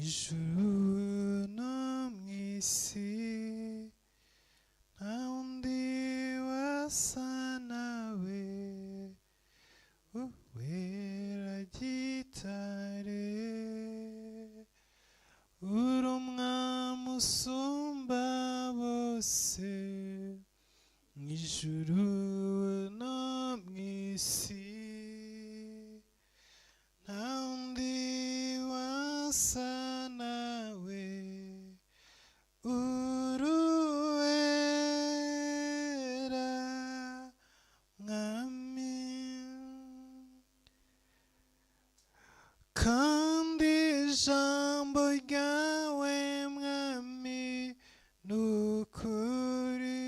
ijuru no mw'isi nta wundi wasa nawe, uwera gitare, uri umwami usumba bose, mw'ijuru no mw'isi nta wundi wasa nawe, uruwera mwami. Kandi ijambo ryawe mwami nukuri,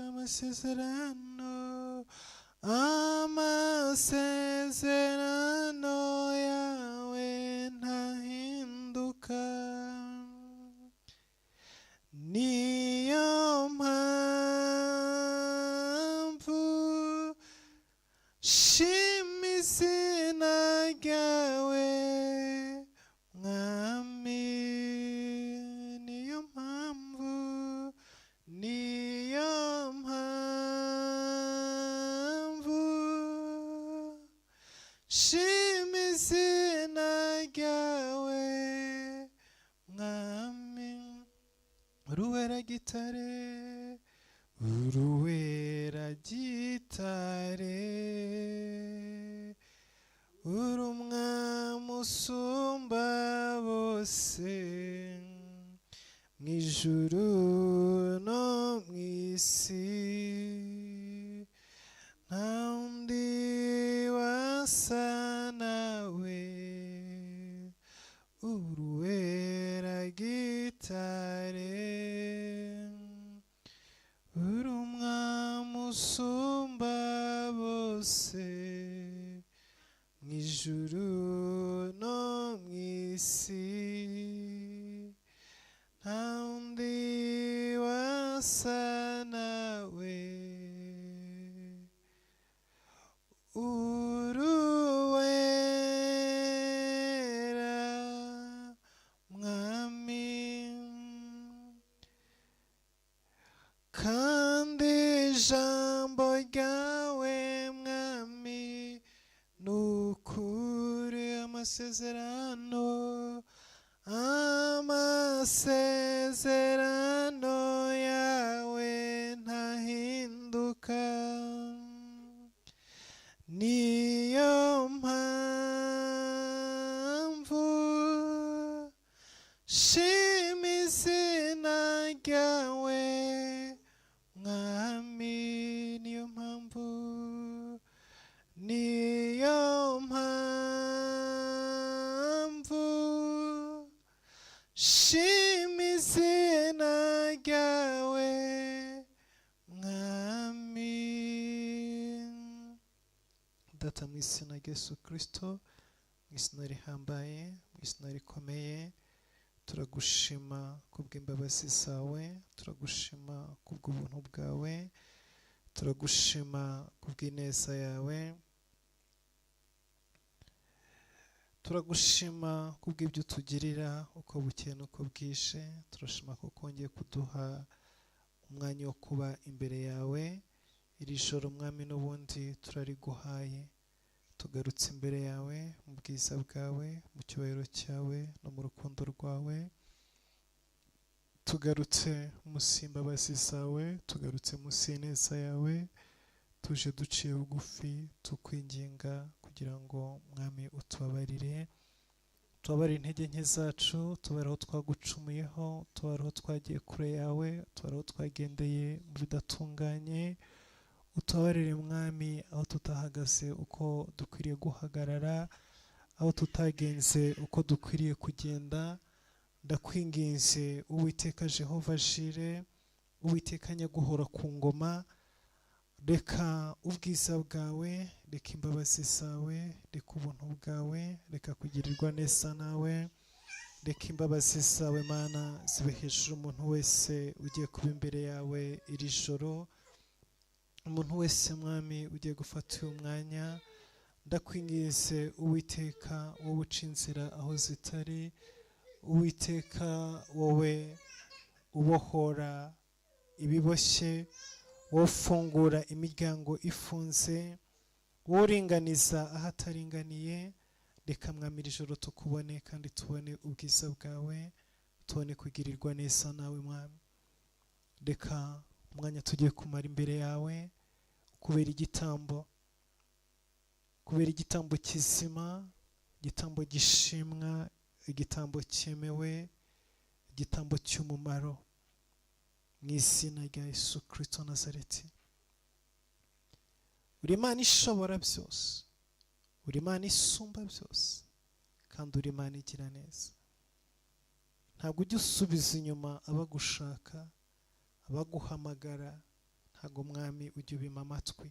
amasezerano yawe ntahinduka, niyo mpamvu shima izina ryawe mwami, niyo mpamvu shima izina ryawe mwami, uruwera gitare, uruwera gitare, uri umwami usumba bose, mw'ijuru no mw'isi nta wundi wasa nawe, uruwera gitare, uri umwami usumba bose, mw'ijuru no mw'isi nta wundi wasa nawe, uruwera mwami. Kandi ijambo ryawe mwami nukuri, amasezerano yawe ntahinduka, niyo mpamvu shima izina ryawe mwami, niyo mpamvu shima izina ryawe mwami. Data, mu izina rya Yesu Kristo, mu izina rihambaye, mu izina rikomeye, turagushima kubw'imbabazi zawe, turagushima kubw'ubuntu bwawe, turagushima kubw'ineza yawe, turagushima kubw'ibyo utugirira uko bukeye n'uko bwije. Turashima ko kongeye kuduha umwanya wo kuba imbere yawe. Iri joro mwami n'ubundi turariguhaye, tugarutse imbere yawe mu bwiza bwawe, mu cyubahiro cyawe no mu rukundo rwawe, tugarutse munsi y'imbabazi zawe, tugarutse munsi y'ineza yawe, tuje duciye bugufi tukwinginga kugira ngo mwami utubabarire, tubabarire intege nke zacu, tubabarire aho twagucumuyeho, tubabarire aho twagiye kure yawe, tubabarire aho twagendeye mu bidatunganye, utubabarire mwami aho tutahagaze uko dukwiriye guhagarara, aho tutagenze uko dukwiriye kugenda. Ndakwinginze Uwiteka Jehova Jire, Uwiteka nyaguhora ku ngoma, reka ubwiza bwawe, reka imbabazi zawe, reka ubuntu bwawe, reka kugirirwa neza nawe, reka imbabazi zawe Mana zibe hejuru umuntu wese ugiye kuba imbere yawe iri joro, umuntu wese mwami ugiye gufata uyu mwanya. Ndakwinginze Uwiteka wowe uca inzira aho zitari, Uwiteka wowe ubohora ibiboshye, wowe ufungura imiryango ifunze, wowe uringaniza ahataringaniye. Reka mwami iri joro tukubone kandi tubone ubwiza bwawe, tubone kugirirwa neza nawe mwami. Reka umwanya tugiye kumara imbere yawe kubera igitambo kizima, igitambo gishimwa, igitambo cyemewe, igitambo cy'umumaro, mu izina rya Yesu Kristo Nazareti. Uri Imana ishobora byose, uri Imana isumba byose, kandi uri Imana igira neza. Ntabwo ujya usubiza inyuma abagushaka, abaguhamagara. Ntabwo mwami ujya ubima amatwi,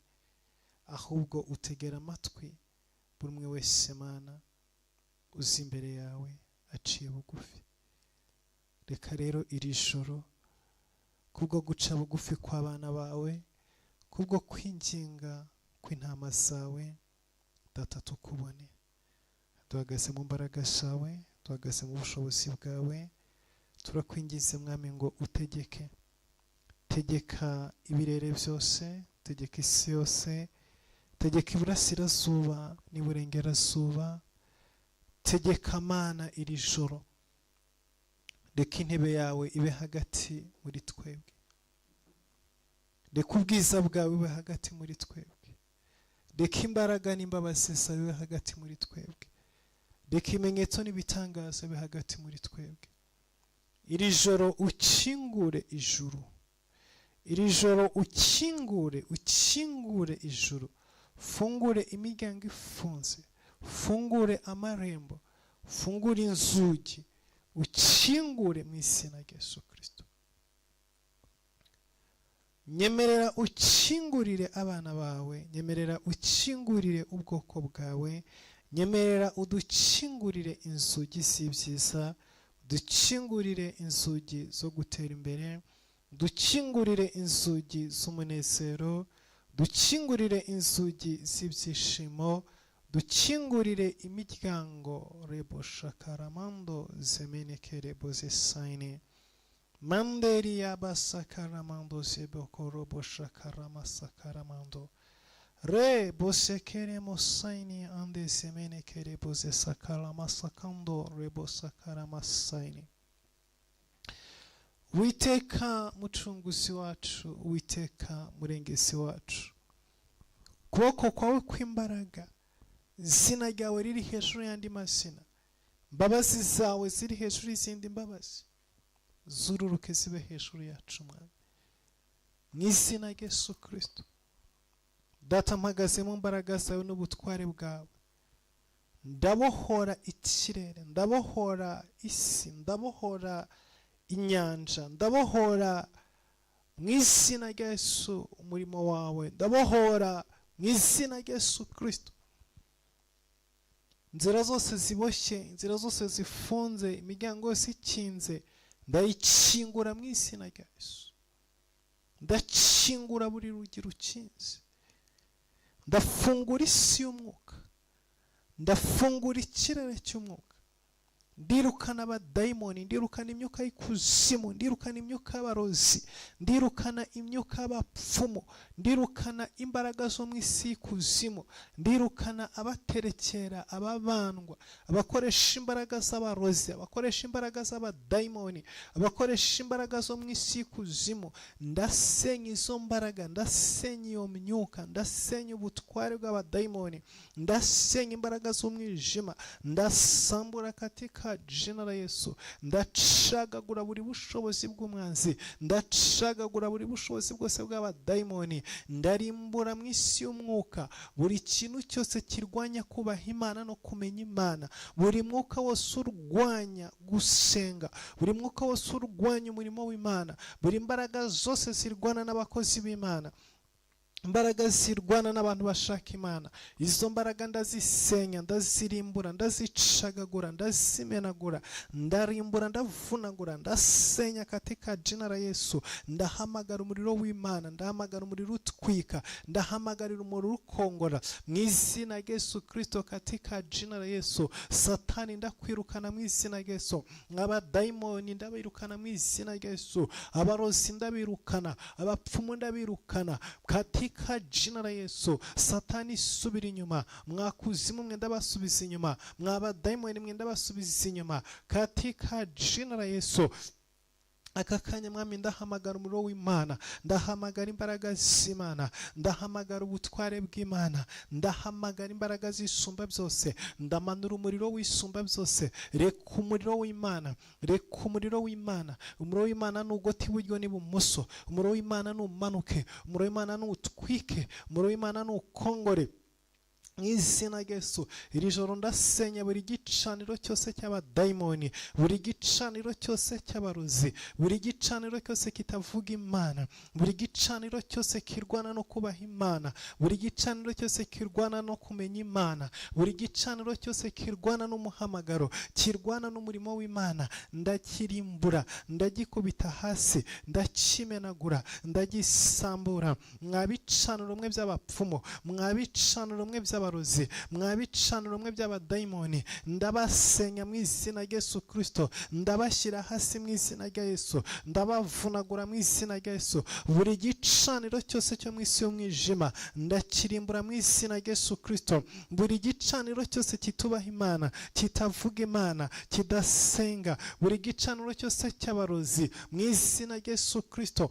ahubwo utegera amatwi buri umwe wese Mana uzi imbere yawe aciye bugufi. Reka rero iri joro kubwo guca bugufi kw'abana bawe, kubwo kwinginga kw'intama zawe, Data tukubone. Duhagaze mu mbaraga zawe, duhagaze mu bushobozi bwawe, turakwingize mwami ngo utegeke. Tegeka ibirere byose, tegeka isi yose, tegeka iburasirazuba n'iburengerazuba, tegeka Mana iri joro. Reka intebe yawe ibe hagati muri twebwe, reka ubwiza bwawe bube hagati muri twebwe, reka imbaraga n'imbabazi zawe bibe hagati muri twebwe, reka ibimenyetso n'ibitangaza bibe hagati muri twebwe. Iri joro ukingure ijuru, iri joro ukingure ijuru, fungure imiryango ifunze, fungure amarembo, fungure inzugi, ukingure mu izina rya Yesu Kristo. Nyemerera ukingurire abana bawe, nyemerera ukingurire ubwoko bwawe, nyemerera udukingurire inzugi z'ibyiza, dukingurire inzugi zo gutera imbere, dukingurire inzugi z'umunezero, dukingurire inzugi z'ibyishimo, dukingurire imiryango. Rebo shakaramando zemeneke rebo zesaine manderi yabasakaramando zeboko robo shakaramasakaramando re bosekere mosaini ande zemeneke rebo zesakaramasakando rebo sakaramasaini. Uwiteka mucunguzi wacu, Uwiteka murengezi wacu, kuboko kwawe kw'imbaraga, izina ryawe riri hejuru y'andi mazina, imbabazi zawe ziri hejuru y'izindi mbabazi, zururuke zibe hejuru yacu mwami, mu izina rya Yesu Kristo. Data mpagaze mu mbaraga zawe n'ubutware bwawe, ndabohora ikirere, ndabohora isi, ndabohora inyanja, ndabohora mu izina rya Yesu umurimo wawe, ndabohora mu izina rya Yesu Kristo. Inzira zose ziboshye, inzira zose zifunze, imiryango yose ikinze, ndayikingura mu izina rya Yesu. Ndakingura buri rugi rukinze, ndafungura isi y'umwuka, ndafungura ikirere cy'umwuka, ndirukana abadayimoni, ndirukana imyuka y'ikuzimu, ndirukana imyuka y'abarozi, ndirukana imyuka y'abapfumu, ndirukana imbaraga zo mu isi y'ikuzimu, ndirukana abaterekera, ababandwa, abakoresha imbaraga z'abarozi, abakoresha imbaraga z'abadayimoni, abakoresha imbaraga zo mu isi y'ikuzimu. Ndasenya izo mbaraga, ndasenya iyo myuka, ndasenya ubutware bw'abadayimoni, ndasenya imbaraga z'umwijima, ndasambura katika jina la Yesu. Ndacagagura buri bushobozi bw'umwanzi, ndacagagura buri bushobozi bwose bw'abadayimoni, ndarimbura mu isi y'umwuka buri kintu cyose kirwanya kubaha Imana no kumenya Imana, buri mwuka wose urwanya gusenga, buri mwuka wose urwanya umurimo w'Imana, buri imbaraga zose zirwana n'abakozi b'Imana imbaraga zirwana n'abantu bashaka Imana, izo mbaraga ndazisenya, ndazirimbura, ndazicagagura, ndazimenagura, ndarimbura, ndavunagura, ndasenya katika jina la Yesu. Ndahamagara umuriro w'Imana, ndahamagara umuriro utwika, ndahamagarira umuriro ukongora mu izina rya Yesu Kristo, katika jina la Yesu. Satani ndakwirukana mu izina rya Yesu, abadayimoni ndabirukana mu izina rya Yesu, abarozi ndabirukana, abapfumu ndabirukana katika jina la Yesu. Satani subira inyuma, mwakuzimu mwe ndabasubiza inyuma, mwabadayimoni mwe ndabasubiza inyuma katika jina la Yesu. Aka kanya mwami ndahamagara umuriro w'Imana, ndahamagara imbaraga z'Imana, ndahamagara ubutware bw'Imana, ndahamagara imbaraga z'isumba byose, ndamanura umuriro w'isumba byose. Reka umuriro w'Imana, reka umuriro w'Imana. Umuriro w'Imana nugota iburyo n'ibumoso, umuriro w'Imana numanuke, umuriro w'Imana nutwike, umuriro w'Imana nukongore mu izina rya Yesu. Iri joro ndasenya buri gicaniro cyose cy'abadayimoni, buri gicaniro cyose cy'abarozi, buri gicaniro cyose kitavuga Imana, buri gicaniro cyose kirwana no kubaha Imana, buri gicaniro cyose kirwana no kumenya Imana, buri gicaniro cyose kirwana n'umuhamagaro, kirwana n'umurimo w'Imana, ndakirimbura, ndagikubita hasi, ndakimenagura, ndagisambura. Mwabicaniro mwe by'abapfumu, mwabicaniro mwe by'abarozi, mwabicaniro mwe by'abadayimoni, ndabasenya mu izina rya Yesu Kristo, ndabashyira hasi mu izina rya Yesu, ndabavunagura mu izina rya Yesu. Buri gicaniro cyose cyo mu isi y'umwijima ndakirimbura mu izina rya Yesu Kristo. Buri gicaniro cyose kitubaha Imana, kitavuga Imana, kidasenga, buri gicaniro cyose cy'abarozi mu izina rya Yesu Kristo.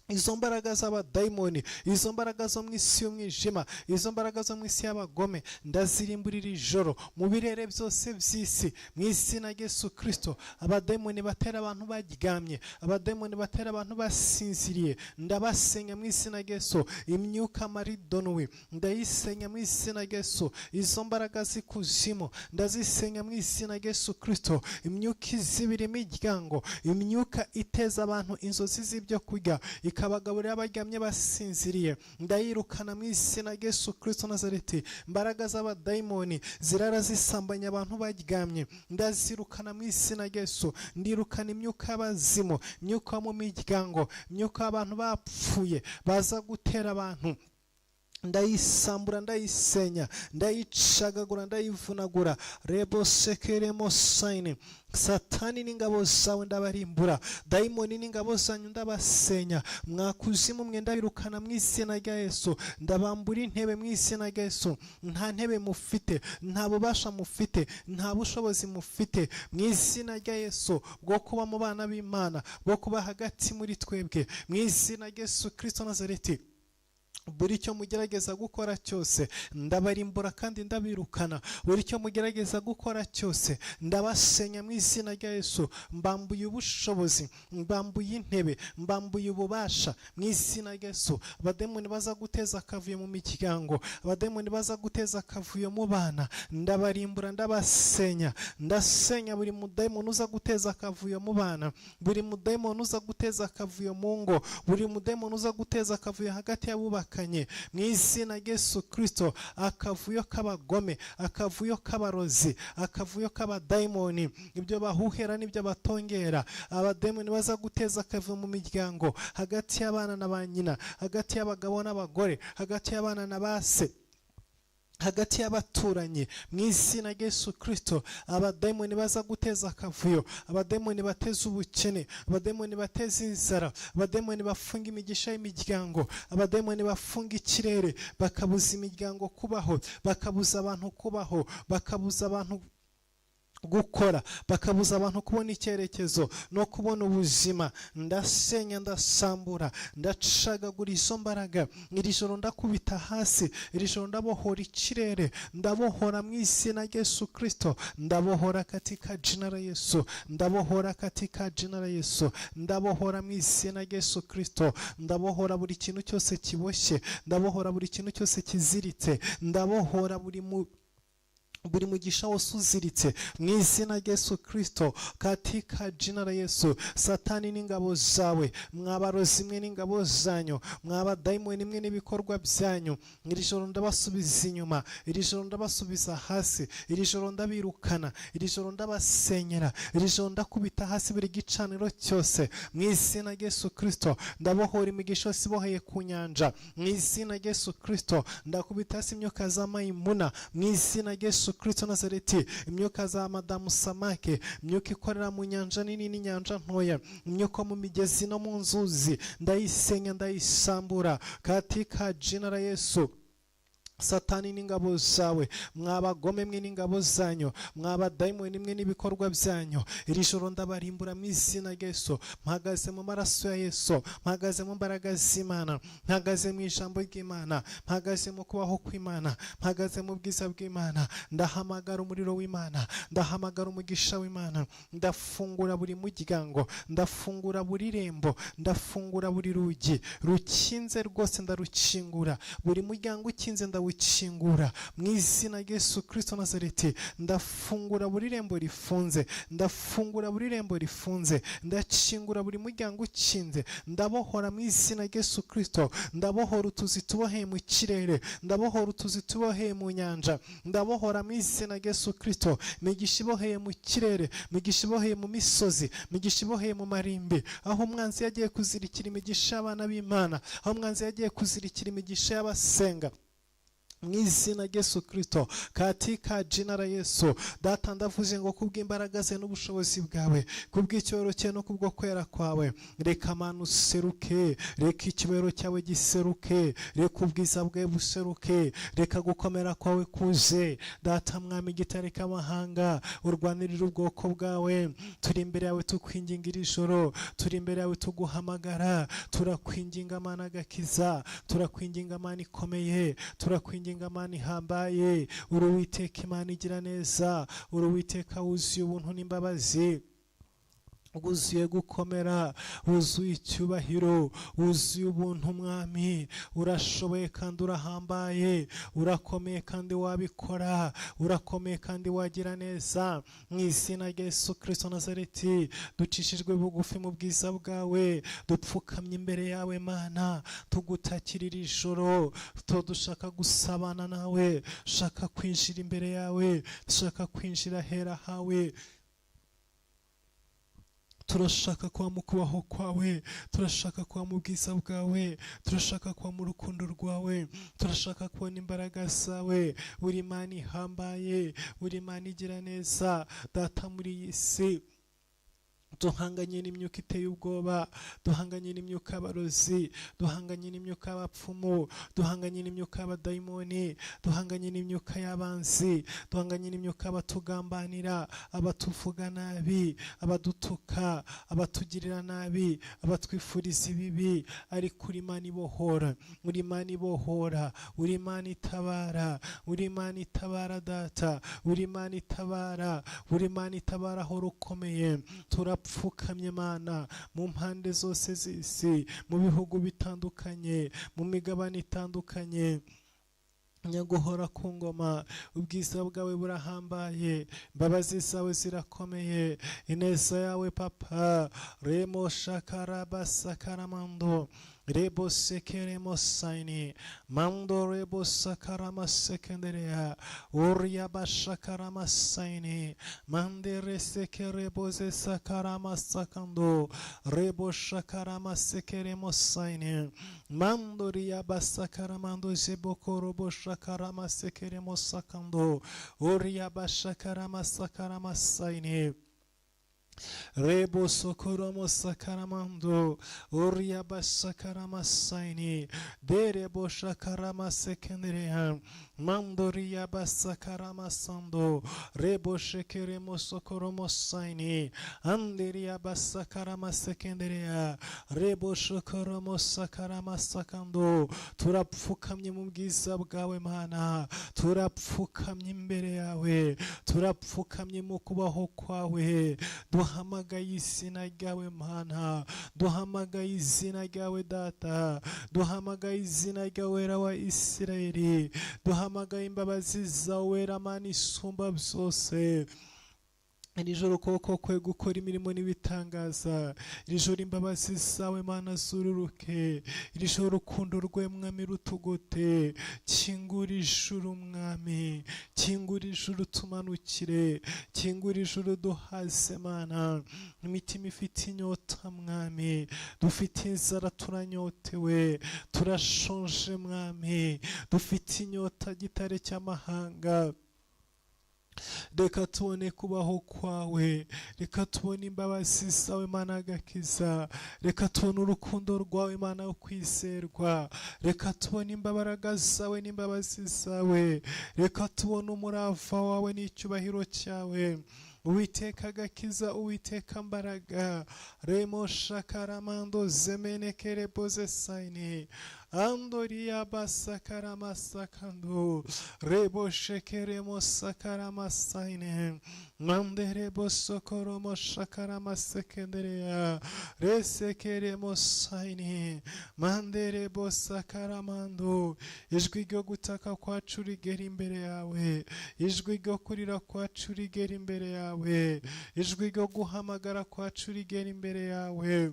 Izo mbaraga z'abadayimoni, izo mbaraga zo mu isi y'umwijima, izo mbaraga zo mu isi y'abagome ndazirimburira ijoro mu birere byose by'isi mu izina rya Yesu Kristo. Abadayimoni batera abantu baryamye, abadayimoni batera abantu basinziriye, ndabasenya mu izina rya Yesu. Imyuka maridonuwe ndayisenya mu izina rya Yesu. Izo mbaraga z'ikuzimu ndazisenya mu izina rya Yesu Kristo. Imyuka izibira imiryango, imyuka iteza abantu inzozi z'ibyo kurya, ikabagaburira abaryamye basinziriye, ndayirukana mu izina rya Yesu Kristo Nazareti. Imbaraga z'abadayimoni zirara zisambanya abantu baryamye, ndazirukana mu izina rya Yesu. Ndirukana imyuka y'abazimu, imyuka mu miryango, imyuka y'abantu bapfuye baza gutera abantu, ndayisambura, ndayisenya, ndayicagagura, ndayivunagura. Rebo sekeremo sayini. Satani n'ingabo zawe ndabarimbura, dayimoni n'ingabo zanyu ndabasenya. Mwakuzimu mwe ndabirukana mu izina rya Yesu, ndabambura intebe mu izina rya Yesu. Nta ntebe mufite, nta bubasha mufite, nta bushobozi mufite mu izina rya Yesu bwo kuba mu bana b'Imana, bwo kuba hagati muri twebwe mu izina rya Yesu Kristo Nazareti. Buri cyo mugerageza gukora cyose ndabarimbura kandi ndabirukana. Buri cyo mugerageza gukora cyose ndabasenya mu izina rya Yesu. Mbambuye ubushobozi, mbambuye intebe, mbambuye ububasha mu izina rya Yesu. Abademoni baza guteza akavuyo mu miryango, abademoni baza guteza akavuyo mu bana, ndabarimbura, ndabasenya. Ndasenya buri mudayimoni uza guteza akavuyo mu bana, buri mudayimoni uza guteza akavuyo mu ngo, buri mudayimoni uza guteza akavuyo hagati y'abubaka mu izina rya Yesu Kristo. Akavuyo k'abagome, akavuyo k'abarozi, akavuyo k'abadayimoni, ibyo bahuhera n'ibyo batongera. Abadayimoni baza guteza akavuyo mu miryango, hagati y'abana na ba nyina, hagati y'abagabo n'abagore, hagati y'abana na ba se, hagati y'abaturanyi mu izina rya Yesu Kristo. Abadayimoni baza guteza akavuyo, abadayimoni bateza ubukene, abadayimoni bateza inzara, abadayimoni bafunga imigisha y'imiryango, abadayimoni bafunga ikirere, bakabuza imiryango kubaho, bakabuza abantu kubaho, bakabuza abantu gukora, bakabuza abantu kubona icyerekezo no kubona ubuzima. Ndasenya, ndasambura, ndacagagura izo mbaraga. Iri joro ndakubita hasi, iri joro ndabohora ikirere, ndabohora mu izina rya Yesu Kristo. Ndabohora katika jina la Yesu, ndabohora katika jina la Yesu, ndabohora mu izina rya Yesu Kristo. Ndabohora buri kintu cyose kiboshye, ndabohora buri kintu cyose kiziritse, ndabohora buri mugisha wose uziritse mu izina rya Yesu Kristo, katika jina la Yesu. Satani n'ingabo zawe, mwabarozi mwe n'ingabo zanyu, mwabadayimoni mwe n'ibikorwa byanyu, iri joro ndabasubiza inyuma, iri joro ndabasubiza hasi, iri joro ndabirukana, iri joro ndabasenyera, iri joro ndakubita hasi buri gicaniro cyose mu izina rya Yesu Kristo. Ndabohora imigisha yose iboheye ku nyanja mu izina rya Yesu Kristo. Ndakubita hasi imyuka za mayimuna mu izina rya Yesu Kristo Nazareti, imyuka za madamu samake, imyuka ikorera mu nyanja nini n'inyanja ntoya, imyuka mu migezi no mu nzuzi, ndayisenya ndayisambura katika jina la Yesu. Satani n'ingabo zawe, mwabagome mwe n'ingabo zanyu, mwabadayimoni mwe n'ibikorwa byanyu, iri joro ndabarimbura mu izina rya Yesu. Mpagaze mu maraso ya Yesu, mpagaze mu mbaraga z'Imana, mpagaze mu ijambo ry'Imana, mpagaze mu kubaho kw'Imana, mpagaze mu bwiza bw'Imana. Ndahamagara umuriro w'Imana, ndahamagara umugisha w'Imana, ndafungura buri muryango, ndafungura buri rembo, ndafungura buri rugi rukinze rwose ndarukingura, buri muryango ukinze ndawukingura mu izina rya Yesu Kristo Nazareti. Ndafungura buri rembo rifunze, ndafungura buri rembo rifunze, ndakingura buri muryango ukinze, ndabohora mu izina rya Yesu Kristo. Ndabohora utuzi tuboheye mu kirere, ndabohora utuzi tuboheye mu nyanja, ndabohora mu izina rya Yesu Kristo. Migisha iboheye mu kirere, migisha iboheye mu misozi, migisha iboheye mu marimbi, aho umwanzi yagiye kuzirikira imigisha y'abana b'Imana, aho umwanzi yagiye kuzirikira imigisha y'abasenga, mu izina rya Yesu Kristo, katika jina la Yesu. Data ndavuze ngo kubw'imbaraga ze n'ubushobozi bwawe, kubw'icyubahiro cyawe no kubwo kwera kwawe, reka Mana useruke, reka icyubahiro cyawe giseruke, reka ubwiza bwawe buseruke, reka gukomera kwawe kuze. Data mwami gitare k'amahanga, urwanirira ubwoko bwawe. Turi imbere yawe tukwinginga iri joro, turi imbere yawe tuguhamagara, turakwinginga Mana agakiza, turakwinginga Mana ikomeye, turakwinginga Imana ihambaye. Uri Uwiteka Imana igira neza, uri Uwiteka wuzuye ubuntu n'imbabazi, wuzuye gukomera, wuzuye icyubahiro, wuzuye ubuntu mwami. Urashoboye kandi urahambaye, urakomeye kandi wabikora, urakomeye kandi wagira neza. Mu izina rya Yesu Kristo Nazareti, ducishijwe bugufi mu bwiza bwawe, dupfukamye imbere yawe Mana, tugutakira iri joro. Dushaka gusabana nawe, dushaka kwinjira imbere yawe, dushaka kwinjira hera hawe. Turashaka kuba mu kubaho kwawe, turashaka kuba mu bwiza bwawe, turashaka kuba mu rukundo rwawe, turashaka kubona imbaraga zawe. Uri Imana ihambaye, uri Imana igira neza. Data muri iyi si duhanganye n'imyuka iteye ubwoba, duhanganye n'imyuka y'abarozi, duhanganye n'imyuka y'abapfumu, duhanganye n'imyuka y'abadayimoni, duhanganye n'imyuka y'abanzi, duhanganye n'imyuka abatugambanira, abatuvuga nabi, abadutuka, abatugirira nabi, abatwifuriza ibibi. Ariko uri Imana ibohora, uri Imana ibohora, uri Imana itabara, uri Imana itabara Data, uri Imana itabara, uri Imana itabara aho rukomeye. Turapfukamye Mana mu mpande zose z'isi, mu bihugu bitandukanye, mu migabane itandukanye. Nyaguhora ku ngoma, ubwiza bwawe burahambaye, imbabazi zawe zirakomeye, ineza yawe Papa. Remo shakaraba sakaramando, rebo sekeremo saini, mando rebo sakarama sekenderea, uria bashakarama saini, mandere sekerebo ze sakarama sakando, rebo shakarama sekeremo saini, mando ria basakaramando zebokorobo shakarama sekeremo sakando, uria bashakarama sakarama saini. Rebo sokoromo sakaramando, uriaba sakarama saini, derebo shakarama sekenderea, mandoria basakarama sando, rebo shekeremo sokoromo saini, anderia basakarama sekenderea, rebo shokoromo sakarama sakando. Turapfukamye mu bwiza bwawe Mana, turapfukamye imbere yawe, turapfukamye mu kubaho kwawe. duhamagaye izina ryawe Mana, duhamagaye izina ryawe Data, duhamagaye izina ryawe Wera wa Isirayeli, duhamagaye imbabazi zawe Wera Mana isumba byose. Iri joro ukuboko kwe gukora imirimo n'ibitangaza, iri joro imbabazi zawe Mana zururuke, iri joro urukundo rwe Mwami rutugote. Kingura ijuru Mwami, kingura ijuru tumanukire, kingura ijuru duhaze Mana. Imitima ifite inyota Mwami, dufite inzara turanyotewe, turashonje Mwami, dufite inyota gitare cy'amahanga. Reka tubone kubaho kwawe, reka tubone imbabazi zawe Mana agakiza, reka tubone urukundo rwawe Mana ukwizerwa, reka tubone imbaraga zawe n'imbabazi zawe, reka tubone umurava wawe n'icyubahiro cyawe. Uwiteka agakiza, Uwiteka mbaraga, remo shakaramando zemenekere boze saini, andoria basakara masakando, rebo shekere mosakara masaine, mandere bosokoro moshakara masekenderea, resekere mosaini, mandere bosakara mando. Ijwi ryo gutaka kwacu rigera imbere yawe, ijwi ryo kurira kwacu rigera imbere yawe, ijwi ryo guhamagara kwacu rigera imbere yawe.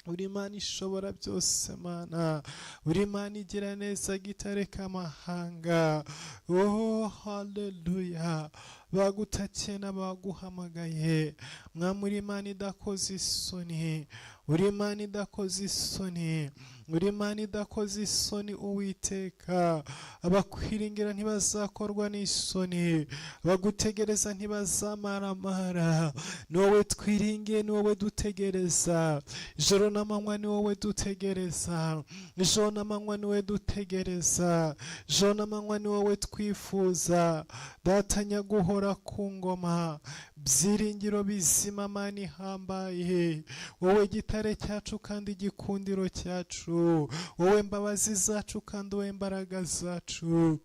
Uri Mana ishobora byose Mana, uri Mana igira neza gitare k'amahanga. Oh haleluya, bagutakiye n'abaguhamagaye. Mwami uri Mana idakoze isoni, uri Mana idakoze isoni, uri Mana idakoze isoni Uwiteka. Abakwiringira ntibazakorwa n'isoni, bagutegereza ntibazamaramara. Ni wowe twiringiye, ni wowe dutegereza, ijoro n'amanywa ni wowe dutegereza, ijoro n'amanywa ni wowe dutegereza, ijoro n'amanywa ni wowe twifuza. Data nyaguhora ku ngoma, byiringiro bizima Mana ihambaye, wowe gitare cyacu kandi igikundiro cyacu, wowe mbabazi zacu kandi wowe imbaraga zacu.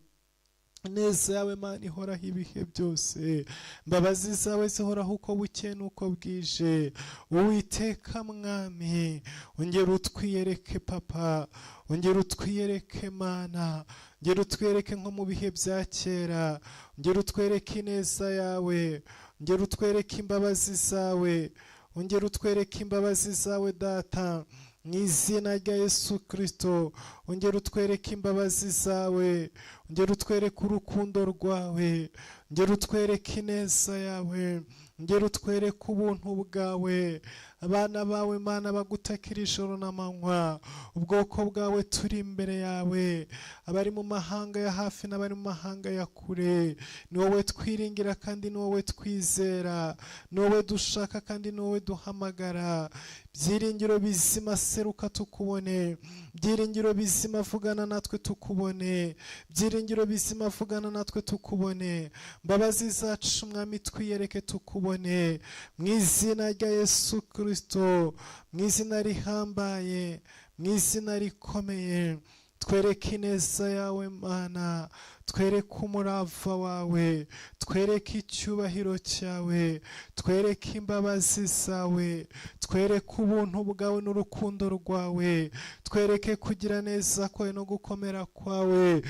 Neza yawe Mana ihoraho ibihe byose, mbabazi zawe zihoraho uko bukeye n'uko bwije. Uwiteka Mwami, ongera utwiyereke Papa, ongera utwiyereke Mana, ongera utwiyereke nko mu bihe bya kera, ongera utwereke ineza yawe, ongera utwereke imbabazi zawe, ongera utwereke imbabazi zawe Data, mu izina rya Yesu Kristo. Ongera utwereke imbabazi zawe, ongera utwereke urukundo rwawe, ongera utwereke ineza yawe, ongera utwereke ubuntu bwawe. Abana bawe Mana bagutakira ijoro n'amanywa, ubwoko bwawe turi imbere yawe, abari mu mahanga ya hafi n'abari mu mahanga ya kure. Ni wowe twiringira kandi ni wowe twizera, ni wowe dushaka kandi ni wowe duhamagara. Byiringiro bizima seruka tukubone, byiringiro bizima vugana natwe tukubone, byiringiro bizima vugana natwe tukubone. Mbabazi zacu Mwami twiyereke tukubone, mu izina rya Yesu Kristo, mu izina rihambaye, mu izina rikomeye. Twereke ineza yawe Mana, twereke umurava wawe, twereke icyubahiro cyawe, twereke imbabazi zawe, twereke ubuntu bwawe n'urukundo rwawe, twereke kugira neza kwawe no gukomera kwawe.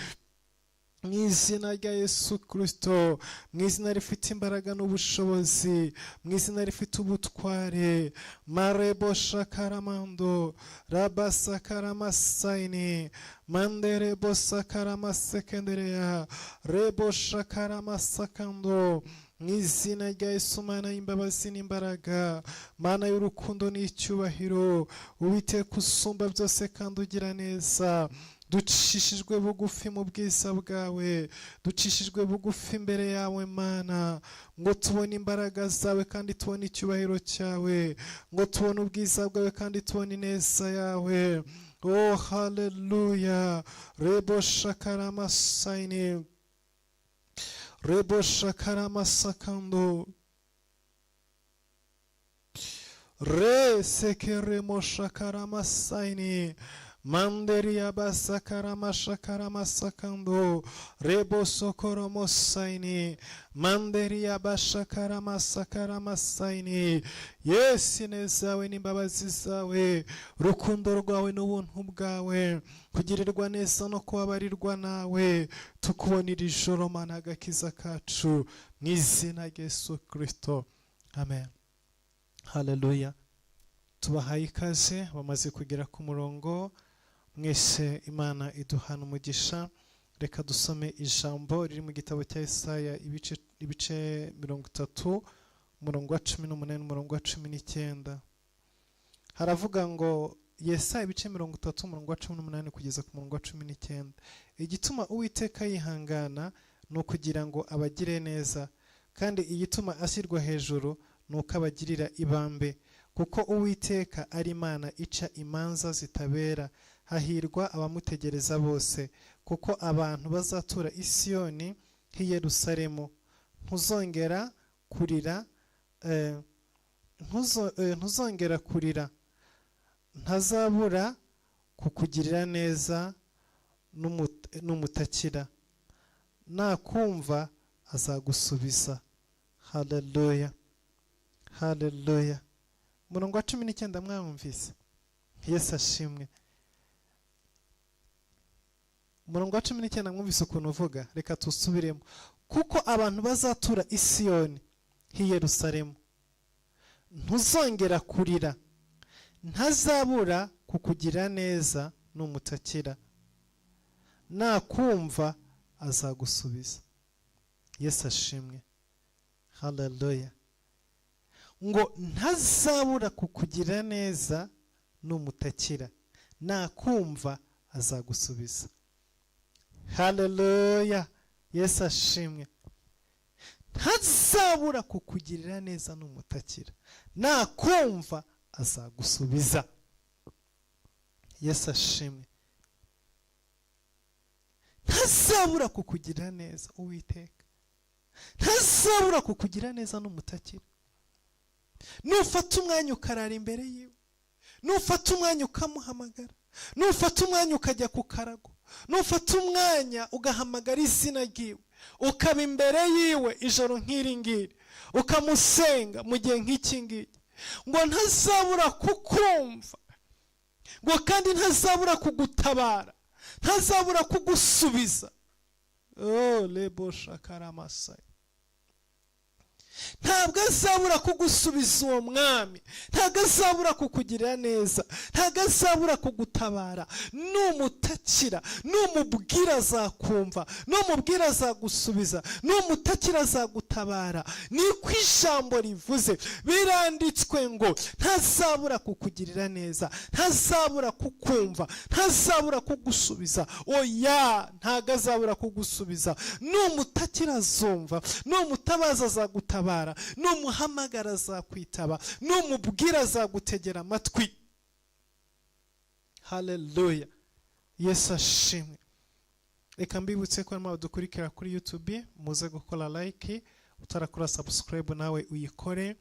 Mu izina rya Yesu Kristo, mu izina rifite imbaraga n'ubushobozi, mu izina rifite ubutware. Marebo shakaramando, rabasakaramasayini, manderebo sakaramasekenderea, rebo shakaramasakando. Mu izina rya Yesu Mana y'imbabazi n'imbaraga, Mana y'urukundo n'icyubahiro, Uwiteka usumba byose kandi ugira neza. Ducishijwe bugufi mu bwiza bwawe, ducishijwe bugufi imbere yawe Mana, ngo tubone imbaraga zawe kandi tubone icyubahiro cyawe, ngo tubone ubwiza bwawe kandi tubone ineza yawe. Oh haleluya, rebo shakaramasayini, rebo shakaramasakando, re sekere moshakaramasayini. Manderia basakara mashakara masakando rebo sokoro mosaini manderia bashakara masakara masaini. Yes, inezawe n'imbabazi zawe, rukundo rwawe n'ubuntu bwawe, kugirirwa neza no kubabarirwa nawe, tukubonera ijoro mana agakiza kacu mu izina rya Yesu Kristo, amen. Haleluya. Tubahaye ikaze bamaze kugera ku murongo. Mwese Imana iduhana umugisha. Reka dusome ijambo riri mu gitabo cya Yesaya ibice 30 umurongo wa 18 umurongo wa 19. Haravuga ngo Yesaya ibice 30 umurongo wa 18 kugeza ku murongo wa 19. Igituma Uwiteka yihangana no kugira ngo abagire neza, kandi igituma ashyirwa hejuru nuko abagirira ibambe, kuko Uwiteka ari Imana ica imanza zitabera. Hahirwa abamutegereza bose, kuko abantu bazatura i Siyoni nk'i Yerusalemu. Ntuzongera kurira, ntuzongera kurira, ntazabura kukugirira neza n'umutakira, nakumva azagusubiza. Haleluya, haleluya. Umurongo wa 19 mwamvise? Yesu ashimwe. Umurongo wa 19 mwumvise ukuntu uvuga? Reka tusubiremo. Kuko abantu bazatura i Siyoni nk'i Yerusalemu, ntuzongera kurira, ntazabura kukugirira neza n'umutakira, nakumva azagusubiza. Yesu ashimwe. Haleluya. Ngo ntazabura kukugirira neza n'umutakira, nakumva azagusubiza. Haleluya. Yesu ashimwe. Ntazabura kukugirira neza n'umutakira, nakumva azagusubiza. Yesu ashimwe. Ntazabura kukugirira neza Uwiteka, ntazabura kukugirira neza n'umutakira. Nufata umwanya ukarara imbere yiwe, nufata umwanya ukamuhamagara, nufata umwanya ukajya ku karago, nufata umwanya ugahamagara izina ryiwe, ukaba imbere yiwe ijoro nk'iri ngiri, ukamusenga mu gihe nk'iki ngiki, ngo ntazabura kukumva, ngo kandi ntazabura kugutabara, ntazabura kugusubiza. Oh, lebo shakaramasai. Ntabwo azabura kugusubiza uwo mwami, ntabwo azabura kukugirira neza, ntabwo azabura kugutabara. Numutakira, numubwira azakumva, numubwira azagusubiza, numutakira azagutabara. Niko ijambo rivuze. Biranditswe ngo ntazabura kukugirira neza, ntazabura kukumva, ntazabura kugusubiza. Oya, ntabwo azabura kugusubiza. Numutakira azumva, numutabaza azagutabara, numuhamagara azakwitaba, numubwira azagutegera amatwi. Haleluya. Yesu ashimwe. Reka mbibutse ko arimo dukurikira kuri YouTube, muze gukora like, utarakora subscribe nawe uyikore,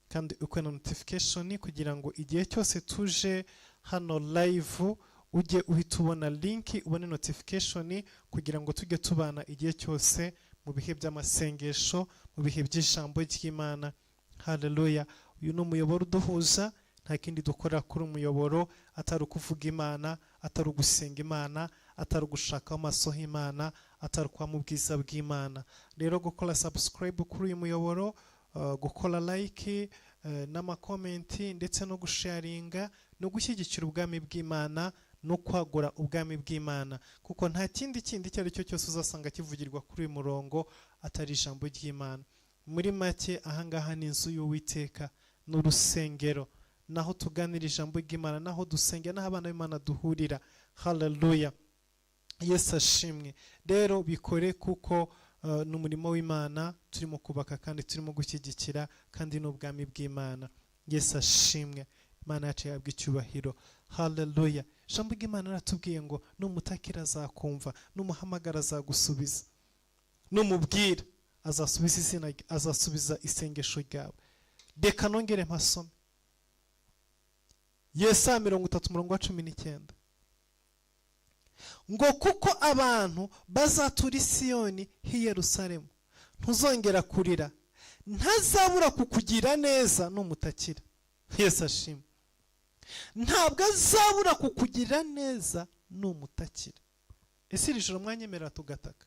kandi ukore na notification kugira ngo igihe cyose tuje hano live ujye uhita ubona link, ubone notification, kugira ngo tujye tubana igihe cyose mu bihe by'amasengesho, mu bihe by'ijambo ry'Imana. Haleluya. Uyu ni umuyoboro uduhuza, nta kindi dukora kuri umuyoboro atari ukuvuga Imana, atari ugusenga Imana, atari ugushaka amaso y'Imana, atari kwa mu bwiza bw'Imana. Rero gukora subscribe kuri uyu muyoboro, gukora like n'amakomenti ndetse no gusharinga, no gushyigikira ubwami bw'Imana no kwagura ubwami bw'Imana, kuko nta kindi icyo ari cyo cyose uzasanga kivugirwa kuri uyu murongo atari ijambo ry'Imana. Muri make ahangaha ni inzu y'Uwiteka, n'urusengero, naho tuganira ijambo ry'Imana, naho dusengera, naho abana b'Imana duhurira. Haleluya. Yesu ashimwe. Rero bikore kuko n'umurimo w'Imana turimo kubaka kandi turimo gushyigikira, kandi n'ubwami bw'Imana. Yesu ashimwe. Imana yacu yabwa icyubahiro. Haleluya. Ijambo ry'Imana ratubwiye ngo numutakira azakumva, numuhamagara azagusubiza, numubwira azasubiza isengesho ryawe. Reka nongere mpasome Yesaya 30 umurongo wa 19. ngo kuko abantu bazatura i Siyoni h'i Yerusalemu ntuzongera kurira, ntazabura kukugira neza numutakira. Yesu ashimwe. Ntabwo azabura kukugira neza numutakira. Ese iri joro mwanyemerera tugataka?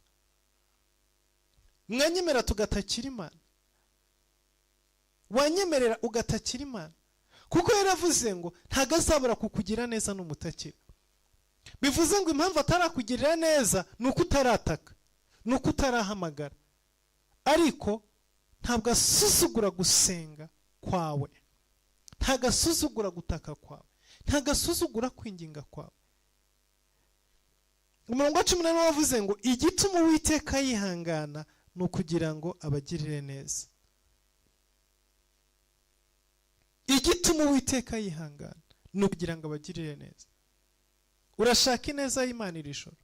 Mwanyemerera tugatakira Imana? Wanyemerera ugatakira Imana? Kuko yaravuze ngo ntabwo azabura kukugira neza numutakira. Bivuze ngo impamvu atarakugirira neza nuko utarataka, nuko utarahamagara. Ariko ntabwo asuzugura gusenga kwawe, ntabwo asuzugura gutaka kwawe, ntabwo asuzugura kwinginga kwawe. Umurongo wa 18 wavuze ngo igituma Uwiteka yihangana ni ukugira ngo abagirire neza. Igituma Uwiteka yihangana ni ukugira ngo abagirire neza. Urashaka ineza y'Imana iri joro?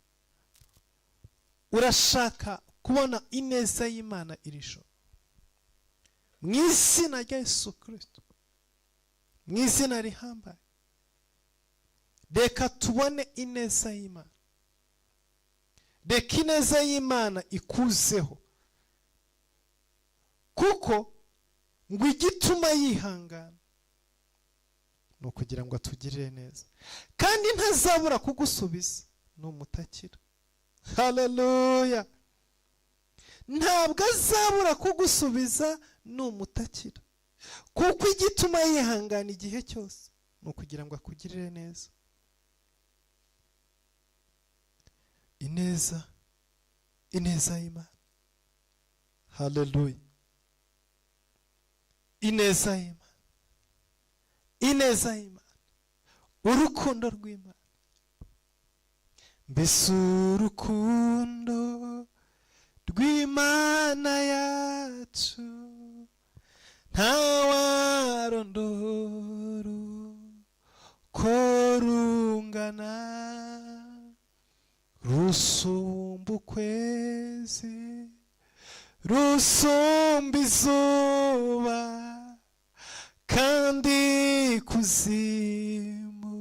Urashaka kubona ineza y'Imana iri joro? Mu izina rya Yesu Kristo, mu izina rihambaye, reka tubone ineza y'Imana. Reka ineza y'Imana ikuzeho, kuko ngo igituma yihangana ni ukugira ngo atugirire neza, kandi ntazabura kugusubiza numutakira. Haleluya! Ntabwo azabura kugusubiza numutakira, kuko igituma yihangana igihe cyose ni ukugira ngo akugirire neza. Ineza y'Imana. Haleluya! Ineza y'Imana, ineza y'Imana, urukundo rw'Imana. Mbese urukundo rw'Imana yacu ntawarondora uko rungana, rusumba ukwezi, rusumba izuba, kandi kuzimu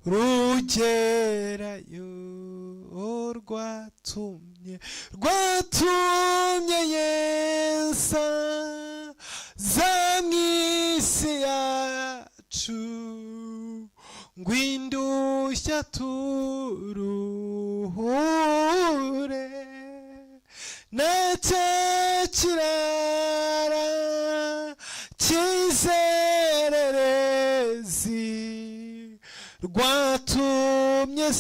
rugerayo. Rwatumye Yesu za mw'isi yacu, ngo indushya turuhure, nacyo kirara cy'inzererezi, rwatumye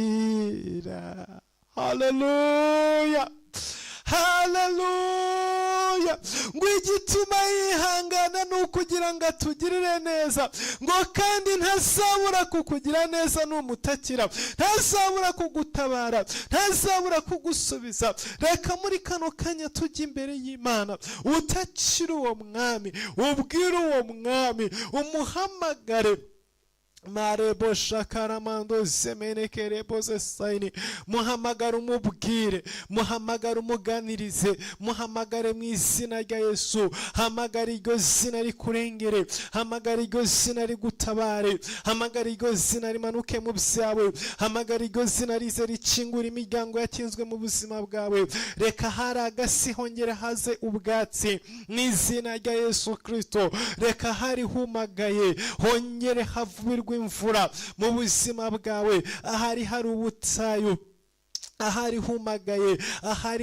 cyakira. Haleluya! Haleluya! Ngo igituma yihangana ni ukugira ngo atugirire neza, ngo kandi ntazabura kukugira neza numutakira, ntazabura kugutabara, ntazabura kugusubiza. Reka muri kano kanya tujye imbere y'Imana, utakira uwo mwami, ubwire uwo mwami, umuhamagare. Marebo shakaramando zemenekere boze saini. Muhamagara umubwire, muhamagara umuganirize, muhamagare mu izina rya Yesu. Hamagara iryo zina rikurengere, hamagara iryo zina rigutabare, hamagara iryo zina rimanuke mu byawe, hamagara iryo zina rize rikingura imiryango yakinzwe mu buzima bwawe. Reka hari agasi hongere haze ubwatsi mu izina rya Yesu Kristo. Reka hari humagaye hongere havubirwe imvura mu buzima bwawe. Ahari hari ubutayu, ahari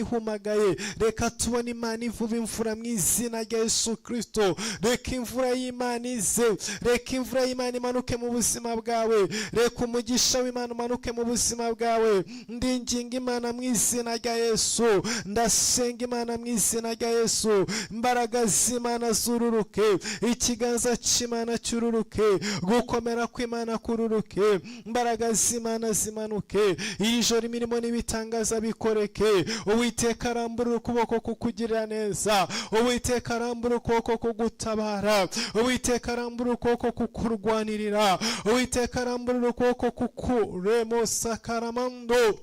humagaye, reka tubone Imana ivuba imvura mu izina rya Yesu Kristo. Reka imvura y'Imana ize, reka imvura y'Imana imanuke mu buzima bwawe, reka umugisha w'Imana umanuke mu buzima bwawe. Ndinginga Imana mu izina rya Yesu, ndasenga Imana mu izina rya Yesu. Imbaraga z'Imana zururuke, ikiganza cy'Imana cyururuke, gukomera kw'Imana kururuke, imbaraga z'Imana zimanuke. Iri joro imirimo n'ibitangaza bikoreke. Uwiteka arambura ukuboko kukugirira neza, Uwiteka arambura ukuboko kugutabara, Uwiteka arambura ukuboko kukurwanirira, Uwiteka arambura ukuboko kukuremosa karamando,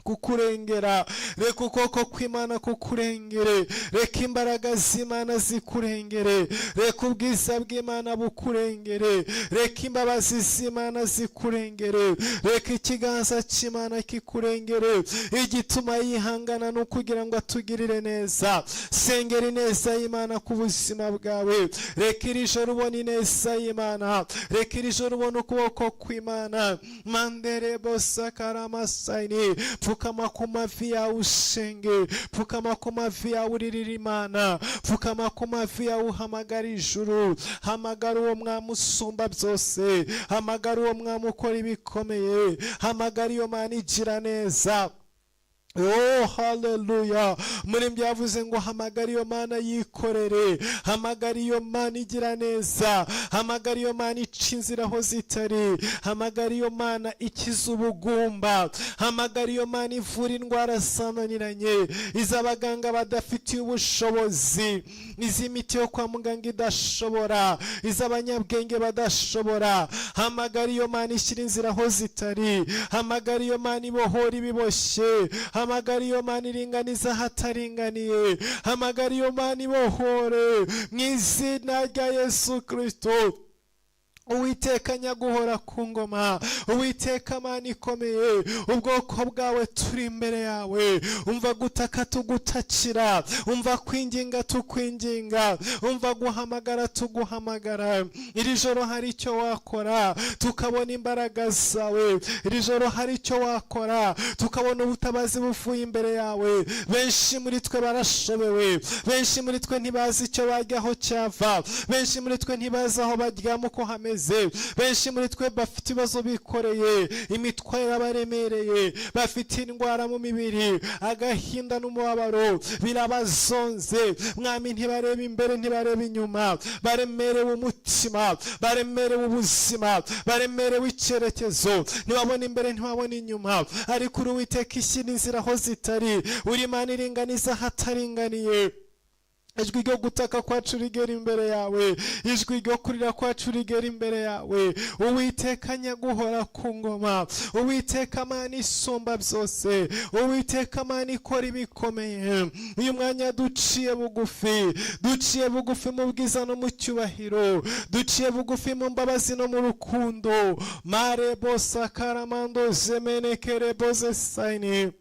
kukurengera, reka ukuboko kw'Imana kukurengere, reka imbaraga z'Imana zikurengere, reka ubwiza bw'Imana bukurengere, reka imbabazi z'Imana zikurengere, reka ikiganza cy'Imana kikurengere. Igituma yihangana ni ukugira ngo atugirire neza. Sengera ineza y'Imana ku buzima bwawe, reka iri joro ubona ineza y'Imana, reka iri joro ubona ukuboko kw'Imana. Mandere bosa karamasaini, pfukama ku mavi yawe usenge, pfukama ku mavi yawe uririra Imana, pfukama ku mavi yawe uhamagara ijuru, hamagara uwo mwami usumba byose, hamagara uwo mwami ukora ibikomeye, hamagara iyo Mana igira neza. Oh haleluya. Muri byavuze ngo hamagara iyo Mana yikorere, hamagara iyo Mana igira neza, hamagara iyo Mana ica inzira aho zitari, hamagara iyo Mana ikiza ubugumba, hamagara iyo Mana ivura indwara zananiranye, iz'abaganga badafitiye ubushobozi, iz'imiti yo kwa muganga idashobora, iz'abanyabwenge badashobora. Hamagara iyo Mana ishyira inzira aho zitari, hamagara iyo Mana ibohora ibiboshye, hamagara iyo Mana iringaniza ahataringaniye, hamagara iyo Mana ibohore mu izina rya Yesu Kristo. Uwiteka nyaguhora ku ngoma, Uwiteka Mana ikomeye, ubwoko bwawe turi imbere yawe. Umva gutaka tugutakira, umva kwinginga tukwinginga, umva guhamagara tuguhamagara. Iri joro hari icyo wakora tukabona imbaraga zawe, iri joro hari icyo wakora tukabona ubutabazi buvuye imbere yawe. Benshi muri twe barashobewe, benshi muri twe ntibazi icyo baryaho cyava, benshi muri twe ntibazi aho baryama uko hameze, benshi muri twe bafite ibibazo bikoreye, imitwaro abaremereye, bafite indwara mu mibiri, agahinda n'umubabaro birabazonze. Mwami ntibareba imbere ntibareba inyuma, baremerewe umutima, baremerewe ubuzima, baremerewe icyerekezo, ntibabona imbere ntibabona inyuma. Ariko uri Uwiteka ishyira inzira aho zitari, uri Imana iringaniza ahataringaniye. Ijwi ryo gutaka kwacu rigera imbere yawe, ijwi ryo kurira kwacu rigera imbere yawe. Uwiteka nyaguhora ku ngoma, Uwiteka Mana isumba byose, Uwiteka Mana ikora ibikomeye. Uyu mwanya duciye bugufi, duciye bugufi mu bwiza no mu cyubahiro, duciye bugufi mu mbabazi no mu rukundo. Mare bosa karamando zemenekere boze saini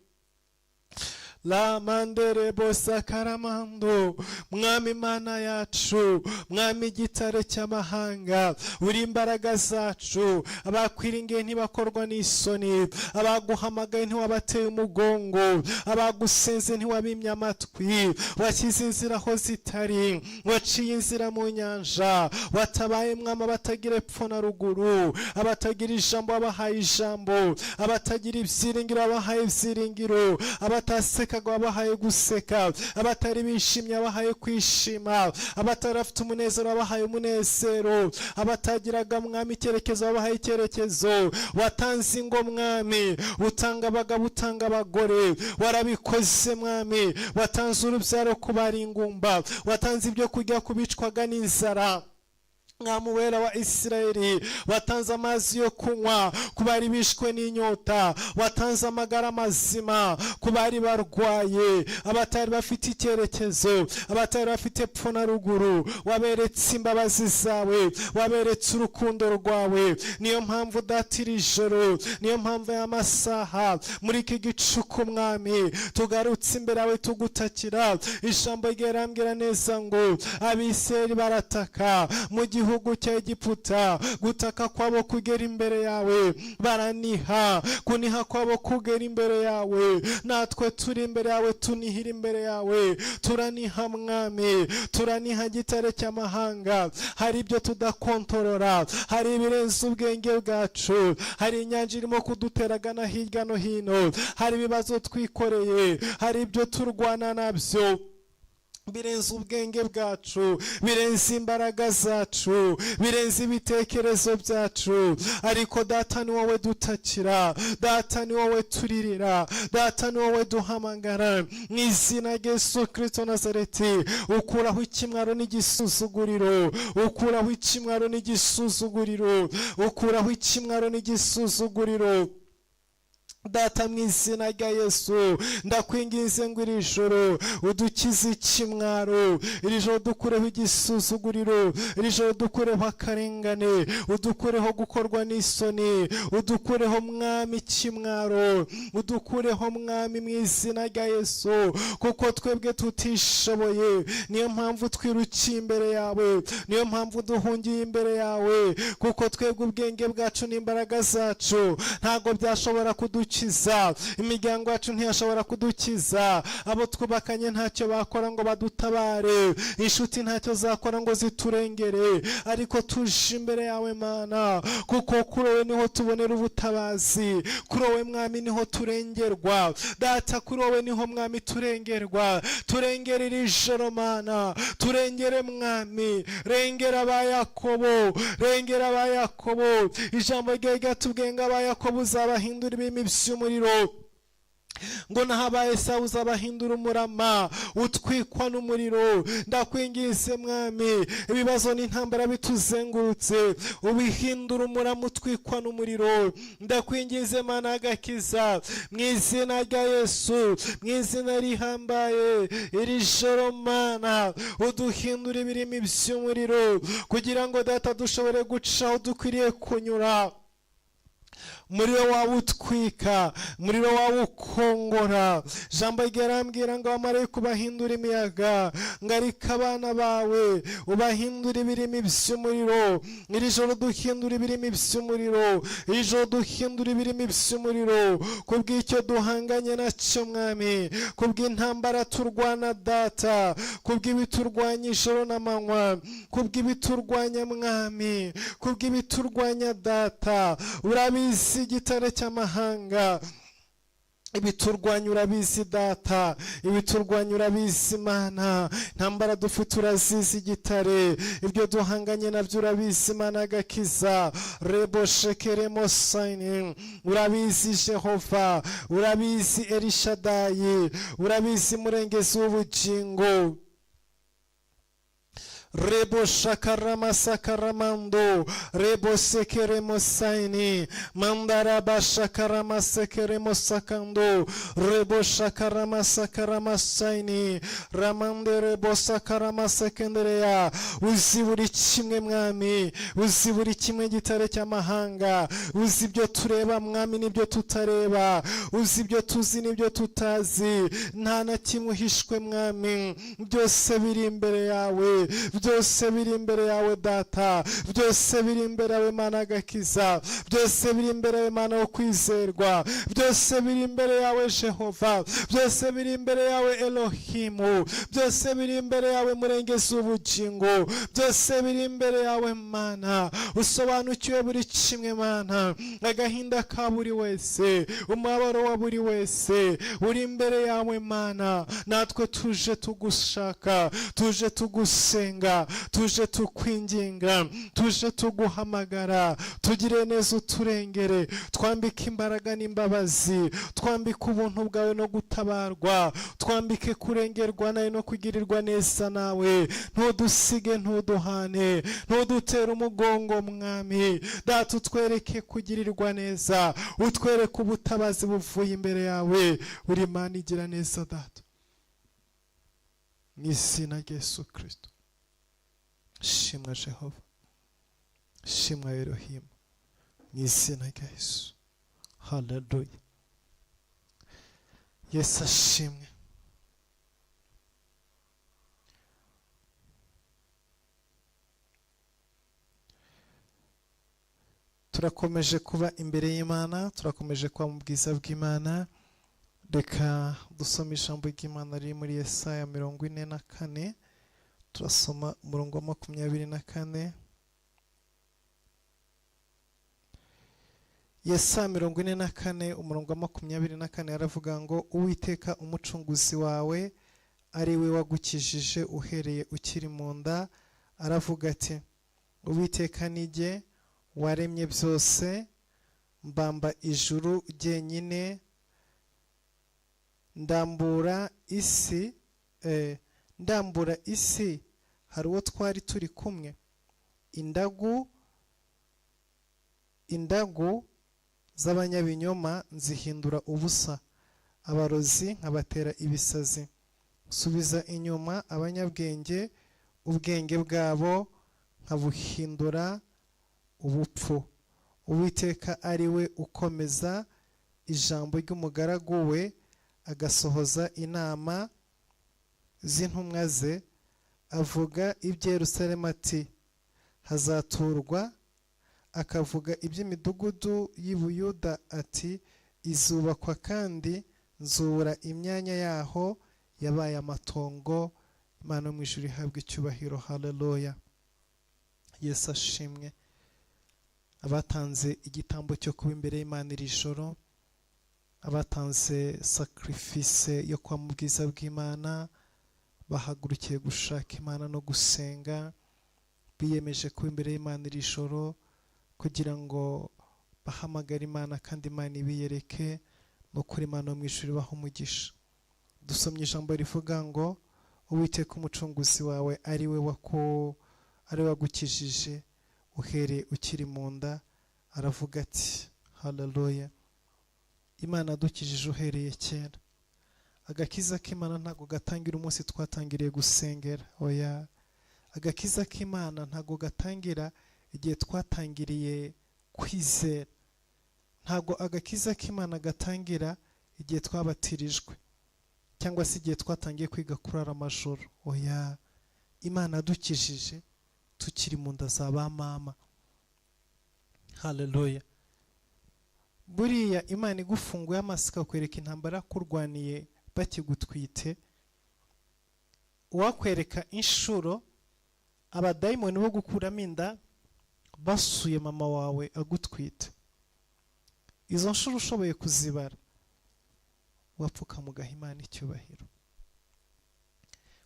la mandere bosa karamando. Mwami Mana yacu, Mwami gitare cy'amahanga, uri imbaraga zacu. Abakwiringiye ntibakorwa n'isoni, abaguhamagaye ntiwabateye umugongo, abagusenze ntiwabimye amatwi. Washyize inzira aho zitari, waciye inzira mu nyanja, watabaye Mwami abatagira epfo na ruguru, abatagira ijambo wabahaye ijambo, abatagira ibyiringiro wabahaye ibyiringiro, abataseka wabahaye guseka, abatari bishimye wabahaye kwishima, abatari bafite umunezero wabahaye umunezero, abatagiraga Mwami icyerekezo wabahaye icyerekezo. Watanze ingo Mwami, utanga abagabo utanga abagore, warabikoze Mwami. Watanze urubyaro ku bari ingumba, watanze ibyo kurya kubicwaga n'inzara. Mwami wera wa Isirayeli, watanze amazi yo kunywa ku bari bishwe n'inyota, watanze amagara mazima ku bari barwaye, abatari bafite icyerekezo, abatari bafite epfo na ruguru. Waberetse imbabazi zawe, waberetse urukundo rwawe. Niyo mpamvu datira ijoro, niyo mpamvu y'amasaha muri iki gicuku Mwami tugarutse imbere yawe tugutakira. Ijambo ryerambwira neza ngo Abisirayeli barataka mu gihugu cya Egiputa, gutaka kwabo kugera imbere yawe, baraniha, kuniha kwabo kugera imbere yawe. Natwe turi imbere yawe, tunihira imbere yawe, turaniha Mwami, turaniha gitare cy'amahanga. Hari ibyo tudakontorora, hari ibirenze ubwenge bwacu, hari inyanja irimo kuduteragana hirya no hino, hari ibibazo twikoreye, hari ibyo turwana nabyo birenze ubwenge bwacu, birenze imbaraga zacu, birenze ibitekerezo byacu. Ariko Data ni wowe dutakira, Data ni wowe turirira, Data ni wowe duhamagara. Mu izina rya Yesu Kristo Nazareti, ukuraho ikimwaro n'igisuzuguriro, ukuraho ikimwaro n'igisuzuguriro, ukuraho ikimwaro n'igisuzuguriro. Data mu izina rya Yesu ndakwinginze ngo iri joro udukize ikimwaro, iri joro dukureho igisuzuguriro, iri joro dukureho akarengane, udukureho gukorwa n'isoni, udukureho mwami ikimwaro, udukureho mwami mu izina rya Yesu, kuko twebwe tutishoboye. Niyo mpamvu twirukiye imbere yawe, niyo mpamvu duhungiye imbere yawe, kuko twebwe ubwenge bwacu n'imbaraga zacu ntabwo byashobora kudukiza. Imiryango yacu ntiyashobora kudukiza, abo twubakanye ntacyo bakora ngo badutabare, inshuti ntacyo zakora ngo ziturengere, ariko tuje imbere yawe Mana, kuko kuri wowe niho tubonera ubutabazi, kuri wowe mwami niho turengerwa. Data, kuri wowe niho mwami turengerwa. Turengere iri joro Mana, turengere mwami, rengera aba Yakobo, rengera aba Yakobo. Ijambo ryawe ryatubwiye ngo aba Yakobo uzabahindura ibirimi by'umuriro, ngo nahabaye Esawu uzabahindura umurama utwikwa n'umuriro. Ndakwinginze mwami, ibibazo n'intambara bituzengurutse ubihindura umurama utwikwa n'umuriro. Ndakwinginze Mana agakiza, mu izina rya Yesu, mu izina rihambaye, iri joro Mana uduhindura ibirimi by'umuriro, kugira ngo Data dushobore guca aho dukwiriye kunyura. Umuriro wawe utwika, umuriro wawe ukongora. Jambo ryarambwira ngo abamarayika ubahindura imiyaga, ngo ariko abana bawe ubahindura ibirimi by'umuriro. Iri joro duhindura ibirimi by'umuriro, iri joro duhindura ibirimi by'umuriro, kubw'icyo duhanganye nacyo mwami, kubw'intambara turwana Data, kubw'ibiturwanya ijoro n'amanywa, kubw'ibiturwanya mwami, kubw'ibiturwanya Data. Urabizi igitare cy'amahanga, ibiturwanya urabizi Data, ibiturwanya urabizi Mana. Intambara dufite urazizi igitare, ibyo duhanganye nabyo urabizi Mana agakiza. Rebo shekeremo sayini, urabizi Jehova, urabizi Elishadayi, urabizi murengezi w'ubugingo. Rebo shakarama sakaramando, rebo sekeremo saini, mandaraba shakarama sekeremo sakando, rebo shakarama sakarama saini, ramande rebo sakarama sekendereya. Uzi buri kimwe mwami, uzi buri kimwe gitare cy'amahanga, uzi ibyo tureba mwami n'ibyo tutareba, uzi ibyo tuzi n'ibyo tutazi, nta na kimwe uhishwe mwami, byose biri imbere yawe, byose biri imbere yawe Data, byose biri imbere yawe Mana agakiza, byose biri imbere yawe Mana wo kwizerwa, byose biri imbere yawe Jehova, byose biri imbere yawe Elohimu, byose biri imbere yawe murengezi w'ubugingo, byose biri imbere yawe Mana. Usobanukiwe buri kimwe Mana, agahinda ka buri wese, umubabaro wa buri wese uri imbere yawe Mana. Natwe tuje tugushaka, tuje tugusenga, tuje tukwinginga, tuje tuguhamagara. Tugire neza uturengere, twambike imbaraga n'imbabazi, twambike ubuntu bwawe no gutabarwa, twambike kurengerwa nawe no kugirirwa neza nawe. Ntudusige, ntuduhane, ntudutere umugongo mwami. Data, utwereke kugirirwa neza, utwereke ubutabazi buvuye imbere yawe. Uri Imana igira neza Data, mu izina rya Yesu Kristo. Shimwa Jehova, shimwa Elohimu, mu izina rya Yesu. Haleluya. Yesu ashimwe. Turakomeje kuba imbere y'Imana, turakomeje kuba mu bwiza bw'Imana. Reka dusome ijambo ry'Imana riri muri Yesaya 44. Turasoma umurongo wa 24. Yesaya 44 umurongo wa 24 aravuga ngo Uwiteka umucunguzi wawe ari we wagukijije uhereye ukiri mu nda, aravuga ati Uwiteka ni jye waremye byose, mbamba ijuru jyenyine, ndambura isi hari uwo twari turi kumwe. Indagu z'abanyabinyoma nzihindura ubusa, abarozi nkabatera ibisazi. Subiza inyuma abanyabwenge, ubwenge bwabo nkabuhindura ubupfu. Uwiteka ari we ukomeza ijambo ry'umugaragu we, agasohoza inama z'intumwa ze. Avuga iby'i Yerusalemu ati hazaturwa, akavuga iby'imidugudu y'i Buyuda ati izubakwa, kandi nzura imyanya yaho yabaye amatongo. Imana mu ijuru ihabwa icyubahiro. Haleluya, Yesu ashimwe. Abatanze igitambo cyo kuba imbere y'Imana iri joro, abatanze sacrifice yo kwa mu bwiza bw'Imana, bahagurukiye gushaka Imana no gusenga, biyemeje kuba imbere y'Imana iri joro kugira ngo bahamagare Imana kandi Imana ibiyereke, no kuri Imana mu ijuru ibaha umugisha. Dusomye ijambo rivuga ngo Uwiteka umucunguzi wawe ari we wagukijije uhereye ukiri mu nda. Aravuga ati haleluya, Imana adukijije uhereye kera. Agakiza k'Imana ntago gatangira umunsi twatangiriye gusengera, oya. Agakiza k'Imana ntago gatangira igihe twatangiriye kwizera. Ntago agakiza k'Imana gatangira igihe twabatirijwe cyangwa se igihe twatangiye kwiga kurara amajoro, oya. Imana adukijije tukiri mu nda za ba mama. Haleluya. Buriya Imana igufunguye amaso ikakwereka intambara kurwaniye bakigutwite, uwakwereka inshuro abadayimoni bo gukuramo inda basuye mama wawe agutwite. Izo nshuro ushoboye kuzibara, wapfuka mugaha Imana icyubahiro.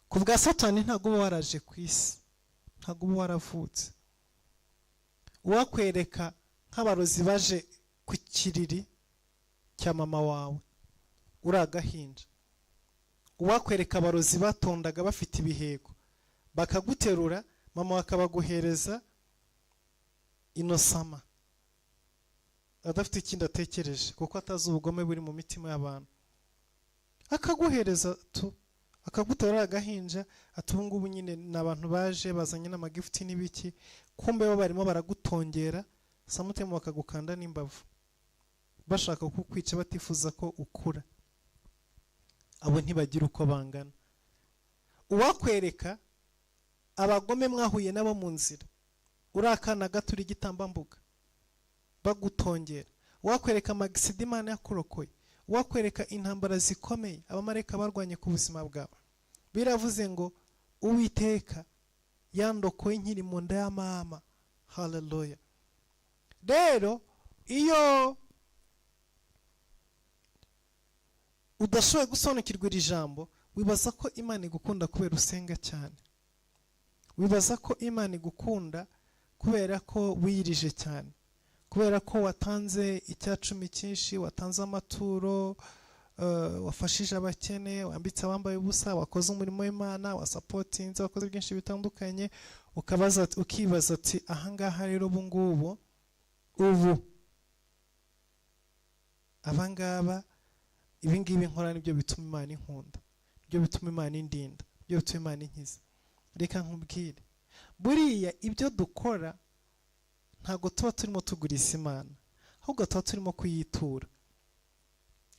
Ku bwa Satani ntago uba waraje ku isi, ntago uba waravutse. Uwakwereka nk'abarozi baje ku kiriri cya mama wawe uri agahinja, uwakwereka abarozi batondaga bafite ibihego bakaguterura, mama akabaguhereza inosama adafite ikindi atekereje, kuko atazi ubugome buri mu mitima y'abantu. Akaguhereza akaguterura agahinja, ati ubu ngubu nyine n'abantu baje bazanye n'amagifuti n'ibiki, kumbe bo barimo baragutongera, samutemo bakagukanda n'imbavu bashaka kukwica, batifuza ko ukura. Abo ntibagira uko bangana. Uwakwereka abagome mwahuye nabo mu nzira, uri akana gato uri igitambambuga bagutongera, uwakwereka amagisida Imana yakurokoye, uwakwereka intambara zikomeye abamarayika barwanye ku buzima bwawe. Biravuze ngo Uwiteka yandokoye nkiri mu nda ya mama. Haleluya. Rero iyo udashoboye gusobanukirwa iri jambo, wibaza ko Imana igukunda kubera usenga cyane, wibaza ko Imana igukunda kubera ko wiyirije cyane, kubera ko watanze icyacumi cyinshi, watanze amaturo, wafashije abakene, wambitse abambaye ubusa, wakoze umurimo w'Imana, wasapotinze, wakoze byinshi bitandukanye. Ukibaza ati ahangaha rero ubu abangaba ibingibi nkora nibyo bituma Imana inkunda, nibyo bituma Imana indinda, nibyo bituma Imana inkiza. Reka nkubwire, buriya ibyo dukora ntago tuba turimo tuguriza Imana, ahubwo tuba turimo kuyitura.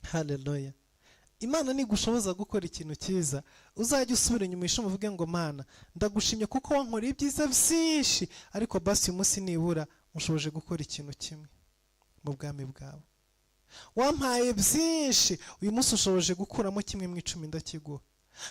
Haleluya. Imana nigushoboza gukora ikintu cyiza, uzajya usubira inyuma ishimo uvuge ngo Mana ndagushimye kuko wankoreye ibyiza byinshi, ariko basi uyu munsi nibura mushoboje gukora ikintu kimwe mu bwami bwawe. Wampaye byinshi, uyu munsi ushoboje gukuramo kimwe mu 10 ndakiguha.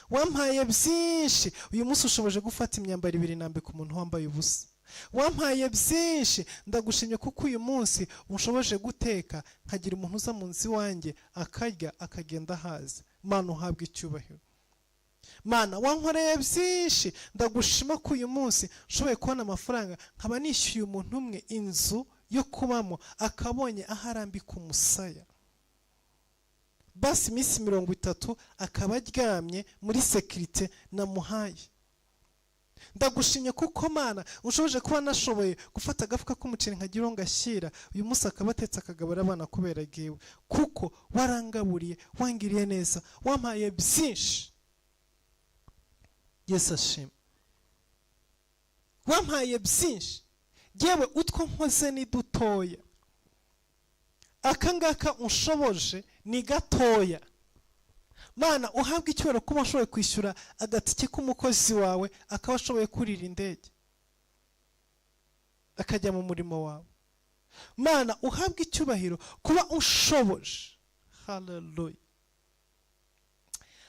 Wampaye byinshi, uyu munsi ushoboje gufata imyambaro 2 nambika umuntu wambaye ubusa. Wampaye byinshi, ndagushimye kuko uyu munsi unshoboje guteka nkagira umuntu uza mu nzi wanjye akarya akagenda haza. Mana uhabwe icyubahiro. Mana wankoreye byinshi, ndagushima ko uyu munsi nshoboye kubona amafaranga nkaba nishyuye umuntu umwe inzu yo kubamo, akabonye aharambika umusaya. Basi iminsi 30 akaba aryamye muri sekirite namuhaye. ndagushimye kuko Mana unshoboje kuba nashoboye gufata agafuka k'umuceri nkagira ngo ngashyira uyu munsi akaba atetse akagabura abana kubera giwe, kuko warangaburiye, wangiriye neza, wampaye byinshi. Yesu ashimwe. Wampaye byinshi, yewe utwo nkoze ni dutoya, akangaka unshoboje ni gatoya. Mana uhabwe icyubahiro kuba ashoboye kwishyura agatike k'umukozi wawe akaba ashoboye kurira indege akajya mu murimo wawe. Mana uhabwe icyubahiro kuba unshoboje. Haleluya.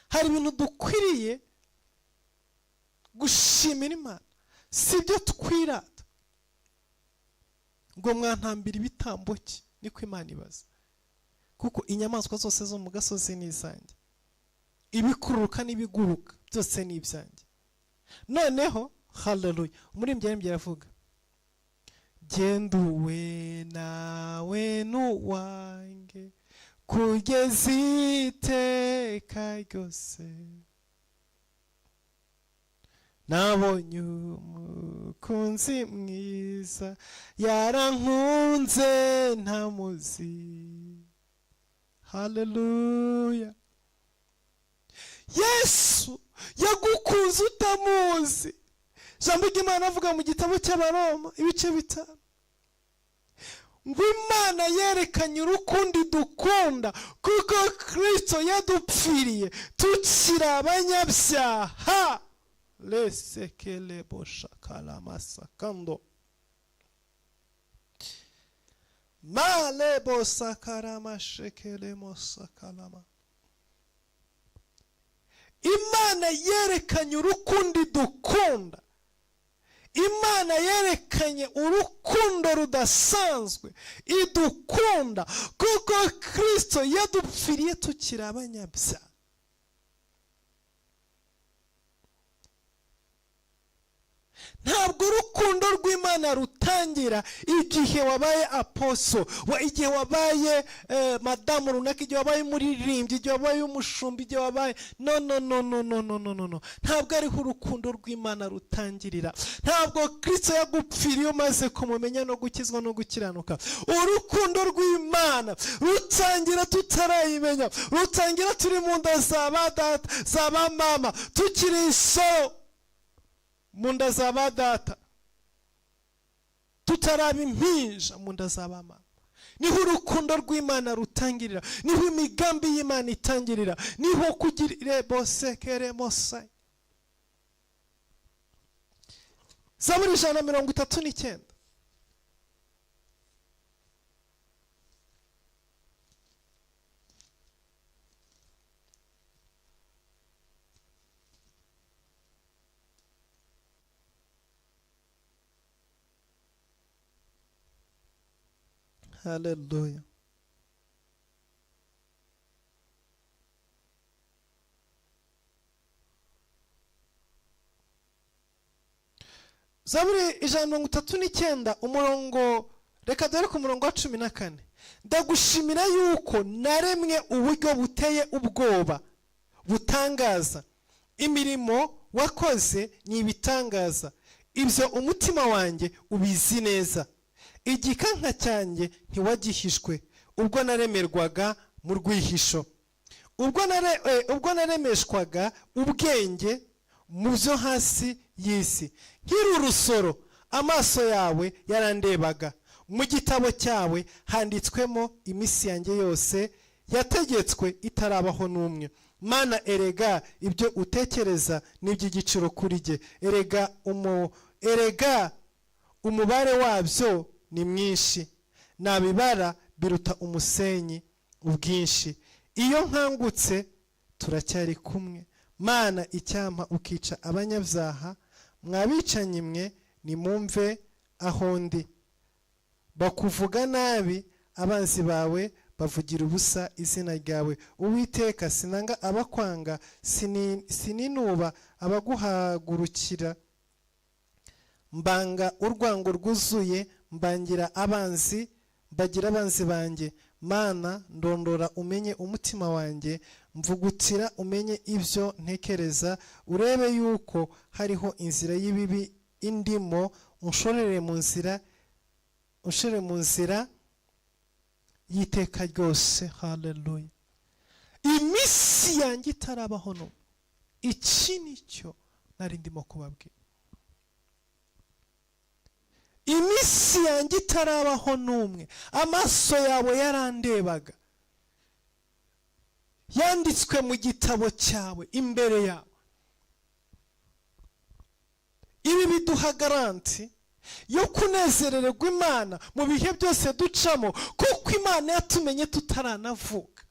Hari ibintu dukwiriye gushimira Imana, si ibyo twirata ngo mwantambira ibitambo ki, niko Imana ibaza, kuko inyamaswa zose zo mu gasozi ni izanjye, ibikururuka n'ibiguruka byose ni ibyanjye. Noneho haleluya, umuririmbyi yaririmbye aravuga, genduwe nawe n'uwanjye kugeza iteka ryose, nabonye umukunzi mwiza yarankunze ntamuzi. Haleluya. Yesu yagukunze utamuzi. Jambo ry'Imana avuga mu gitabo cy'Abaroma ibice 5 ngo Imana yerekanye urukundo dukunda kuko Kristo yadupfiriye tukiri abanyabyaha. Lesekele boshakala masakando male bosakara mashekele mosakalama. Imana yerekanye urukundo dukunda, Imana yerekanye urukundo rudasanzwe idukunda kuko Kristo yadupfiriye tukiri abanyabyaha. Ntabwo urukundo rw'Imana rutangira igihe wabaye aposo, igihe wabaye madamu runaka, igihe wabaye umuririmbyi, igihe wabaye umushumba, igihe wabaye no. Ntabwo ariho urukundo rw'Imana rutangirira. Ntabwo Kristo yagupfiriye umaze kumumenya no gukizwa no gukiranuka. Urukundo rw'Imana rutangira tutarayimenya, rutangira turi mu nda za ba data, za ba mama, tukiri isoro mu nda za ba data, tutaraba impinja mu nda za ba mama. Niho urukundo rw'Imana rutangirira, niho imigambi y'Imana itangirira, niho kugirire bosekere mosai. Zaburi 139. Haleluya. Zaburi 139 umurongo, reka dore ku murongo wa 14. Ndagushimira yuko naremwe uburyo buteye ubwoba butangaza, imirimo wakoze ni ibitangaza, ibyo umutima wanjye ubizi neza. Igikanka cyanjye ntiwagihishwe ubwo naremerwaga mu rwihisho, ubwo naremeshwaga ubwenge mu byo hasi y'isi. Nkiri urusoro amaso yawe yarandebaga, mu gitabo cyawe handitswemo iminsi yanjye yose yategetswe itarabaho n'umwe. Mana erega ibyo utekereza n'iby'igiciro kuri jye, erega umubare wabyo ni mwinshi, nabibara biruta umusenyi ubwinshi. Iyo nkangutse turacyari kumwe. Mana icyampa ukica abanyabyaha, mwabicanyi mwe nimumve aho ndi. Bakuvuga nabi abanzi bawe bavugira ubusa izina ryawe. Uwiteka sinanga abakwanga, sininuba abaguhagurukira. Mbanga urwango rwuzuye, mbagira abanzi banjye. Mana ndondora umenye umutima wanjye, mvugutira umenye ibyo ntekereza, urebe yuko hariho inzira y'ibibi indimo, unshorere mu nzira y'iteka ryose. Haleluya. Iminsi yanjye itarabaho no, iki nicyo nari ndimo kubabwira. Iminsi yanjye itarabaho n'umwe, amaso yawe yarandebaga, yanditswe mu gitabo cyawe imbere yawe. Ibi biduha garanti yo kunezererwa Imana mu bihe byose ducamo, kuko Imana yatumenye tutaranavuka.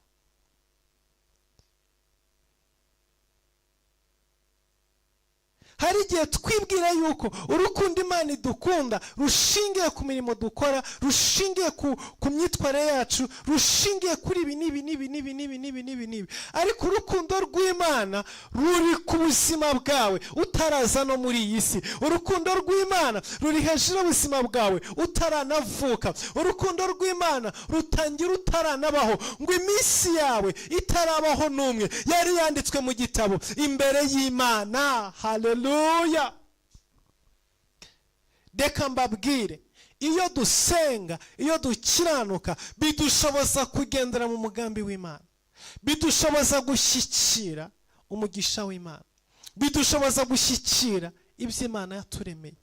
Hari igihe twibwira yuko urukundo Imana idukunda rushingiye ku mirimo dukora, rushingiye ku myitwarire yacu, rushingiye kuri ibi n'ibi. Ariko urukundo rw'Imana ruri ku buzima bwawe utaraza no muri iyi si. Urukundo rw'Imana ruri hejuru y'ubuzima bwawe utaranavuka. Urukundo rw'Imana rutangira utaranabaho, ngo iminsi yawe itarabaho n'umwe yari yanditswe mu gitabo imbere y'Imana. Haleluya. Reka mbabwire, iyo dusenga, iyo dukiranuka, bidushoboza kugendera mu mugambi w'Imana, bidushoboza gushyikira umugisha w'Imana, bidushoboza gushyikira ibyo Imana yaturemeye.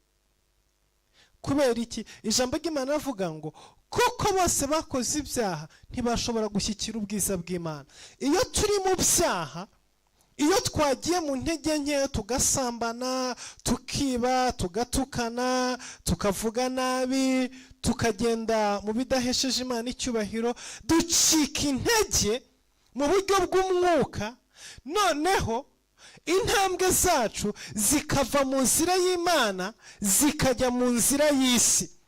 Kubera iki? Ijambo ry'Imana rivuga ngo kuko bose bakoze ibyaha ntibashobora gushyikira ubwiza bw'Imana. Iyo turi mu byaha, iyo twagiye mu ntege nke, tugasambana, tukiba, tugatukana, tukavuga nabi, tukagenda mu bidahesheje Imana icyubahiro, ducika intege mu buryo bw'umwuka, noneho intambwe zacu zikava mu nzira y'Imana zikajya mu nzira y'isi.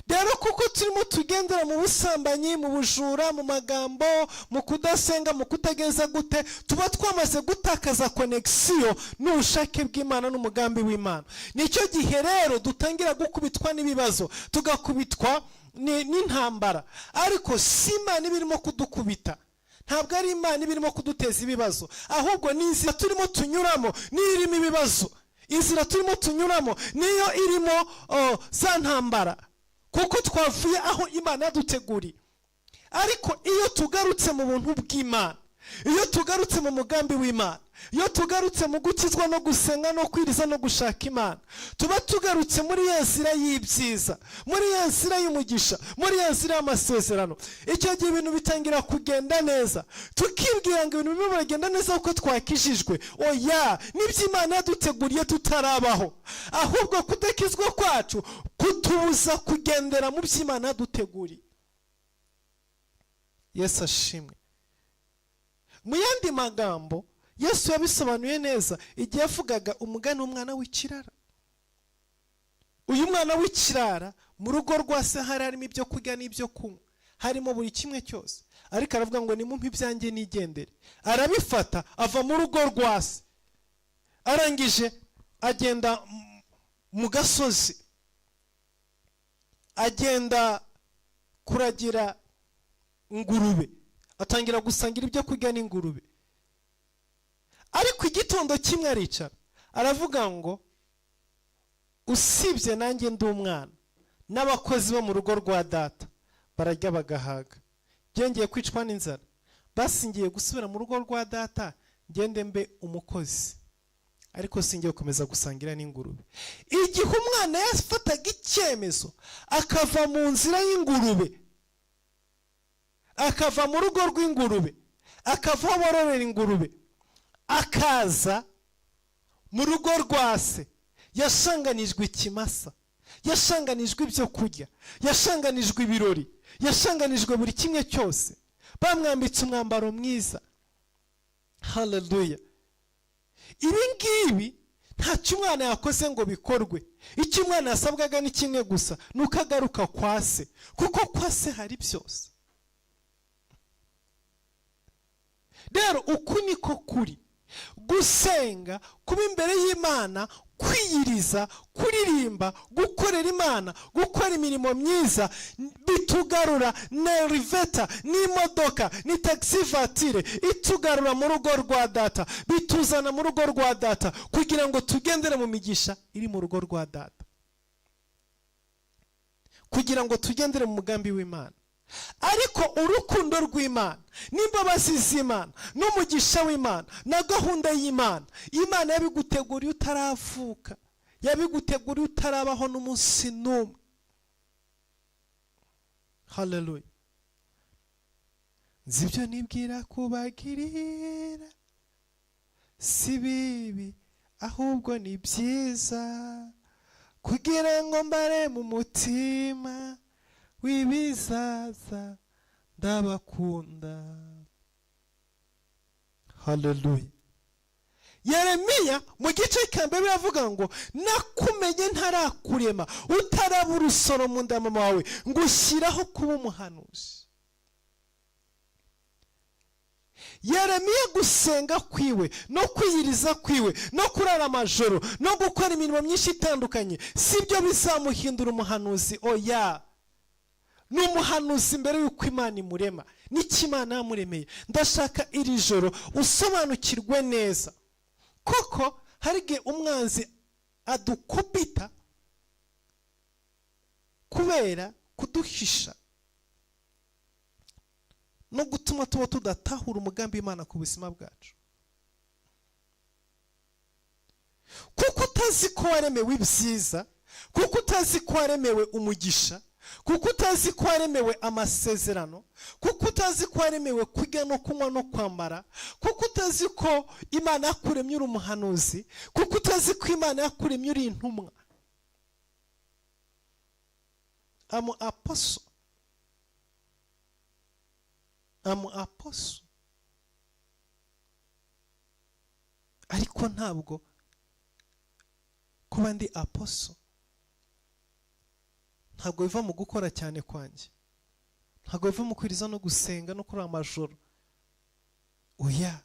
Rero kuko turimo tugendera mu busambanyi, mu bujura, mu magambo, mu kudasenga, mu kutagenza gute, tuba twamaze gutakaza konekisiyo n'ubushake bw'Imana n'umugambi w'Imana. Nicyo gihe rero dutangira gukubitwa n'ibibazo, tugakubitwa n'intambara. Ariko si Imana ibirimo kudukubita, ntabwo ari Imana ibirimo kuduteza ibibazo, ahubwo ni inzira turimo tunyuramo niyo irimo ibibazo. Inzira turimo tunyuramo niyo irimo za ntambara, kuko twavuye aho Imana yaduteguriye. Ariko iyo tugarutse mu buntu bw'Imana, iyo tugarutse mu mugambi w'Imana, iyo tugarutse mu gukizwa no gusenga no kwiriza no gushaka Imana, tuba tugarutse muri ya nzira y'ibyiza, muri ya nzira y'umugisha, muri ya nzira y'amasezerano. Icyo gihe ibintu bitangira kugenda neza, tukibwira ngo ibintu birimo biragenda neza kuko twakijijwe. Oya, nibyo Imana yaduteguriye tutarabaho, ahubwo kudakizwa kwacu kutubuza kugendera mu byo Imana yaduteguriye. Yesu ashimwe. Mu yandi magambo, Yesu yabisobanuye neza igihe yavugaga umugani w'umwana w'ikirara. Uyu mwana w'ikirara mu rugo rwa se harimo ibyo kurya n'ibyo kunywa, harimo buri kimwe cyose, ariko aravuga ngo nimumpe ibyanjye nigendere. Arabifata ava mu rugo rwa se, arangije agenda mu gasozi, agenda kuragira ingurube, atangira gusangira ibyo kurya n'ingurube. Ariko igitondo kimwe aricara, aravuga ngo usibye nanjye ndi umwana, n'abakozi bo mu rugo rwa data bararya bagahaga, byongeye kwicwa n'inzara, basingiye gusubira mu rugo rwa data ngende mbe umukozi, ariko singiye gukomeza gusangira n'ingurube. Igihe umwana yafataga icyemezo akava mu nzira y'ingurube, akava mu rugo rw'ingurube, akava aho bororera ingurube, akaza mu rugo rwa se, yashanganijwe ikimasa, yashanganijwe ibyo kurya, yashanganijwe ibirori, yashanganijwe buri kimwe cyose, bamwambitse umwambaro mwiza. Haleluya. Ibi ngibi ntacyo umwana yakoze ngo bikorwe. Icyo umwana yasabwaga ni kimwe gusa, nuko agaruka kwa se, kuko kwa se hari byose. Rero uku niko kuri gusenga, kuba imbere y'Imana, kwiyiriza, kuririmba, gukorera Imana, gukora imirimo myiza, bitugarura na riveta, n'imodoka, ni taxi voiture, itugarura mu rugo rwa data, bituzana mu rugo rwa data, kugira ngo tugendere mu migisha iri mu rugo rwa data, kugira ngo tugendere mu mugambi w'Imana. Ariko urukundo rw'Imana, n'imbabazi z'Imana, n'umugisha w'Imana, na gahunda y'Imana, Imana yabiguteguriye utaravuka, yabiguteguriye utarabaho n'umunsi n'umwe. Haleluya. Nzibyo nibwira kubagirira si bibi, ahubwo ni byiza, kugira ngo mbare mu mutima w'ibizaza ndabakunda. Haleluya. Yeremiya mu gice cya mbere biravuga ngo nakumenye ntarakurema, utaraba urusoro mu nda mama wawe, ngushyiraho kuba umuhanuzi. Yeremiya gusenga kwiwe, no kwiyiriza kwiwe, no kurara amajoro, no gukora imirimo myinshi itandukanye, sibyo bizamuhindura umuhanuzi. Oya, ni umuhanuzi mbere y'uko Imana imurema, n'icyo Imana yamuremeye. Ndashaka iri joro usobanukirwe neza koko hari igihe umwanzi adukubita kubera kuduhisha no gutuma tuba tudatahura umugambi w'Imana ku buzima bwacu, kuko utazi ko waremewe ibyiza, kuko utazi ko waremewe umugisha, kuko utazi ko waremewe amasezerano, kuko utazi ko waremewe kwiga no kunywa no kwambara, kuko utazi ko Imana yakuremye uri umuhanuzi, kuko utazi ko Imana yakuremye uri intumwa. I'm apostle. Ariko ntabwo kuba ndi apostle ntabwo biva mu gukora cyane kwanjye, ntabwo biva mu kwiriza no gusenga no kurara amajoro. Oya,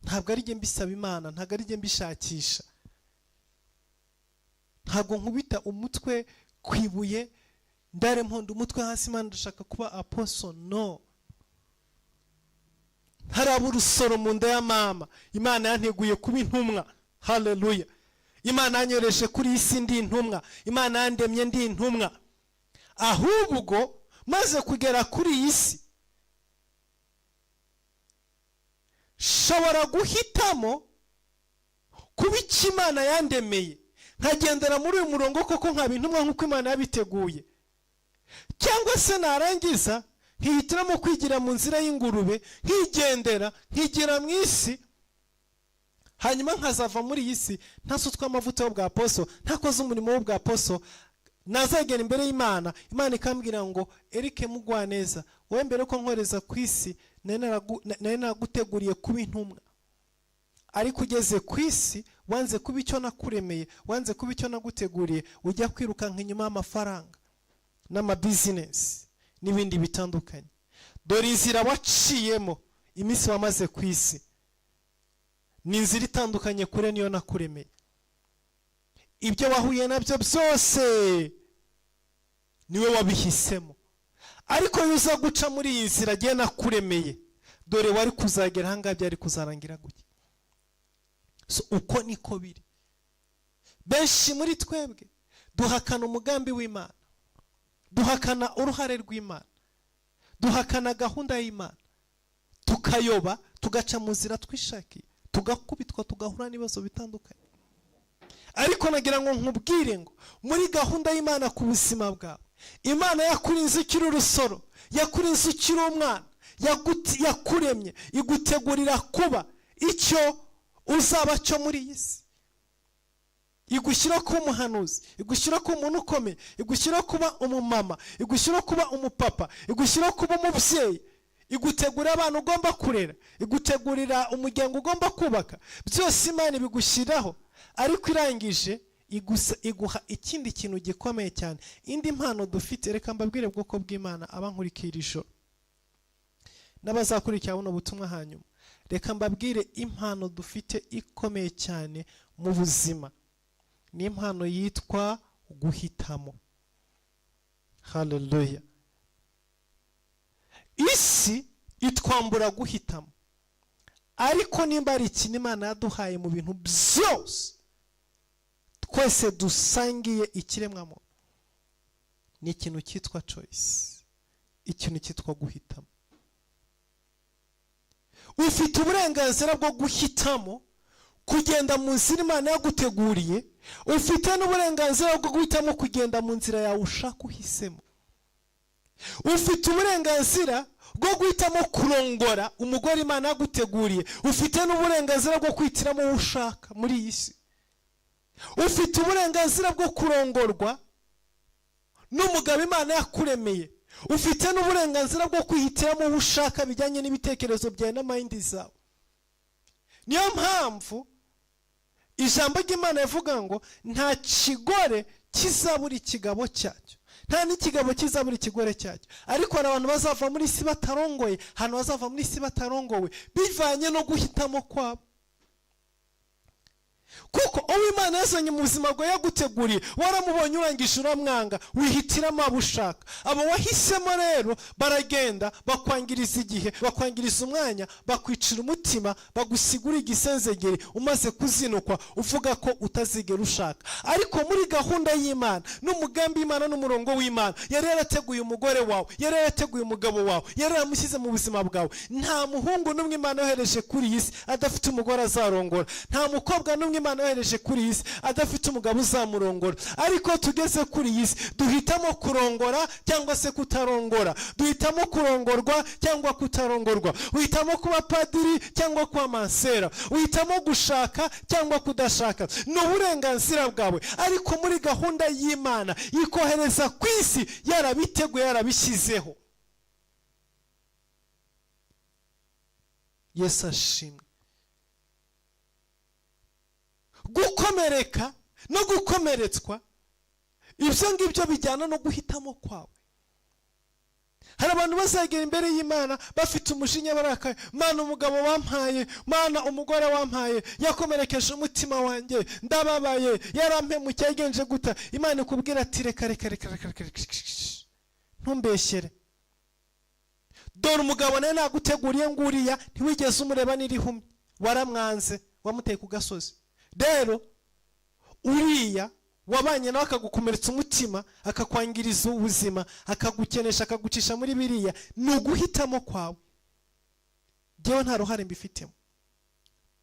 ntabwo ari jye mbisaba Imana, ntabwo ari jye mbishakisha, ntabwo nkubita umutwe kwibuye ndare mponda umutwe hasi Imana ndashaka kuba apostle. No, haraba urusoro mu nda ya mama, Imana yanteguye kuba intumwa. Haleluya. Imana yanyoreje kuri isi ndi intumwa, Imana yandemye ndi intumwa. Ahubwo maze kugera kuri iyi si, shobora guhitamo kuba icyo Imana yandemeye, nkagendera muri uyu murongo koko nkaba intumwa nk'uko Imana yabiteguye, cyangwa se narangiza nkihitiramo kwigira mu nzira y'ingurube, nkigendera nkigira mu isi, hanyuma nkazava muri iyi si ntasutswe amavuta y'ubwa apostle, ntakoze umurimo w'ubwa apostle. Nazagera imbere y'Imana, Imana ikambwira ngo Eric Mugwaneza, wowe mbere ko nkoreza ku isi nari naguteguriye kuba intumwa, ariko ugeze ku isi wanze kuba icyo nakuremeye, wanze kuba icyo naguteguriye, ujya kwirukanka inyuma y'amafaranga n'amabusiness n'ibindi bitandukanye. Dore inzira waciyemo iminsi wamaze ku isi ni inzira itandukanye kure niyo nakuremeye. Ibyo wahuye nabyo byose niwe wabihisemo, ariko yuza guca muri iyi nzira agiye nakuremeye, dore wari kuzagera ahangaha byari kuzarangira gutya. So uko niko biri. Benshi muri twebwe duhakana umugambi w'Imana, duhakana uruhare rw'Imana, duhakana gahunda y'Imana, tukayoba, tugaca mu nzira twishakiye, tugakubitwa, tugahura n'ibibazo bitandukanye. Ariko nagira ngo nkubwire ngo muri gahunda y'Imana ku buzima bwawe, Imana yakurinze ukiri urusoro, yakurinze ukiri umwana, yakuremye, igutegurira kuba icyo uzaba cyo muri iyi si. Igushyira kuba umuhanuzi, igushyira kuba umuntu ukomeye, igushyira kuba umumama, igushyira kuba umupapa, igushyira kuba umubyeyi, igutegurira abantu ugomba kurera, igutegurira umuryango ugomba kubaka. Byose Imana ibigushyiraho, ariko irangije iguha ikindi kintu gikomeye cyane. Indi mpano dufite, reka mbabwire bwoko bw'Imana abankurikira ijoro, n'abazakurikira buno butumwa hanyuma, reka mbabwire impano dufite ikomeye cyane mu buzima. Ni impano yitwa guhitamo. Haleluya. Isi itwambura guhitamo, ariko nimba ari ikintu Imana yaduhaye mu bintu byose twese dusangiye ikiremwamuntu, ni ikintu cyitwa choice, ikintu cyitwa guhitamo. Ufite uburenganzira bwo guhitamo kugenda mu nzira Imana yaguteguriye, ufite n'uburenganzira bwo guhitamo kugenda mu nzira yawe ushaka uhisemo. Ufite uburenganzira bwo guhitamo kurongora umugore Imana yaguteguriye, ufite n'uburenganzira bwo kwihitiramo uwo ushaka muri iyi si. Ufite uburenganzira bwo kurongorwa n'umugabo Imana yakuremeye, ufite n'uburenganzira bwo kwihitiramo uwo ushaka bijyanye n'ibitekerezo byawe n'amahindi zawe. Niyo mpamvu ijambo ry'Imana rivuga ngo nta kigore kizabura ikigabo cyacyo, nta n'ikigabo kizabura ikigore cyacyo. Ariko hari abantu bazava muri isi batarongoye, hano bazava muri isi batarongowe bivanye no guhitamo kwabo. Kuko uwo Imana yazanye mu buzima bwawe yaguteguriye, waramubonye urangije uramwanga, wihitiramo abo ushaka. Abo wahisemo rero baragenda bakwangiriza igihe, bakwangiriza umwanya, bakwicira umutima, bagusigura igisenzegere, umaze kuzinukwa uvuga ko utazigera ushaka. Ariko muri gahunda y'Imana n'umugambi w'Imana n'umurongo w'Imana, yari yarateguye umugore wawe, yari yarateguye umugabo wawe, yari yaramushyize mu buzima bwawe. Nta muhungu n'umwe Imana yohereje kuri iyi si adafite umugore azarongora, nta mukobwa n'umwe Imana yohereje kuri iyi si adafite umugabo uzamurongora. Ariko tugeze kuri iyi si duhitamo kurongora cyangwa se kutarongora, duhitamo kurongorwa cyangwa kutarongorwa, uhitamo kuba padiri cyangwa kuba mansera, uhitamo gushaka cyangwa kudashaka. Ni uburenganzira bwawe, ariko muri gahunda y'Imana ikohereza ku isi yarabiteguye, yarabishyizeho. Yesu ashimwe. Gukomereka no gukomeretswa, ibyo ngibyo bijyana no guhitamo kwawe. Hari abantu bazagera imbere y'Imana bafite umujinya barakaye, Mana umugabo wampaye, Mana umugore wampaye yakomerekeje umutima wanjye, ndababaye, yarampemukiye yagenje guta. Imana ikubwira ati reka ntumbeshyere, dore umugabo nawe naguteguriye nguriya, ntiwigeze umureba n'irihumye, waramwanze, wamuteye ku gasozi. Rero uriya wabanye nawe akagukomeretsa umutima, akakwangiriza ubuzima, akagukenesha, akagucisha muri biriya, ni uguhitamo kwawe. Jyewe nta ruhare mbifitemo.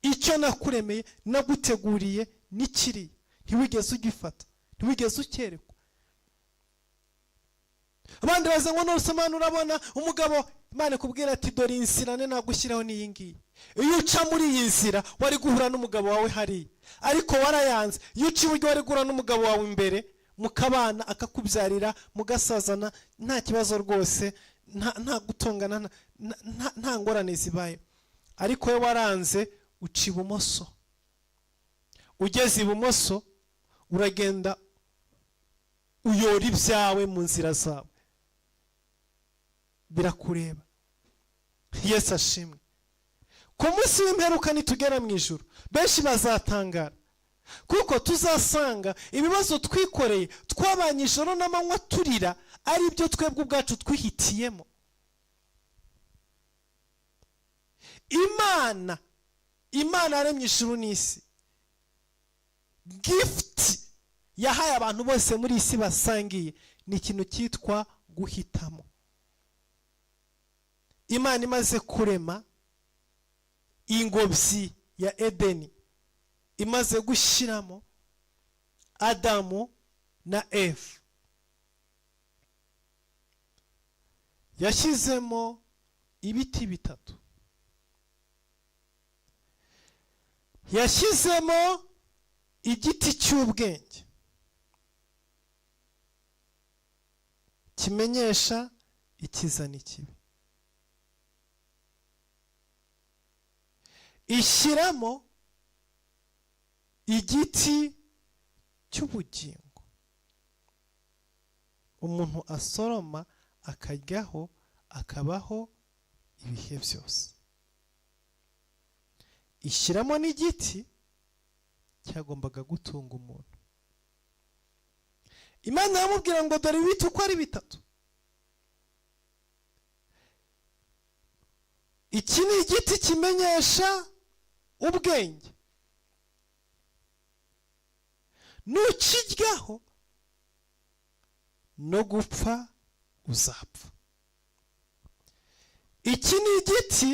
Icyo nakuremeye naguteguriye nikiriya, ntiwigeze ugifata, ntiwigeze ukerekwa. Abandi baza ngo nusomana urabona umugabo, Imana ikubwira ati dore inzira nagushyiraho n'iyi ngiyi. Iyo uca muri iyi nzira wari guhura n'umugabo wawe hariya, ariko warayanze. Iyo uca iburyo wari guhura n'umugabo wawe imbere, mukabana, akakubyarira, mugasazana nta kibazo rwose, nta gutongana, nta ngorane zibaye. Ariko we waranze, uca ibumoso. Ugeze ibumoso uragenda uyora ibyawe mu nzira zawe, birakureba. Yesu ashimwe. Ku munsi w'imperuka nitugera mu ijuru, benshi bazatangara, kuko tuzasanga ibibazo twikoreye, twabanye ijoro n'amanywa turira, ari byo twebwe ubwacu twihitiyemo. Imana yaremye ijuru n'isi, gift yahaye abantu bose muri isi basangiye, ni ikintu cyitwa guhitamo. Imana imaze kurema ingobyi ya Edeni, imaze gushyiramo Adamu na Eva, yashyizemo ibiti bitatu. Yashyizemo igiti cy'ubwenge kimenyesha icyiza n'ikibi, ishyiramo igiti cy'ubugingo umuntu asoroma akaryaho akabaho ibihe byose. Ishyiramo n'igiti cyagombaga gutunga umuntu. Imana yamubwira ngo dore ibiti uko ari bitatu. Iki ni igiti kimenyesha ubwenge. Nukiryaho no gupfa uzapfa. Iki ni igiti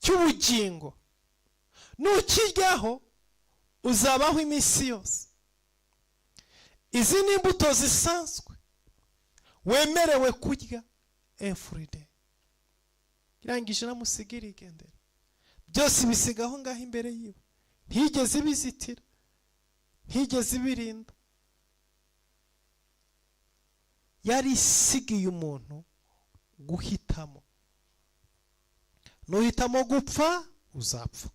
cy'ubugingo. Nukiryaho uzabaho iminsi yose. Izi ni imbuto zisanzwe wemerewe kurya every day. Irangije namusigira igendera. Byose bisigaho ngaho imbere yiwe. Ntigeze bizitira, ntigeze birinda. Yari isigiye umuntu guhitamo. Nuhitamo gupfa uzapfa.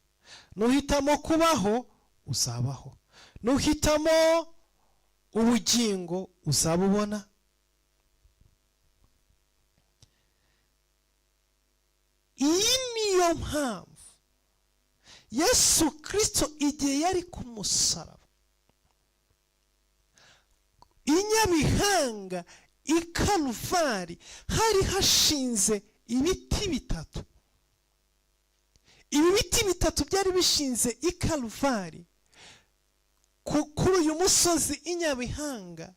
Nuhitamo kubaho uzabaho. Nuhitamo ubugingo uzabubona. Iyi niyo mpamvu Yesu Kristo igihe yari ku musaraba, i Nyabihanga, i Kaluvari, hari hashinze ibiti bitatu. Ibi biti bitatu byari bishinze i Kaluvari kuri uyu musozi i Nyabihanga.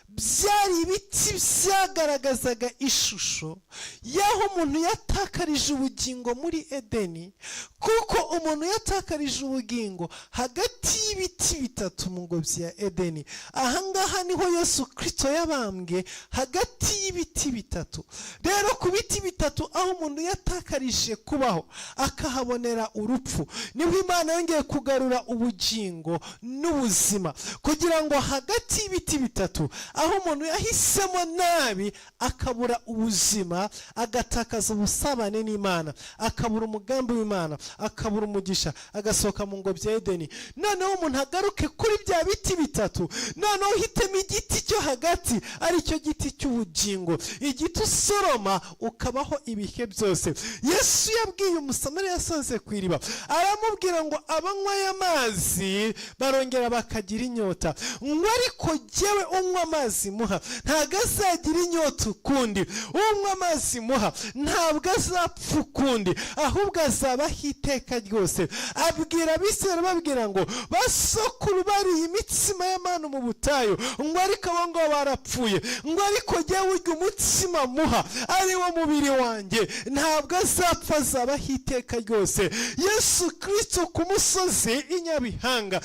Byari ibiti byagaragazaga ishusho y'aho umuntu yatakarije ubugingo muri Edeni, kuko umuntu yatakarije ubugingo hagati y'ibiti bitatu mu ngobyi ya Edeni. Ahangaha niho Yesu Kristo yabambwe, hagati y'ibiti bitatu. Rero ku biti bitatu aho umuntu yatakarije kubaho akahabonera urupfu, niho Imana yongeye kugarura ubugingo n'ubuzima, kugira ngo hagati y'ibiti bitatu aho umuntu yahisemo nabi akabura ubuzima, agatakaza ubusabane n'Imana, akabura umugambi w'Imana, akabura umugisha, agasohoka mu ngobyi ya Edeni. Noneho umuntu agaruke kuri bya biti bitatu, noneho uhitemo igiti cyo hagati, ari cyo giti cy'ubugingo, igiti usoroma ukabaho ibihe byose. Yesu yabwiye umusamariya yasanze ku iriba, aramubwira ngo abanywa amazi barongera bakagira inyota, ngo ariko jyewe unywa amazi muha ntabwo azagira inyota ukundi, unywa amazi muha ntabwo azapfa ukundi, ahubwo azabaho iteka ryose. Abwira Abisirayeli babwira ngo basokuru bariye imitsima y'amanu mu butayu, ngo ariko abo ngabo barapfuye, ngo ariko jyewe urya umutsima muha ari wo mubiri wanjye ntabwo azapfa, azabaho iteka ryose. Yesu Kristo ku musozi i Nyabihanga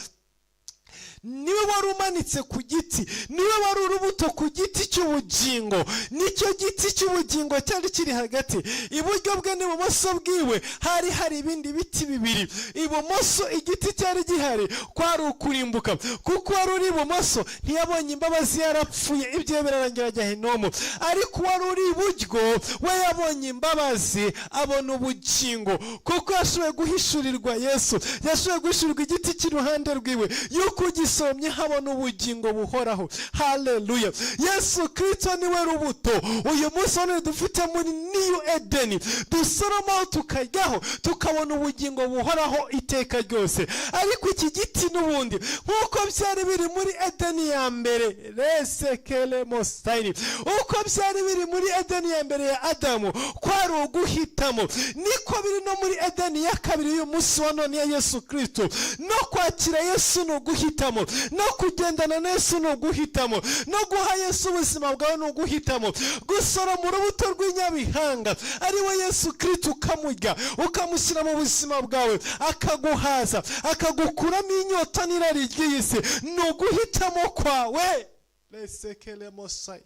niwe wari umanitse ku giti, niwe wari urubuto ku giti cy'ubugingo. Nicyo giti cy'ubugingo cyari kiri hagati. Iburyo bwe n'ibumoso bwiwe hari ibindi biti bibiri. Ibumoso igiti cyari gihari kwari ukurimbuka, kuko wari uri ibumoso ntiyabonye imbabazi, yarapfuye, ibyo birarangira Gehinomu. Ariko wari uri iburyo we yabonye imbabazi, abona ubugingo, kuko yashoboye guhishurirwa Yesu, yashoboye guhishurirwa igiti cy'iruhande rwiwe, yuko somye habona ubugingo buhoraho. Haleluya. Yesu Kristo niwe rubuto uyu munsi none dufite muri New Eden, dusoromaho tukaryaho tukabona ubugingo buhoraho iteka ryose. Ariko iki giti n'ubundi nk'uko byari biri muri Edeni ya mbere, resekele mosayini, uko byari biri muri Edeni ya mbere ya Adamu kwari uguhitamo, niko biri no muri Edeni ya kabiri uyu munsi wa none ya Yesu Kristo. No kwakira Yesu ni uguhitamo, no kugendana na Yesu ni uguhitamo, no guha Yesu ubuzima bwawe ni uguhitamo. Gusoroma urubuto rw'inyabihanga ari we Yesu Kristo, ukamurya ukamushyira mu buzima bwawe, akaguhaza, akagukuramo inyota n'irari ry'iyi si, ni uguhitamo kwawe. Lesekele mosai.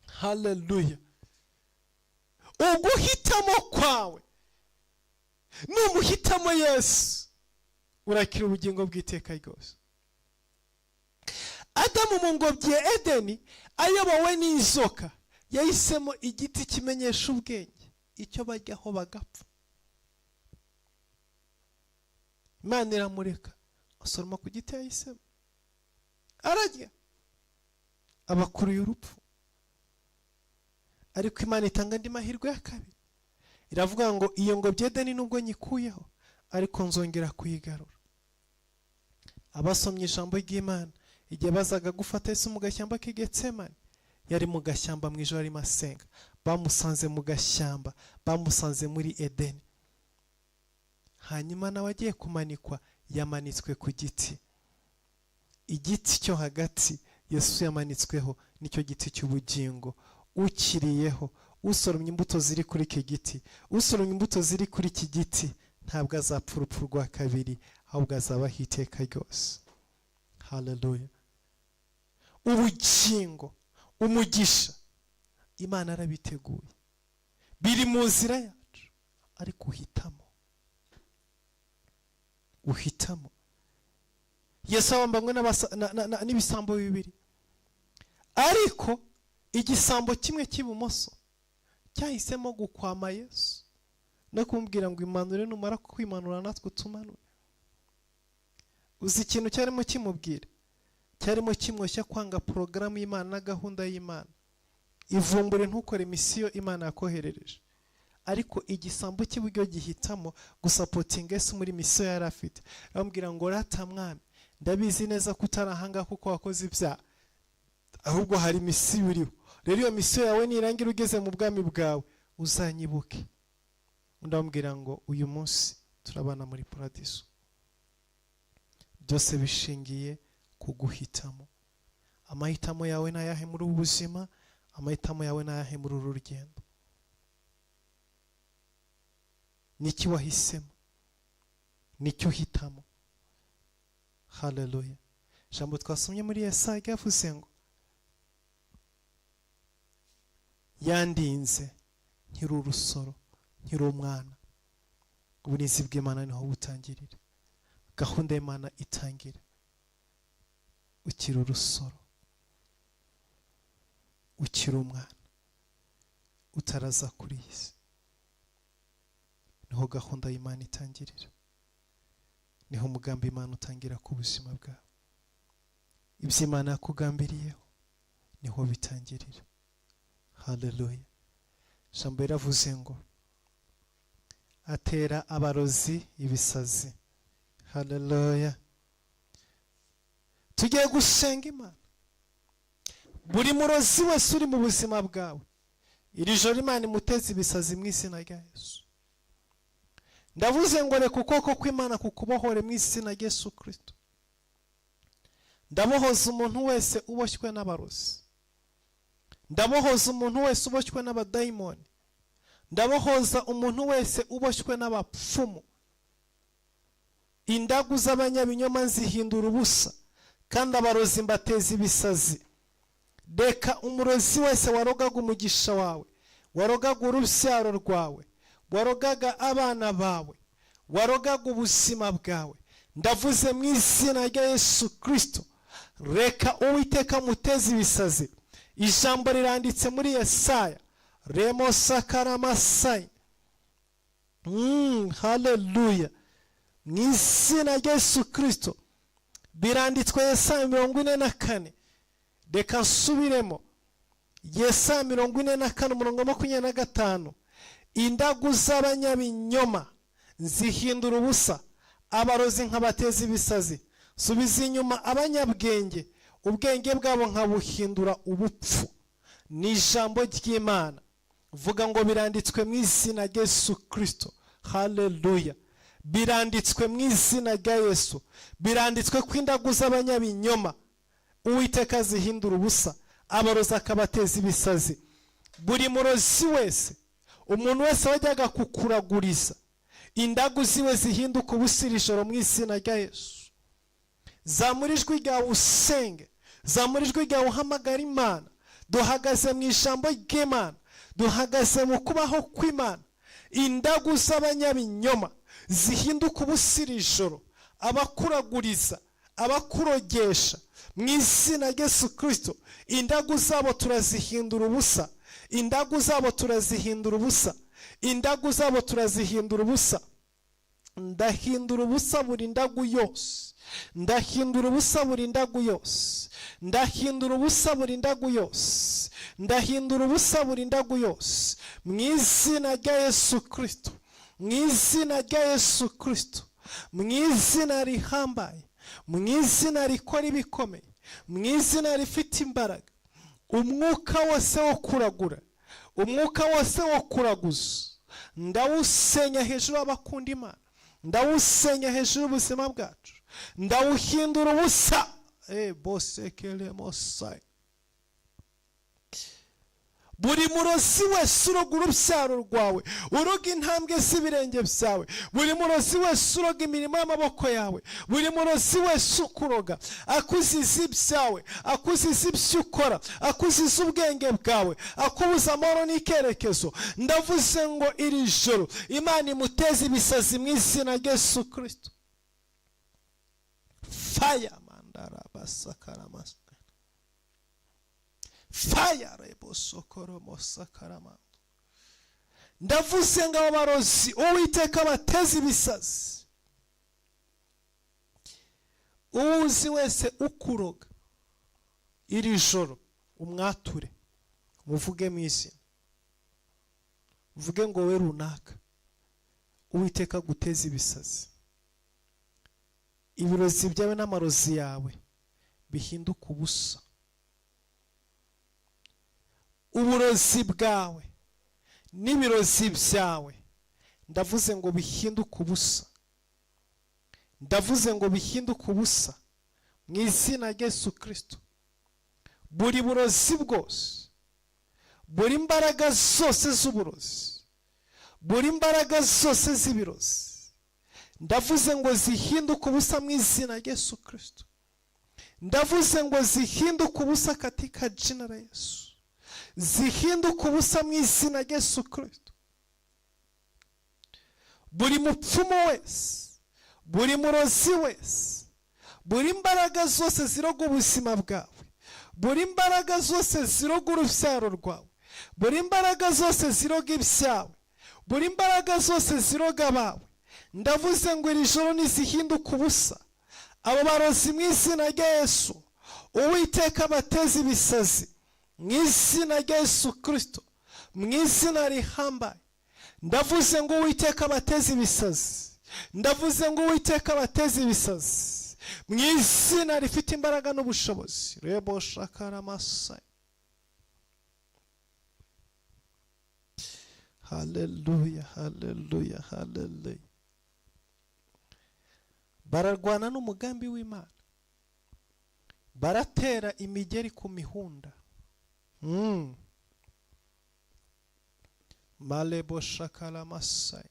Haleluya. Uguhitamo kwawe numuhitamo Yesu, urakira ubugingo bw'iteka ryose. Adamu mu ngobyi ya Edeni ayobowe n'inzoka yahisemo igiti kimenyesha ubwenge, icyo bajyaho bagapfa. Imana iramureka asoroma ku giti yahisemo, ararya, abakuruye urupfu. ariko Imana itanga andi mahirwe ya kabiri. Iravuga ngo iyo ngobyi y'Edeni nubwo nyikuyeho ariko nzongera kuyigarura. Abasomye ijambo ry'Imana igihe bazaga gufata Yesu mu gashyamba k'i Getsemani, yari mu gashyamba mu ijoro arimo asenga. Bamusanze mu gashyamba, bamusanze muri Edeni. Hanyuma nawe agiye kumanikwa, yamanitswe ku giti. Igiti cyo hagati Yesu yamanitsweho nicyo giti cy'ubugingo. Ukiriyeho, usoromye imbuto ziri kuri iki giti, usoromye imbuto ziri kuri iki giti, ntabwo azapfa urupfu rwa kabiri, ahubwo azabaho iteka ryose. Haleluya. Ubugingo, umugisha, Imana arabiteguye, biri mu nzira yacu, ariko uhitamo. Yesu abambanywe n'ibisambo bibiri, ariko igisambo kimwe cy'ibumoso cyahisemo gukwama Yesu no kumubwira ngo imanure, numara kwimanura natwe tumanure. Uzi ikintu cyarimo kimubwira? Cyarimo kimwoshya kwanga porogaramu y'Imana na gahunda y'Imana. Ivumbure ntukore misiyo Imana yakoherereje. Ariko igisambo cy'iburyo gihitamo gusapotinga Yesu muri misiyo yari afite. Aramubwira ngo rata mwami, ndabizi neza ko utarahanga kuko wakoze ibyaha, ahubwo hari misiyo uriho. Rero iyo misiyo yawe nirangira ugeze mu bwami bwawe, uzanyibuke. Ndamubwira ngo uyu munsi turabana muri paradiso. Byose bishingiye ku guhitamo. Amahitamo yawe n'ayahe muri ubu buzima? Amahitamo yawe n'ayahe muri uru rugendo? Niki wahisemo? Niki uhitamo? Haleluya. Jambo twasomye muri Yesaya yavuze ngo yandinze nkiri urusoro, nkiri umwana. Ubunizi bw'Imana niho butangirira. Gahunda y'Imana itangira ukiri urusoro, ukiri umwana, utaraza kuri iyi si. Niho gahunda y'Imana itangirira, niho umugambi Imana utangira ku buzima bwawe. Ibyo Imana yakugambiriyeho niho bitangirira. Haleluya. Jambo yaravuze ngo atera abarozi ibisazi. Haleluya. Tugiye gusenga Imana. Buri murozi wese uri mu buzima bwawe, iri joro Imana imuteze ibisazi mu izina rya Yesu. Ndavuze ngo reka ukuboko kw'Imana kukubohore mu izina rya Yesu Kristo. Ndabohoza umuntu wese uboshywe n'abarozi. Ndabohoza umuntu wese uboshywe n'abadayimoni. Ndabohoza umuntu wese uboshywe n'abapfumu. Indagu z'abanyabinyoma nzihindura ubusa, kandi abarozi mbateza ibisazi. Reka umurozi wese warogaga umugisha wawe, warogaga urubyaro rwawe, warogaga abana bawe, warogaga ubuzima bwawe, ndavuze mu izina rya Yesu Kristo, reka Uwiteka muteze ibisazi. Ijambo riranditse muri Yesaya, Remo Sakaramasai. Haleluya. Mu izina rya Yesu Kristo, biranditswe Yesaya 44. Reka nsubiremo. Yesaya 44:25. Indagu z'abanyabinyoma nzihindura ubusa, abarozi nkabateza ibisazi. Subiza inyuma abanyabwenge, ubwenge bwabo nkabuhindura ubupfu. Ni ijambo ry'Imana. Vuga ngo biranditswe mu izina rya Yesu Kristo. Haleluya. Biranditswe mu izina rya Yesu. Biranditswe ko indagu z'abanyabinyoma Uwiteka zihindura ubusa, abarozi akabateza ibisazi. Buri murozi wese, umuntu wese wajyaga kukuraguriza, indagu ziwe zihinduka ubusa iri joro mu izina rya Yesu. Zamura ijwi ryawe usenge, zamura ijwi ryawe uhamagara Imana. Duhagaze mu ijambo ry'Imana, duhagaze mu kubaho kw'Imana. Indagu z'abanyabinyoma zihinduka ubusa iri joro, abakuraguriza, abakurogesha, mu izina rya Yesu Kristo, indagu zabo turazihindura ubusa. Indagu zabo turazihindura ubusa. Indagu zabo turazihindura ubusa. Ndahindura ubusa buri ndagu yose ndahindura ubusa buri ndagu yose, ndahindura ubusa buri ndagu yose, ndahindura ubusa buri ndagu yose, mu izina rya Yesu Kristo, mu izina rya Yesu Kristo, mu izina rihambaye, mu izina rikora ibikomeye, mu izina rifite imbaraga. Umwuka wose wo kuragura, umwuka wose wo kuraguza, ndawusenya hejuru y'abakunda Imana, ndawusenya hejuru y'ubuzima bwacu, ndawuhindura ubusa. Bosekele mosai. Buri murozi wese uroga urubyaro rwawe, uroga intambwe z'ibirenge byawe, buri murozi wese uroga imirimo y'amaboko yawe, buri murozi wese ukuroga akuziza ibyawe, akuziza ibyo ukora, akuziza ubwenge bwawe, akubuza amahoro n'ikerekezo, ndavuze ngo iri joro Imana imuteze ibisazi mu izina rya Yesu Kristo. Fire mandara basakaramas. Fire rebosokoro mosakarama. Ndavuze ngo abarozi Uwiteka bateze ibisazi. Uzi wese ukuroga iri joro umwature, muvuge mu izina, muvuge ngo we runaka Uwiteka guteze ibisazi. Ibirozi byawe n'amarozi yawe bihinduka ubusa. Uburozi bwawe n'ibirozi byawe ndavuze ngo bihinduke ubusa, ndavuze ngo bihinduke ubusa mu izina rya Yesu Kristo. Buri burozi bwose, buri imbaraga zose z'uburozi, buri imbaraga zose z'ibirozi, ndavuze ngo zihinduke ubusa mu izina rya Yesu Kristo. Ndavuze ngo zihinduke ubusa katika jina la Yesu, zihinduke ubusa mu izina rya Yesu Kristo. Buri mupfumu wese, buri murozi wese, buri imbaraga zose ziroga ubuzima bwawe, buri imbaraga zose ziroga urubyaro rwawe, buri imbaraga zose ziroga ibyawe, buri imbaraga zose ziroga abawe, ndavuze ngo iri joro nizihinduke ubusa. Abo barozi mu izina rya Yesu Uwiteka bateze ibisazi mu izina rya Yesu Kristo, mu izina rihambaye. Ndavuze ngo Uwiteka bateze ibisazi, ndavuze ngo Uwiteka bateze ibisazi mu izina rifite imbaraga n'ubushobozi. Rebo shakara masai. Haleluya, haleluya, haleluya. Bararwana n'umugambi w'Imana, baratera imigeri ku mihunda. Malebo shakala masai.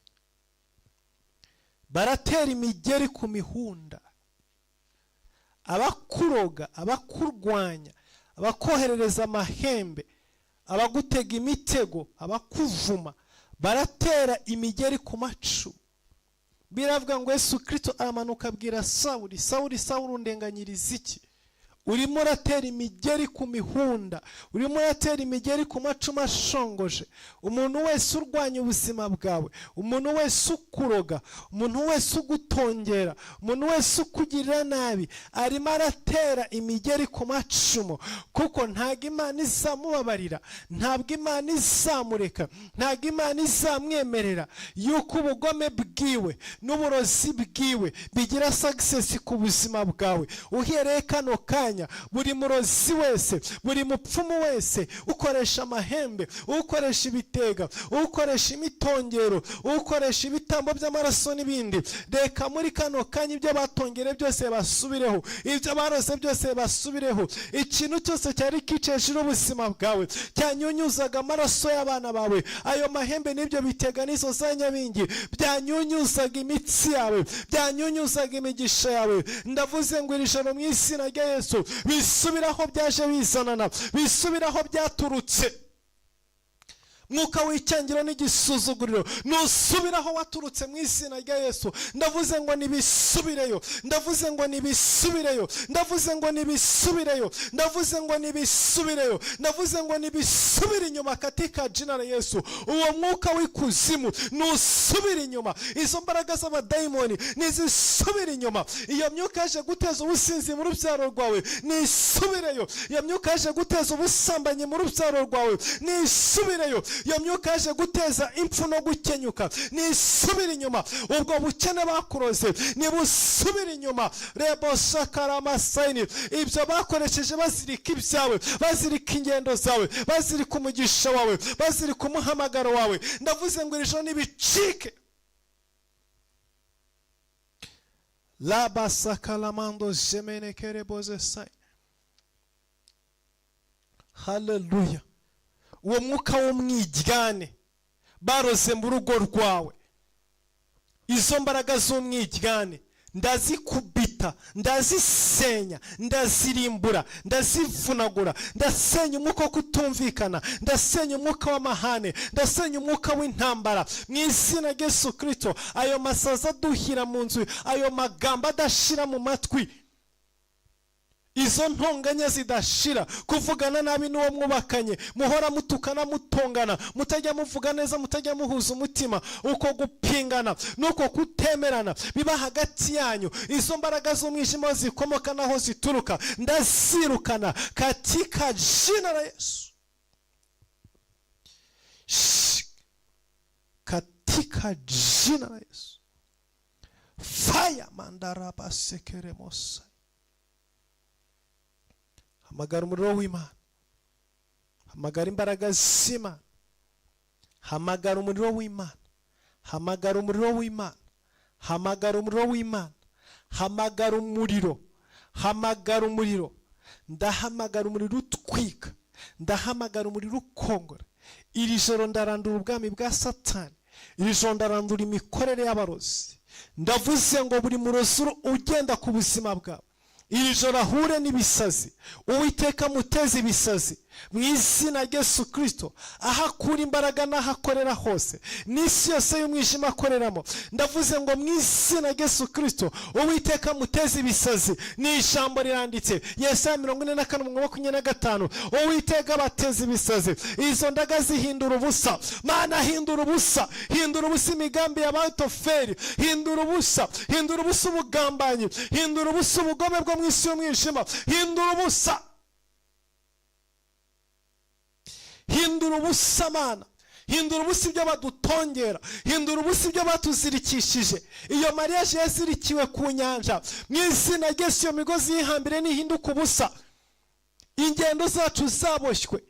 Baratera imigeri ku mihunda, abakuroga, abakurwanya, abakoherereza amahembe, abagutega imitego, abakuvuma, baratera imigeri ku macu. Biravuga ngo Yesu Kristo amanuka abwira Sawuli, Sawuli, Sawuli undenganyiriza iki? Urimo uratera imigeri ku mihunda, urimo uratera imigeri ku macumu ashongoje. Umuntu wese urwanya ubuzima bwawe, umuntu wese ukuroga, umuntu wese ugutongera, umuntu wese ukugirira nabi, arimo aratera imigeri ku macumu, kuko ntabwo Imana izamubabarira, ntabwo Imana izamureka, ntabwo Imana izamwemerera yuko ubugome bwiwe n'uburozi bwiwe bigira success ku buzima bwawe. Uhereye kano kanya, buri murozi wese, buri mupfumu wese ukoresha amahembe, ukoresha ibitega, ukoresha imitongero, ukoresha ibitambo by'amaraso n'ibindi, reka muri kano kanya ibyo batongere byose basubireho, ibyo barose byose basubireho. Ikintu cyose cyari kiceshije ubuzima bwawe, cyanyunyuzaga amaraso y'abana bawe, ayo mahembe n'ibyo bitega n'izo za nyabingi byanyunyuzaga imitsi yawe, byanyunyuzaga imigisha yawe, ndavuze ngo iri joro mu izina rya Yesu bisubiraho byaje bizanana, bisubiraho byaturutse. mwuka w'icyangiro n'igisuzuguriro nusubira aho waturutse mu izina rya Yesu. Ndavuze ngo nibisubireyo, ndavuze ngo nibisubireyo, ndavuze ngo nibisubireyo, ndavuze ngo nibisubireyo, ndavuze ngo nibisubire inyuma katika jina la Yesu. Uwo mwuka w'ikuzimu nusubire inyuma, izo mbaraga z'abadayimoni nizisubire inyuma. Iyo myuka yaje guteza ubusinzi mu rubyaro rwawe nisubireyo. Iyo myuka yaje guteza ubusambanyi mu rubyaro rwawe nisubireyo. Iyo myuka yaje guteza impfu no gukenyuka nisubire inyuma. Ubwo bukene bakuroze nibusubire inyuma. Rebo shakara masayini, ibyo bakoresheje bazirika ibyawe, bazirika ingendo zawe, bazirika umugisha wawe, bazirika umuhamagaro wawe, ndavuze ngo iri joro nibicike. Laba sakalamando jemene kereboze sai. Hallelujah. Uwo mwuka w'umwiryane baroze mu rugo rwawe, izo mbaraga z'umwiryane ndazikubita, ndazisenya, ndazirimbura, ndazivunagura. Ndasenya umwuka wo kutumvikana, ndasenya umwuka w'amahane, ndasenya umwuka w'intambara mu izina rya Yesu Kristo. Ayo masaza aduhira mu nzu, ayo magambo adashira mu matwi, izo ntonganya zidashira, kuvugana nabi n'uwo mwubakanye, muhora mutukana mutongana, mutajya muvuga neza, mutajya muhuza umutima, uko gupingana nuko kutemerana biba hagati yanyu. Izo mbaraga z'umwijima zikomoka naho zituruka ndazirukana katika jina la Yesu, katika jina la Yesu. Fire mandaraba sekeremosa. Hamagara umuriro w'Imana, hamagara imbaraga z'Imana, hamagara umuriro w'Imana, hamagara umuriro w'Imana, hamagara umuriro w'Imana, hamagara umuriro, hamagara umuriro. Ndahamagara umuriro utwika, ndahamagara umuriro ukongora. Iri joro ndarandura ubwami bwa Satani, iri joro ndarandura imikorere y'abarozi. Ndavuze ngo buri murozi ugenda ku buzima bwawe iri joro ahure n'ibisazi, Uwiteka muteze ibisazi mu izina rya Yesu Kristo. Aho akura imbaraga n'aho akorera hose, n'isi yose y'umwijima akoreramo, ndavuze ngo mu izina rya Yesu Kristo Uwiteka muteze ibisazi. Ni ijambo riranditse Yesaya 44:25, Uwiteka bateze ibisazi. Izo ndaga zihindura ubusa. Mana hindura ubusa, hindura ubusa imigambi y'Abatofeli, hindura ubusa, hindura ubusa ubugambanyi, hindura ubusa ubugome bwo mu isi y'umwijima, hindura ubusa, hindura ubusa Mana, hindura ubusa ibyo badutongera, hindura ubusa ibyo batuzirikishije. Iyo mariage yazirikiwe ku nyanja, mu izina rya Yesu iyo migozi yihambire nihinduka ubusa. Ingendo zacu zaboshywe,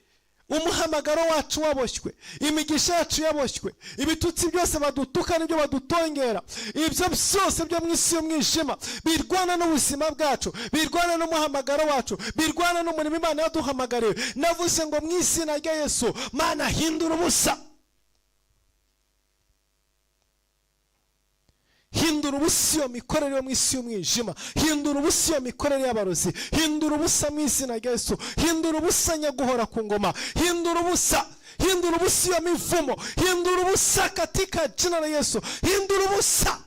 umuhamagaro wacu waboshywe, imigisha yacu yaboshywe, ibitutsi byose badutuka n'ibyo badutongera, ibyo byose byo mu isi y'umwijima birwana n'ubuzima bwacu, birwana n'umuhamagaro wacu, birwana n'umurimo Imana yaduhamagariye. Navuze ngo mu izina rya Yesu, Mana hindura ubusa, hindura ubusa iyo mikorere yo mu isi y'umwijima, hindura ubusa iyo mikorere y'abarozi, hindura ubusa mu izina rya Yesu, hindura ubusa nyaguhora ku ngoma, hindura ubusa, hindura ubusa iyo mivumo, hindura ubusa katika jina la Yesu, hindura ubusa.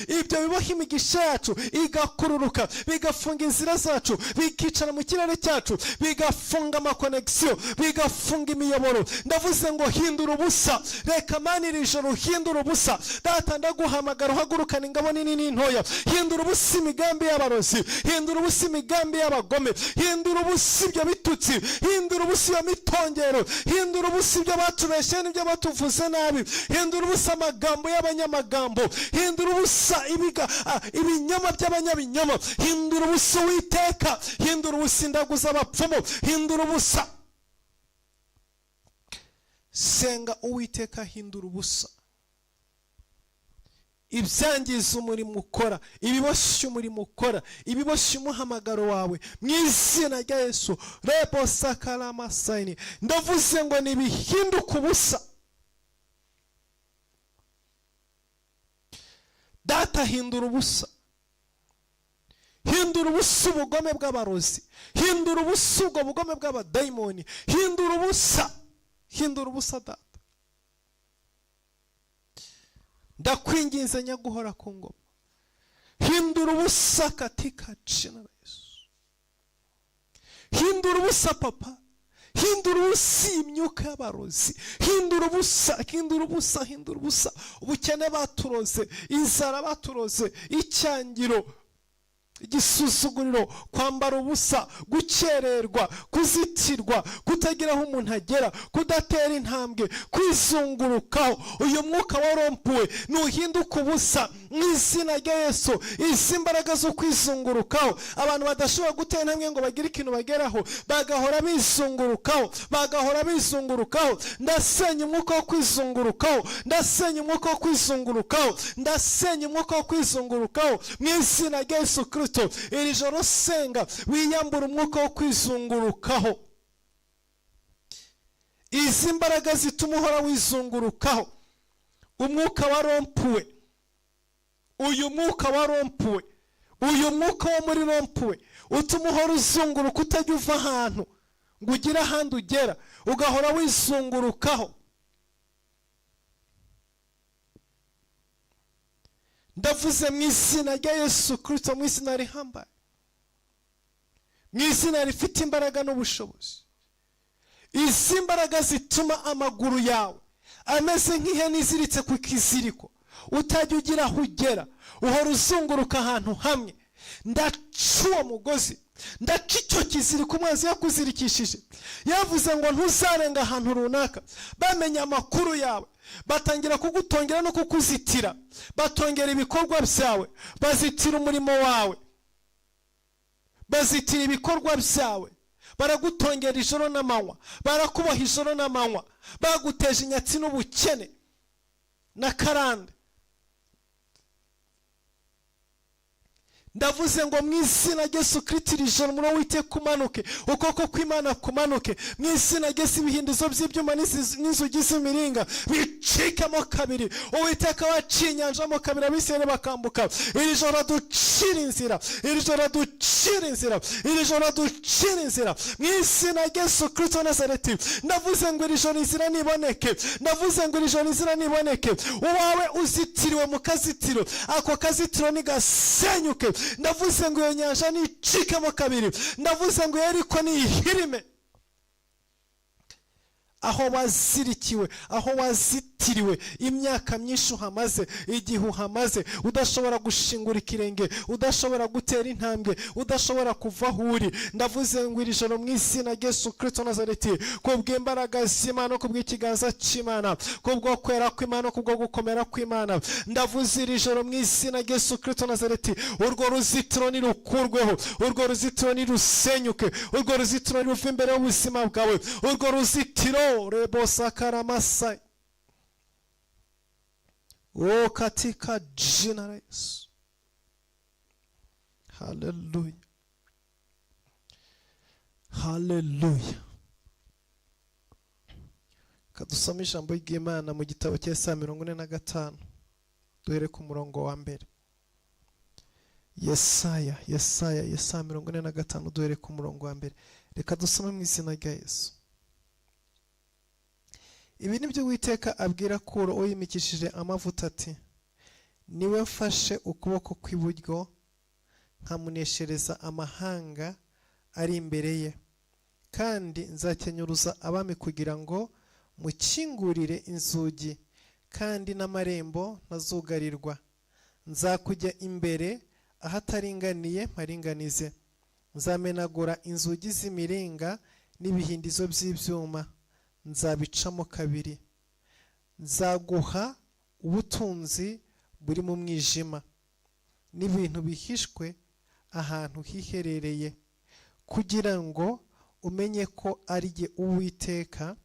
Ibyo bibaho imigisha yacu igakururuka, bigafunga inzira zacu, bikicara mu kirere cyacu, bigafunga amakonegisiyo, bigafunga imiyoboro. Ndavuze ngo hindura ubusa. Reka Mana iri joro hindura ubusa. Data ndaguhamagara uhagurukana ingabo nini n'intoya. Hindura ubusa imigambi y'abarozi, hindura ubusa imigambi y'abagome, hindura ubusa ibyo bitutsi, hindura ubusa iyo mitongero, hindura ubusa ibyo batubeshye n'ibyo batuvuze nabi, hindura ubusa amagambo y'abanyamagambo, hindura ubusa ibinyoma by'abanyabinyoma, hindura ubusa Uwiteka, hindura ubusa indagu z'abapfumu, hindura ubusa. Senga Uwiteka hindura ubusa ibyangiza umurimo ukora, ibiboshye umurimo ukora, ibiboshye umuhamagaro wawe mu izina rya Yesu. Rebo sakala masayini, ndavuze ngo nibihinduka ubusa. Data hindura ubusa, hindura ubusa ubugome bw'abarozi, hindura ubusa ubwo bugome bw'abadayimoni, hindura ubusa, hindura ubusa data, ndakwinginze nyaguhora ku ngoma, hindura ubusa katika jina la Yesu. Hindura ubusa papa, hindura ubusa imyuka y'abarozi, hindura ubusa, hindura ubusa, hindura ubusa ubukene baturoze, inzara baturoze, icyangiro, igisuzuguriro, kwambara ubusa, gukererwa, kuzitirwa, kutagira aho umuntu agera, kudatera intambwe, kwizungurukaho. Uyu mwuka warompuwe nuhinduka ubusa mu izina rya Yesu. Izi mbaraga zo kwizungurukaho, abantu badashobora gutera intambwe ngo bagire ikintu bageraho, bagahora bizungurukaho, bagahora bizungurukaho. Ndasenya umwuka wo kwizungurukaho, ndasenya umwuka wo kwizungurukaho, ndasenya umwuka wo kwizungurukaho mu izina rya Yesu Kristo. Iri joro senga wiyambura umwuka wo kwizungurukaho. Izi mbaraga zituma uhora wizungurukaho, umwuka warompuwe, uyu mwuka warompuwe, uyu mwuka wo muri rompuwe utuma uhora uzunguruka, utajya uva ahantu ngo ugire ahandi ugera, ugahora wizungurukaho. Ndavuze mu izina rya Yesu Kristo, mu izina rihambaye, mu izina rifite imbaraga n'ubushobozi. Izi mbaraga zituma amaguru yawe ameze nk'ihene iziritse ku kiziriko, utajya ugira aho ugera, uhora uzunguruka ahantu hamwe. Ndaca uwo mugozi, ndaca icyo kiziriko umwanzi yakuzirikishije. Yavuze ngo ntuzarenga ahantu runaka, bamenya amakuru yawe, batangira kugutongera no kukuzitira, batongera ibikorwa byawe, bazitira umurimo wawe, bazitira ibikorwa byawe, baragutongera ijoro n'amanywa, barakuboha ijoro n'amanywa, baguteje inyatsi n'ubukene na karande. Ndavuze ngo mu izina rya Yesu Kristo iri joro umuriro w'Uwiteka umanuke, ukuboko kw'Imana kumanuke, mu izina rya Yesu ibihindizo by'ibyuma n'inzugi z'imiringa bicikemo kabiri. Uwiteka waciye inyanja mo kabiri, Abisirayeli bakambuka. Iri joro ducira inzira, iri joro ducira inzira, iri joro ducira inzira mu izina rya Yesu Kristo wa Nazareti. Ndavuze ngo iri joro inzira niboneke, ndavuze ngo iri joro inzira niboneke. Uwawe uzitiriwe mu kazitiro, ako kazitiro nigasenyuke. Ndavuze ngo iyo nyanja nicikemo kabiri, ndavuze ngo Yeriko nihirime. Aho wazirikiwe, aho wazitiriwe imyaka myinshi uhamaze, igihe uhamaze, udashobora gushingura ikirenge, udashobora gutera intambwe, udashobora kuva aho uri. Ndavuze ngo iri joro mu izina rya Yesu Kristo wa Nazareti, kubw'imbaraga z'Imana, kubw'ikiganza cy'Imana, kubwo kwera kw'Imana, kubwo gukomera kw'Imana, ndavuze iri joro mu izina rya Yesu Kristo wa Nazareti, urwo ruzitiro nirukurweho, urwo ruzitiro nirusenyuke, urwo ruzitiro niruve imbere y'ubuzima bwawe, urwo ruzitiro rebosa karamasai. O katika jina la Yesu. Hallelujah. Hallelujah. Kadusoma ijambo ry'Imana mu gitabo cya Yesaya 45, duhere ku murongo wa mbere. Yesaya 45, duhere ku murongo wa mbere. Reka dusome mu izina rya Yesu. Ibi nibyo Uwiteka abwira Kuro uyimikishije amavuta ati: niwe mfashe ukuboko kw'iburyo nkamuneshereza amahanga ari imbere ye, kandi nzakenyuruza abami kugira ngo mukingurire inzugi, kandi n'amarembo ntazugarirwa. Nzakujya imbere ahataringaniye mparinganize, nzamenagura inzugi z'imiringa n'ibihindizo by'ibyuma, nzabicamo kabiri. Nzaguha ubutunzi buri mu mwijima n'ibintu bihishwe ahantu hiherereye, kugira ngo umenye ko ari jye Uwiteka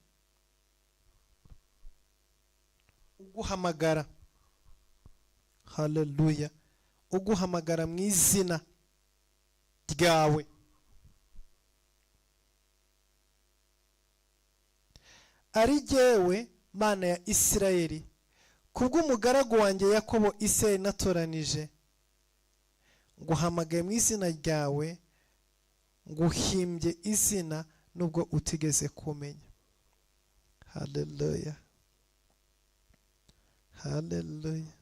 uguhamagara. Haleluya. Uguhamagara mu izina ryawe. Ari jyewe Mana ya Isirayeli, kubw'umugaragu wanjye Yakobo Isirayeli natoranije, nguhamagaye mu izina ryawe, nguhimbye izina nubwo utigeze kumenya. Hallelujah. Hallelujah.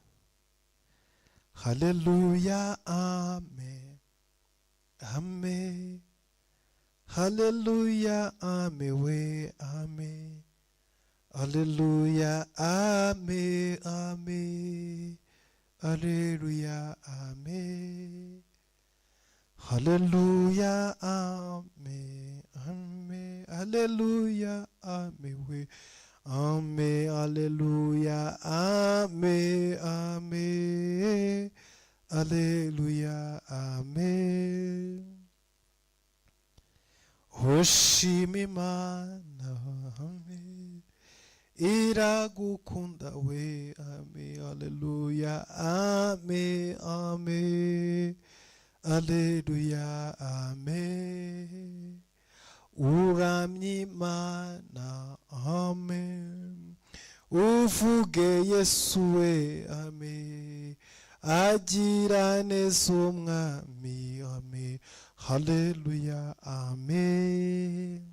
Hallelujah. Amen. Amen. Hallelujah. Amen. We amen. Hallelujah. Amen. Amen. Hallelujah. Amen. Hallelujah. Amen. Amen. Hallelujah. Amen. We amen. Hallelujah. Amen. Amen. Hallelujah. Amen. Ushima Imana. Amen. Iragukunda we. Amen. Hallelujah. Amen. Amen. Hallelujah. Amen. Uramye Imana. Amen. Uvuge Yesu we. Amen. Agira neza umwami. Amen. Hallelujah. Amen.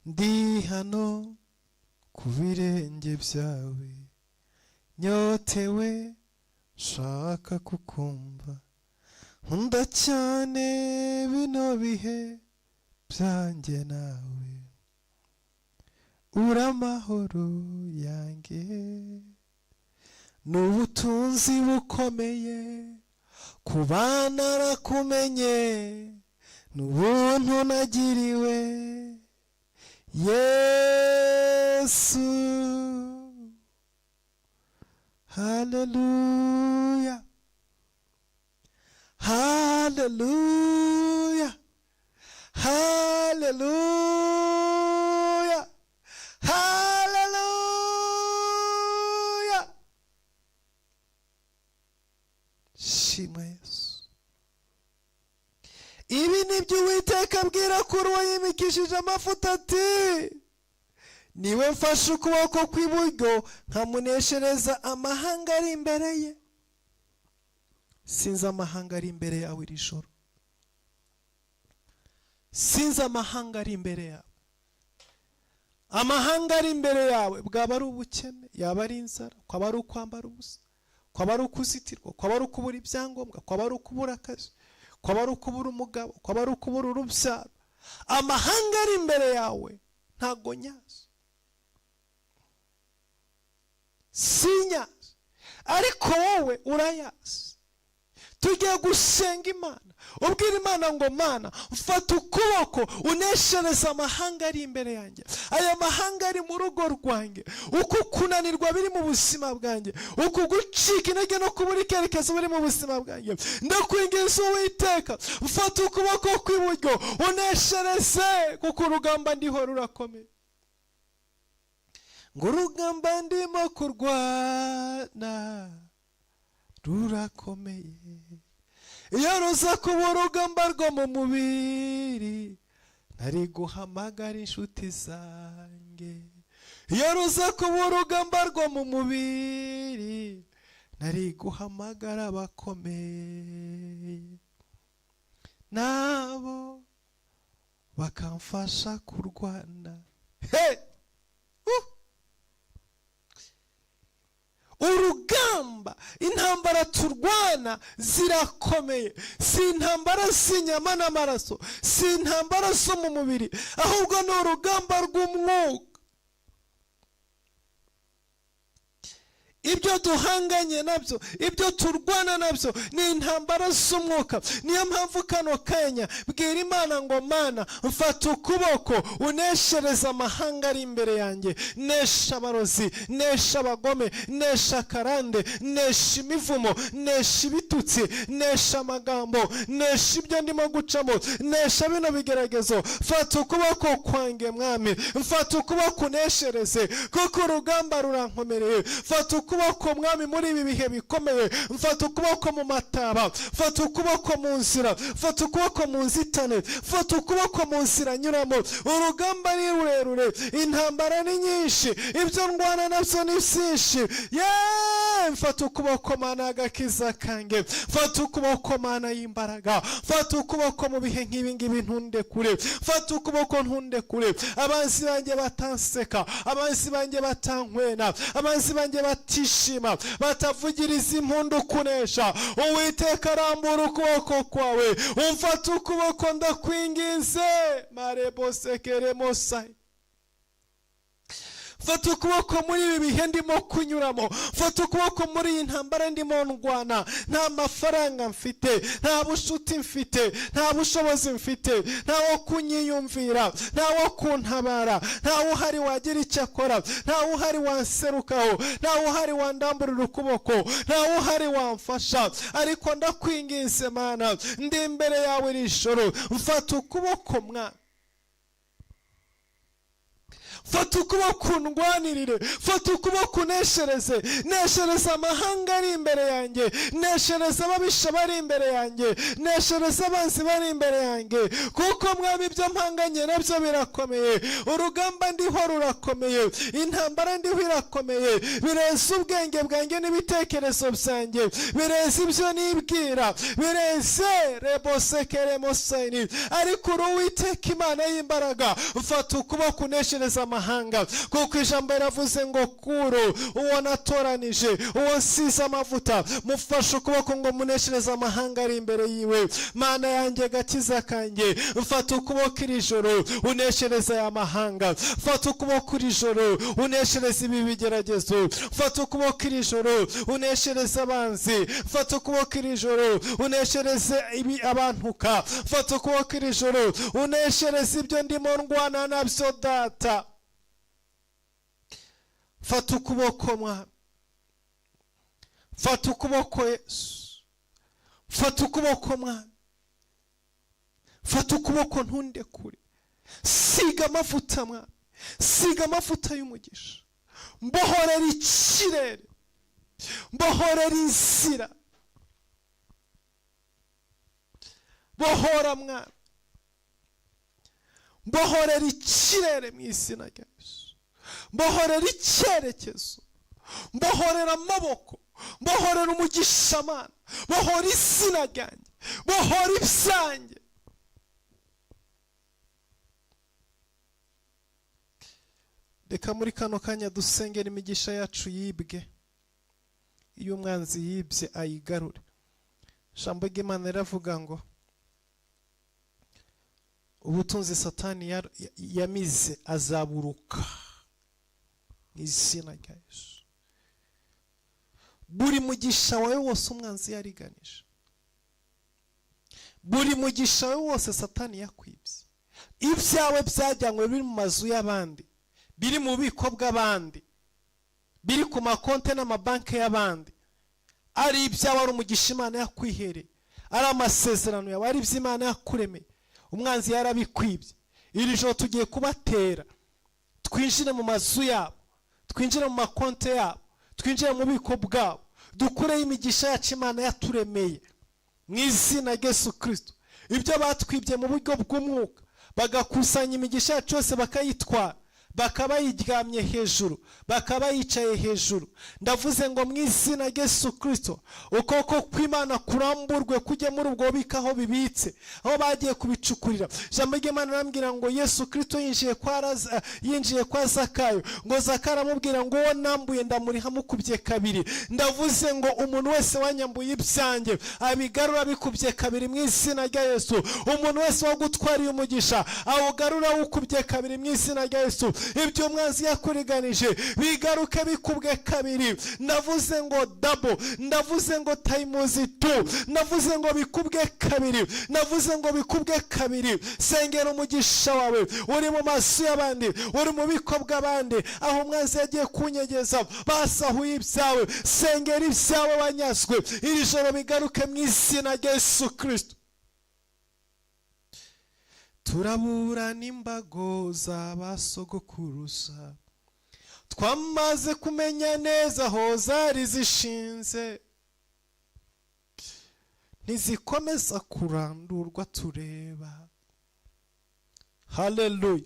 Ndi hano ku birenge byawe, nyotewe shaka kukumva, nkunda cyane bino bihe byanjye nawe, uri amahoro yanjye, n'ubutunzi bukomeye, kuba narakumenye, n'ubuntu nagiriwe, Yesu. Hallelujah. Hallelujah. Hallelujah. Hallelujah. Shima Yesu. Ibi nibyo Uwiteka abwira kuri uwo yimikishije amavuta ati, niwe mfashe ukuboko kw'iburyo nkamuneshereza amahanga ari imbere ye. Sinzi amahanga ari imbere yawe iri joro. Sinzi amahanga ari imbere yawe. Amahanga ari imbere yawe bwaba ari ubukene, yaba ari inzara, kwaba ari ukwambara ubusa, kwaba ari ukuzitirwa, kwaba ari ukubura ibyangombwa, kwaba ari ukubura akazi, kwaba ari ukubura umugabo, kwaba ari ukubura urubyaro. Amahanga ari imbere yawe ntago nyazo, sinyazi, ariko wowe urayazi. Tugiye gusenga Imana, ubwira Imana ngo Mana mfata ukuboko uneshereza amahanga ari imbere yanjye, aya mahanga ari mu rugo rwanjye, uku kunanirwa biri mu buzima bwanjye, uku gucika intege no kubura icyerekezo biri mu buzima bwanjye, ndakwinginze Uwiteka mfata ukuboko kw'iburyo uneshereze, kuko urugamba ndiho rurakomeye, ngo urugamba ndimo kurwana rurakomeye. Iyo ruza kuba urugamba rwo mu mubiri, nari guhamagara inshuti zanjye. Iyo ruza kuba urugamba rwo mu mubiri, nari guhamagara abakomeye, nabo bakamfasha kurwana. Urugamba, intambara turwana zirakomeye. Si intambara z'inyama n'amaraso, si intambara zo mu mubiri, ahubwo ni urugamba rw'umwuka. Ibyo duhanganye nabyo, ibyo turwana nabyo ni intambara z'umwuka. Niyo mpamvu kano kanya bwira Imana ngo Mana mfata ukuboko uneshereza amahanga ari imbere yanjye, nesha abarozi, nesha abagome, nesha karande, nesha imivumo, nesha ibitutsi, nesha amagambo, nesha ibyo ndimo gucamo, nesha bino bigeragezo. Fata ukuboko kwanjye Mwami, mfata ukuboko uneshereze, kuko urugamba rurankomereye. Fata ukuboko Mwami muri ibi bihe bikomeye, mfata ukuboko mu mataba, mfata ukuboko mu nzira, mfata ukuboko mu nzitane, mfata ukuboko mu nzira nyuramo. Urugamba ni rurerure, intambara ni nyinshi, ibyo ndwana nabyo ni byinshi. mwami fata ukuboko mana agakiza kanjye, fata ukuboko mana y'imbaraga, fata ukuboko mu bihe nk'ibi ngibi ntunde kure, fata ukuboko ntunde kure, abanzi banjye batanseka, abanzi banjye batankwena, abanzi banjye batishima, batavugiriza impundu kunesha. Uwiteka arambura ukuboko kwawe, umfata ukuboko ndakwinginze. Marebo sekere mosai, fata ukuboko muri ibi bihe ndimo kunyuramo, fata ukuboko muri iyi ntambara ndimo ndwana. Nta mafaranga mfite, nta bushuti mfite, nta bushobozi mfite, ntawo kunyiyumvira, ntawo kuntabara, ntawo uhari wagira icyo akora, ntawo uhari wanserukaho, ntawo uhari wandamburira ukuboko, ntawo uhari wamfasha. Ariko ndakwinginze mana, ndi imbere yawe iri joro, mfata ukuboko mwana, fata ukuboko undwanirire, fata ukuboko uneshereze, neshereza amahanga ari imbere yanjye, neshereza ababisha bari imbere yanjye, neshereza abanzi bari imbere yanjye. Kuko mwami ibyo mpanganye nabyo birakomeye, urugamba ndiho rurakomeye, intambara ndiho irakomeye, bireza ubwenge bwanjye n'ibitekerezo byanjye, bireza ibyo nibwira, bireze rebosekere mosayini. Ariko Uwiteka Imana y'imbaraga, mfata ukuboko uneshereza amahanga. Kuko ijambo riravuze ngo kuro uwo natoranije, uwo nsize amavuta, mufashe ukuboko ngo muneshereze amahanga ari imbere yiwe. Mana yanjye gakiza kanjye, mfata ukuboko iri joro uneshereze aya mahanga, mfata ukuboko iri joro uneshereze ibi bigeragezo, mfata ukuboko iri joro uneshereze abanzi, mfata ukuboko iri joro uneshereze abantuka, mfata ukuboko iri joro uneshereze ibyo ndimo ndwana nabyo data. Fata ukuboko mwana, fata ukuboko Yesu, fata ukuboko mwana, fata ukuboko ntunde kure. Siga amavuta mwana, siga amavuta y'umugisha, mbohorera ikirere, mbohorera inzira, bohora mwana, mbohorera ikirere mu izina rya Yesu, mbohorera icyerekezo, mbohorera amaboko, mbohorera umugisha mana, bohora izina ryanjye, bohora ibyanjye. Reka muri kano kanya dusengera imigisha yacu yibwe. Iyo umwanzi yibye ayigarure. Ijambo ry'Imana riravuga ngo ubutunzi Satani yamize azaburuka mu izina rya Yesu. Buri mugisha wawe wose umwanzi yariganije, buri mugisha wawe wose Satani yakwibye, ibyawe byajyanywe biri mu mazu y'abandi, biri mu bubiko bw'abandi, biri ku makonte n'amabanki y'abandi, ari ibyawe, ari umugisha Imana yakwihereye, ari amasezerano yawe, ari iby'Imana yakuremeye, umwanzi yarabikwibye. Iri joro tugiye kubatera, twinjire mu mazu yabo, twinjire mu makonte yabo, twinjire mu bubiko bwabo, dukureho imigisha yacu Imana yaturemeye mu izina rya Yesu Kristo. Ibyo batwibye mu buryo bw'umwuka, bagakusanya imigisha yacu yose bakayitwara, bakaba yiryamye hejuru, bakaba yicaye hejuru. Ndavuze ngo mu izina rya Yesu Kristo, ukuboko kw'Imana kuramburwe kujye muri ubwo bubiko aho bibitse, aho bagiye kubicukurira. Ijambo ry'Imana rirambwira ngo Yesu Kristo yinjiye kwa Zakayo, ngo Zakayo aramubwira ngo uwo nambuye ndamuriha mukubye kabiri. Ndavuze ngo umuntu wese wanyambuye ibyanjye abigarura bikubye kabiri mu izina rya Yesu. Umuntu wese wagutwariye umugisha awugarura ukubye kabiri mu izina rya Yesu. Ibyo umwanzi yakuriganije bigaruke bikubwe kabiri. Ndavuze ngo double, ndavuze ngo times 2, ndavuze ngo bikubwe kabiri, ndavuze ngo bikubwe kabiri. Sengera umugisha wawe uri mu maso y'abandi, uri mu biko bw'abandi, aho umwanzi yagiye kunyegeza, basahuye ibyawe. Sengera ibyawe wanyazwe iri joro bigaruke mu izina rya Yesu Kristo. Turaburana imbago z'abasogokuruza, twamaze kumenya neza aho zari zishinze, ntizikomeza kurandurwa tureba. Haleluya.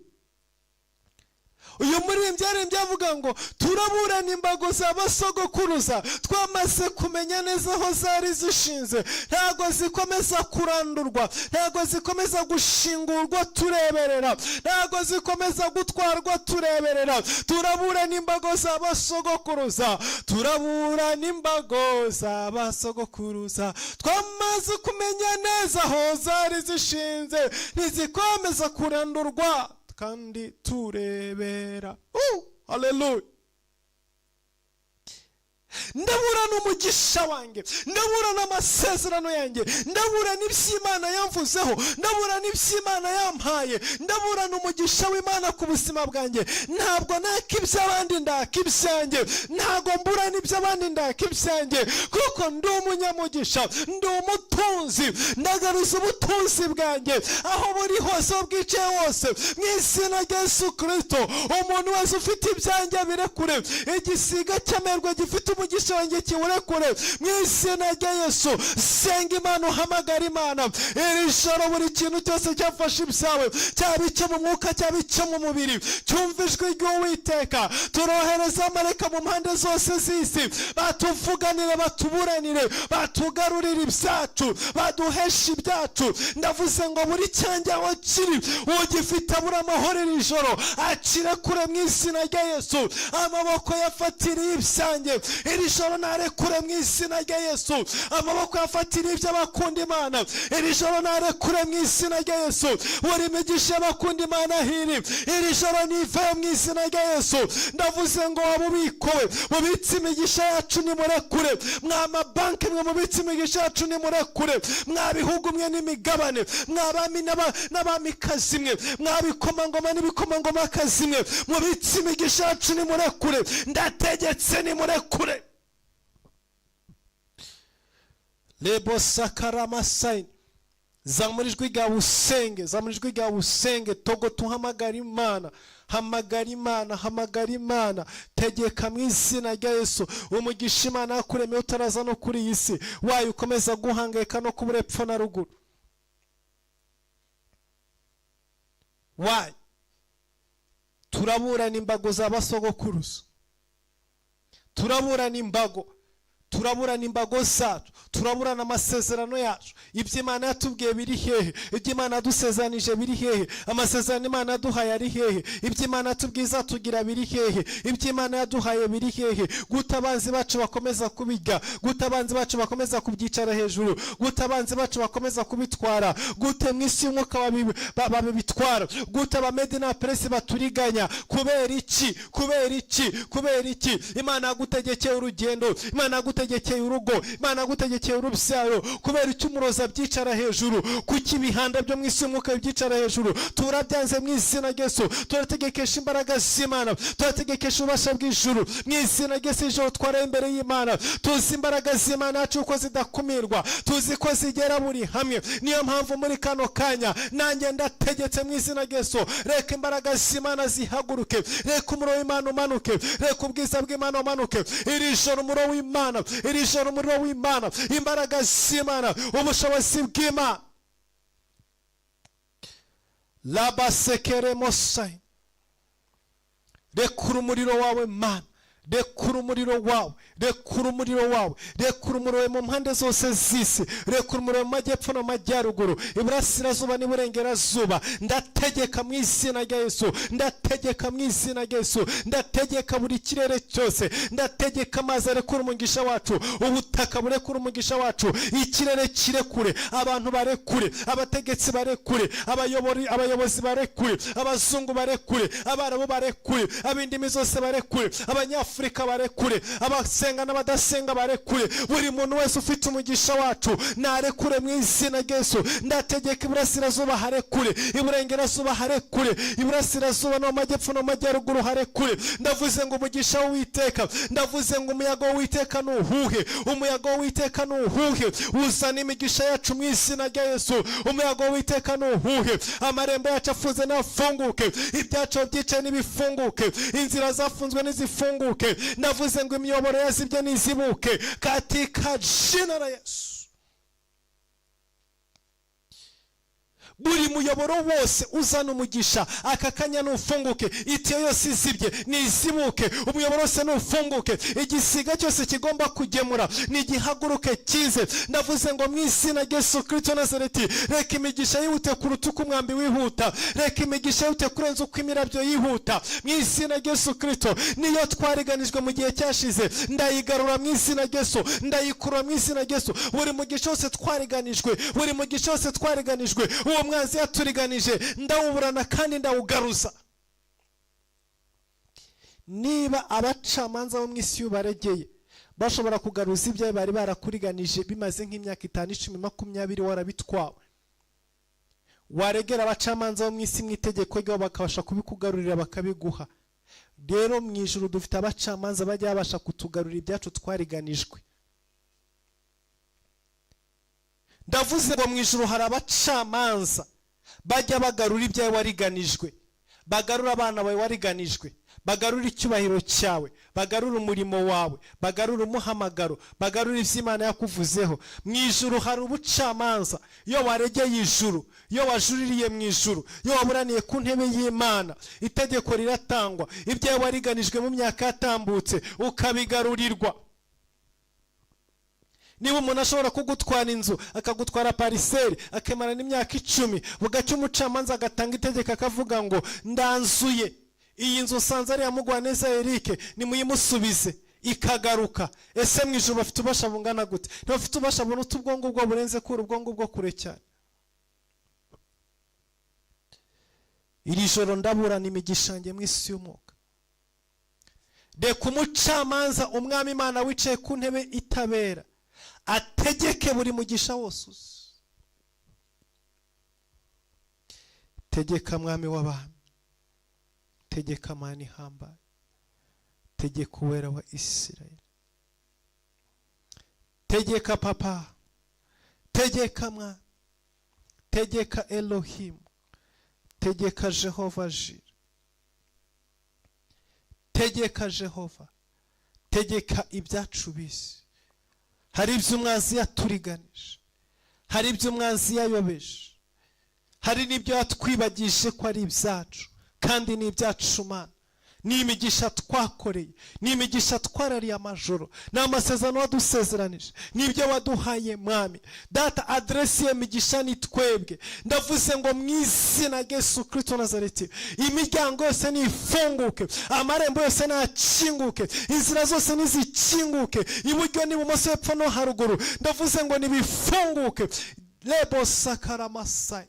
uyu muririmbyi yaririmbye avuga ngo turaburana imbago z'abasogokuruza twamaze kumenya neza aho zari zishinze, ntago zikomeza kurandurwa, ntago zikomeza gushingurwa tureberera, ntago zikomeza gutwarwa tureberera. turaburana imbago z'abasogokuruza, turaburana imbago z'abasogokuruza twamaze kumenya neza aho zari zishinze, ntizikomeza kurandurwa kandi turebera. Haleluya. ndaburana umugisha wanjye, ndaburana amasezerano yanjye, ndaburana iby'Imana yamvuzeho, ndaburana iby'Imana yampaye, ndaburana umugisha w'Imana ku buzima bwanjye. ntabwo naka iby'abandi ndaka ibyanjye, ntabwo mburana iby'abandi ndaka ibyanjye, kuko ndi umunyamugisha, ndi umutunzi. ndagaruza ubutunzi bwanjye aho buri hose, aho bwicaye hose, mu izina rya Yesu Kristo. umuntu wese ufite ibyanjye birekure, igisiga cy'amerwe gifite umugisha wanjye kiwurekure mu izina rya Yesu. senga Imana, uhamagara Imana iri joro. buri kintu cyose cyafashe ibyawe, cyaba icyo mu mwuka cyaba icyo mu mubiri, cyumva ijwi ry'Uwiteka. turohereza amareka mu mpande zose z'isi, batuvuganire, batuburanire, batugarurire ibyacu, baduheshe ibyacu. ndavuze ngo buri cyanjye aho kiri, ugifite abura amahoro iri joro akirekure mu izina rya Yesu. amaboko yafatiriye ibyanjye iri joro narekure mu izina rya Yesu. amaboko yafatiriye iby'abakunda Imana iri joro narekure mu izina rya Yesu. buri migisha y'abakunda Imana hiri iri joro nive mu izina rya Yesu. ndavuze ngo wabubikowe mubitse imigisha yacu nimurekure, mwa mabanki mwe mubitse imigisha yacu nimurekure, mwa bihugu mwe n'imigabane, mwabami n'abamikazi mwe, mwabikomangoma n'ibikomangomakazi mwe, mubitse imigisha yacu nimurekure. ndategetse nimurekure. lebo sakaramasai. zamura ijwi ryawe usenge, zamura ijwi ryawe usenge. togo tuhamagara Imana, hamagara Imana, hamagara Imana. tegeka mu izina rya Yesu. umugisha Imana yakuremeye utaraza no kuri iyi si, wayo ukomeza guhangayika no kubura epfo na ruguru. wayo turaburana imbago z'abasogokuruza, turaburana imbago, turaburana imbago zacu, turaburana amasezerano yacu. iby'Imana yatubwiye biri hehe? iby'Imana yadusezeranije biri hehe? amasezerano Imana yaduhaye ari hehe? iby'Imana yatubwiye izatugira biri hehe? iby'Imana yaduhaye biri hehe? guta abanzi bacu bakomeza kubiga, guta abanzi bacu bakomeza kubyicara hejuru, guta abanzi bacu bakomeza kubitwara, gute mu isi y'umwuka babitwara, guta abamedi n'abaperesi baturiganya. kubera iki? kubera iki? kubera iki? Imana yagutegekeye urugendo, Imana yagutegekeye urugo, Imana yagutegekeye urubyaro. kubera icyo umuroza byicara hejuru, kuki ibihanda byo mu isi y'umwuka byicara hejuru? turabyanze mu izina rya Yesu. turategekesha imbaraga z'Imana, turategekesha ububasha bw'ijuru mu izina rya Yesu. ijoro twara imbere y'Imana, tuzi imbaraga z'Imana yacu ko zidakumirwa, tuzi ko zigera buri hamwe. niyo mpamvu muri kano kanya nanjye ndategetse mu izina rya Yesu, reka imbaraga z'Imana zihaguruke, reka umuriro w'Imana umanuke, reka ubwiza bw'Imana umanuke iri joro. umuriro w'Imana iri joro, umuriro w'Imana, imbaraga z'Imana, ubushobozi bw'Imana. labasekere mosai. rekura umuriro wawe Mana, rekura umuriro wawe, rekura umuriro wawe, rekura umuriro mu mpande zose z'isi, rekura umuriro mu majyepfo no majyaruguru, iburasirazuba n'iburengerazuba. ndategeka mu izina rya Yesu, ndategeka mu izina rya Yesu, ndategeka buri kirere cyose, ndategeka amazi arekura umugisha wacu, ubutaka burekura umugisha wacu, ikirere kirekure, abantu barekure, abategetsi barekure, abayobozi barekure, abazungu barekure, abarabu barekure, ab'indimi zose barekure, Abanyafurika barekure, abasenga n'abadasenga barekure. buri muntu wese ufite umugisha wacu narekure mu izina rya Yesu. ndategeka iburasirazuba harekure, iburengerazuba harekure, iburasirazuba no majyepfo no majyaruguru harekure. ndavuze ngo umugisha w'Uwiteka, ndavuze ngo umuyaga w'Uwiteka nuhuhe, umuyaga w'Uwiteka nuhuhe, uzana imigisha yacu mu izina rya Yesu. umuyaga w'Uwiteka nuhuhe, amarembo yacu afunze n'afunguke, ibyacu byicaye n'ibifunguke, inzira zafunzwe n'izifunguke. ndavuze ngo imiyoboro yazibye n'izibuke katika jina la Yesu. buri muyoboro wose uzana umugisha, aka kanya nufunguke, itiyo yose izibye nizibuke, umuyoboro wose nufunguke, igisiga cyose kigomba kugemura nigihaguruke kize. Ndavuze ngo mu izina rya Yesu Kristo Nazareti, reka imigisha yihute kuruta uko umwambi wihuta, reka imigisha yihute kurenza uko imirabyo yihuta, mu izina rya Yesu Kristo. Niyo twariganijwe mu gihe cyashize, ndayigarura mu izina rya Yesu, ndayikurura mu izina rya Yesu. Buri mugisha wose twariganijwe, buri mugisha wose twariganijwe, uwo mwanzi yaturiganije, ndawuburana kandi ndawugaruza. Niba abacamanza bo mu isi baregeye bashobora kugaruza ibyo bari barakuriganije bimaze nk'imyaka 5, 10, 20 warabitwawe, waregera abacamanza bo mu isi mu itegeko ryo bakabasha kubikugarurira bakabiguha. Rero mu ijuru dufite abacamanza bajya babasha kutugarurira ibyacu twariganijwe. Ndavuze ngo mu ijuru hari abacamanza bajya bagarura ibyawe wariganijwe, bagarura abana bawe wariganijwe, bagarura icyubahiro cyawe, bagarura umurimo wawe, bagarura umuhamagaro, bagarura ivy'Imana yakuvuzeho. Mu ijuru hari ubucamanza. Iyo waregeye ijuru, iyo wajuririye mu ijuru, iyo waburaniye ku ntebe y'Imana, itegeko riratangwa, ibyawe wariganijwe mu myaka yatambutse ukabigarurirwa. Niba umuntu ashobora kugutwara inzu, akagutwara pariseri, akemara n'imyaka 10, bugacya umucamanza agatanga itegeko akavuga ngo ndanzuye iyi nzu sanze ari yamugwaneza Eric, nimuyimusubize, ikagaruka. Ese mu ijuru bafite ubasha bungana gute? Ntibafite ubasha buruta ubwongo bwo burenze kure, ubwongo bwo kure cyane. Iri joro ndaburana imigisha nge mu isi y'umwuka. Reka umucamanza, umwami Imana wicaye ku ntebe itabera, ategeke buri mugisha wose. Tegeka mwami w'abami, tegeka Mana ihambaye, tegeka uwera wa Isirayeli, tegeka Papa, tegeka Mwana, tegeka Elohim, tegeka Jehova Jire, tegeka Jehova, tegeka ibyacu bisi. Hari ibyo umwanzi yaturiganije, hari ibyo umwanzi yayobeje, hari n'ibyo yatwibagije ko ari ibyacu kandi ni ibyacu Mana. Ni imigisha twakoreye, ni imigisha twarariye amajoro, ni amasezerano wadusezeranije, nibyo waduhaye mwami. Data, adresi y'imigisha ni twebwe. Ndavuze ngo mu izina rya Yesu Kristo Nazareti, imiryango yose nifunguke, amarembo yose nakinguke, inzira zose nizikinguke, iburyo n'ibumoso, hepfo no haruguru. Ndavuze ngo nibifunguke. Lebo sakara masai.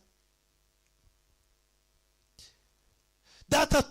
Data,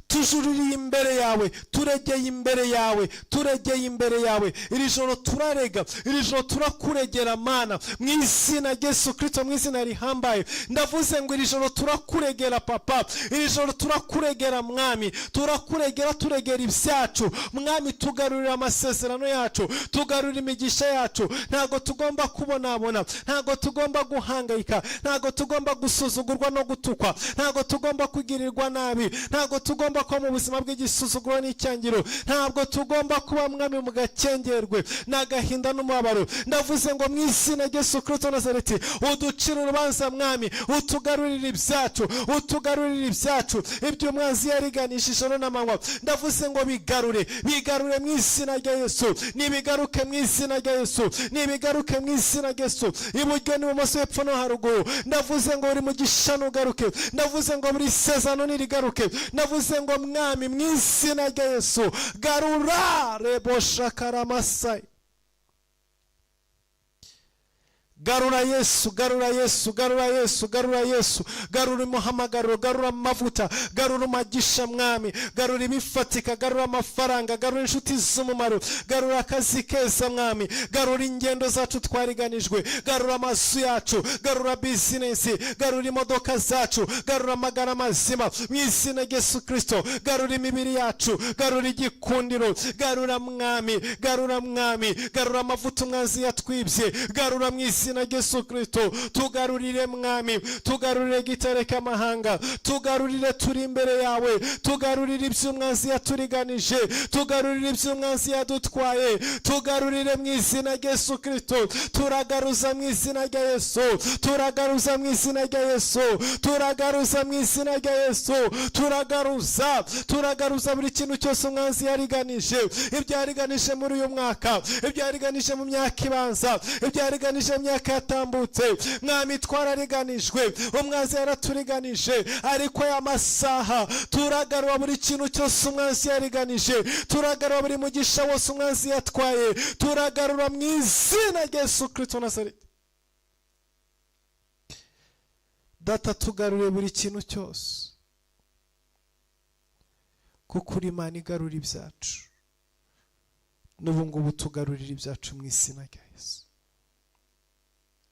tujuririye imbere yawe, turegeye imbere yawe, turegeye imbere yawe. Iri joro turarega, iri joro turakuregera Mana, mu izina rya Yesu Kristo, mu izina rihambaye. Ndavuze ngo iri joro turakuregera Papa, iri joro turakuregera Mwami, turakuregera, turegera ibyacu Mwami. Tugarurira amasezerano yacu, tugarurira imigisha yacu. Ntago tugomba kubonabona, ntago tugomba guhangayika, ntago tugomba gusuzugurwa no gutukwa, ntago tugomba kugirirwa nabi, ntago tugomba kuba mu buzima bw'igisuzuguro n'icyangiro, ntabwo tugomba kuba Mwami mu gakengerwe n'agahinda n'umubabaro. Ndavuze ngo mu izina rya Yesu Kristo Nazareti, uducira urubanza Mwami, utugarurira ibyacu, utugarurira ibyacu, ibyo umwanzi yariganisha ijoro n'amanywa. Ndavuze ngo bigarure, bigarure mu izina rya Yesu, nibigaruke mu izina rya Yesu, nibigaruke mu izina rya Yesu, iburyo n'ibumoso, hepfo no haruguru. Ndavuze ngo buri mugisha nugaruke, ndavuze ngo buri sezano nirigaruke. Ndavuze ngo Mwami, mu izina rya Yesu, garura Rebo shakara masai. Garura Yesu, garura Yesu, garura Yesu, garura Yesu, garura umuhamagaro, garura amavuta, garura umugisha Mwami, garura ibifatika, garura amafaranga, garura inshuti z'umumaro, garura akazi keza Mwami, garura ingendo zacu twariganijwe, garura amazu yacu, garura bizinesi, garura imodoka zacu, garura amagara mazima mu izina rya Yesu Kristo. Garura imibiri yacu, garura igikundiro, garura Mwami, garura Mwami, garura amavuta umwanzi yatwibye, garura mu izina izina rya Yesu Kristo. Tugarurire mwami, tugarurire gitare k'amahanga, tugarurire turi imbere yawe, tugarurire iby'umwanzi yaturiganije, tugarurire iby'umwanzi yadutwaye, tugarurire mu izina rya Yesu Kristo. Turagaruza mu izina rya Yesu, turagaruza mu izina rya Yesu, turagaruza mu izina rya Yesu, turagaruza buri kintu cyose umwanzi yariganije, ibyo yariganije muri uyu mwaka, ibyo yariganije mu myaka ibanza, ibyo yariganije mu myaka yatambutse. Mwami, twarariganijwe, umwanzi yaraturiganije, ariko aya masaha turagarura buri kintu cyose umwanzi yariganije, turagarura buri mugisha wose umwanzi yatwaye, turagarura mu izina rya Yesu Kristo Nazareti. Data, tugarure buri kintu cyose, kuko uri Imana igarura ibyacu. N'ubu ngubu tugarurira ibyacu mu izina rya Yesu.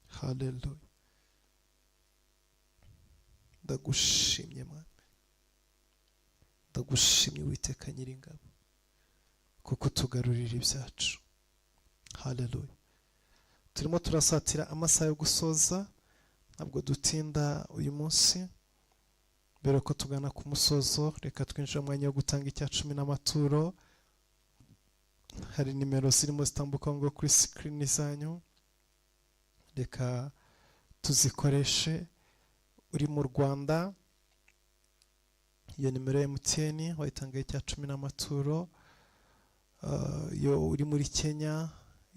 Haleluya. Ndagushimye Mwami, ndagushimye Uwiteka Nyiringabo, kuko tugarurira ibyacu. Haleluya. Turimo turasatira amasaha yo gusoza, ntabwo dutinda uyu munsi. Mbere ko tugana ku musozo, reka twinjire mu mwanya wo gutanga icya 10 n'amaturo. Hari nimero zirimo zitambuka ngo kuri screen zanyu, reka tuzikoreshe. Uri mu Rwanda, iyo nimero ya MTN wayitanga icya 10 n'amaturo. Yo uri muri Kenya,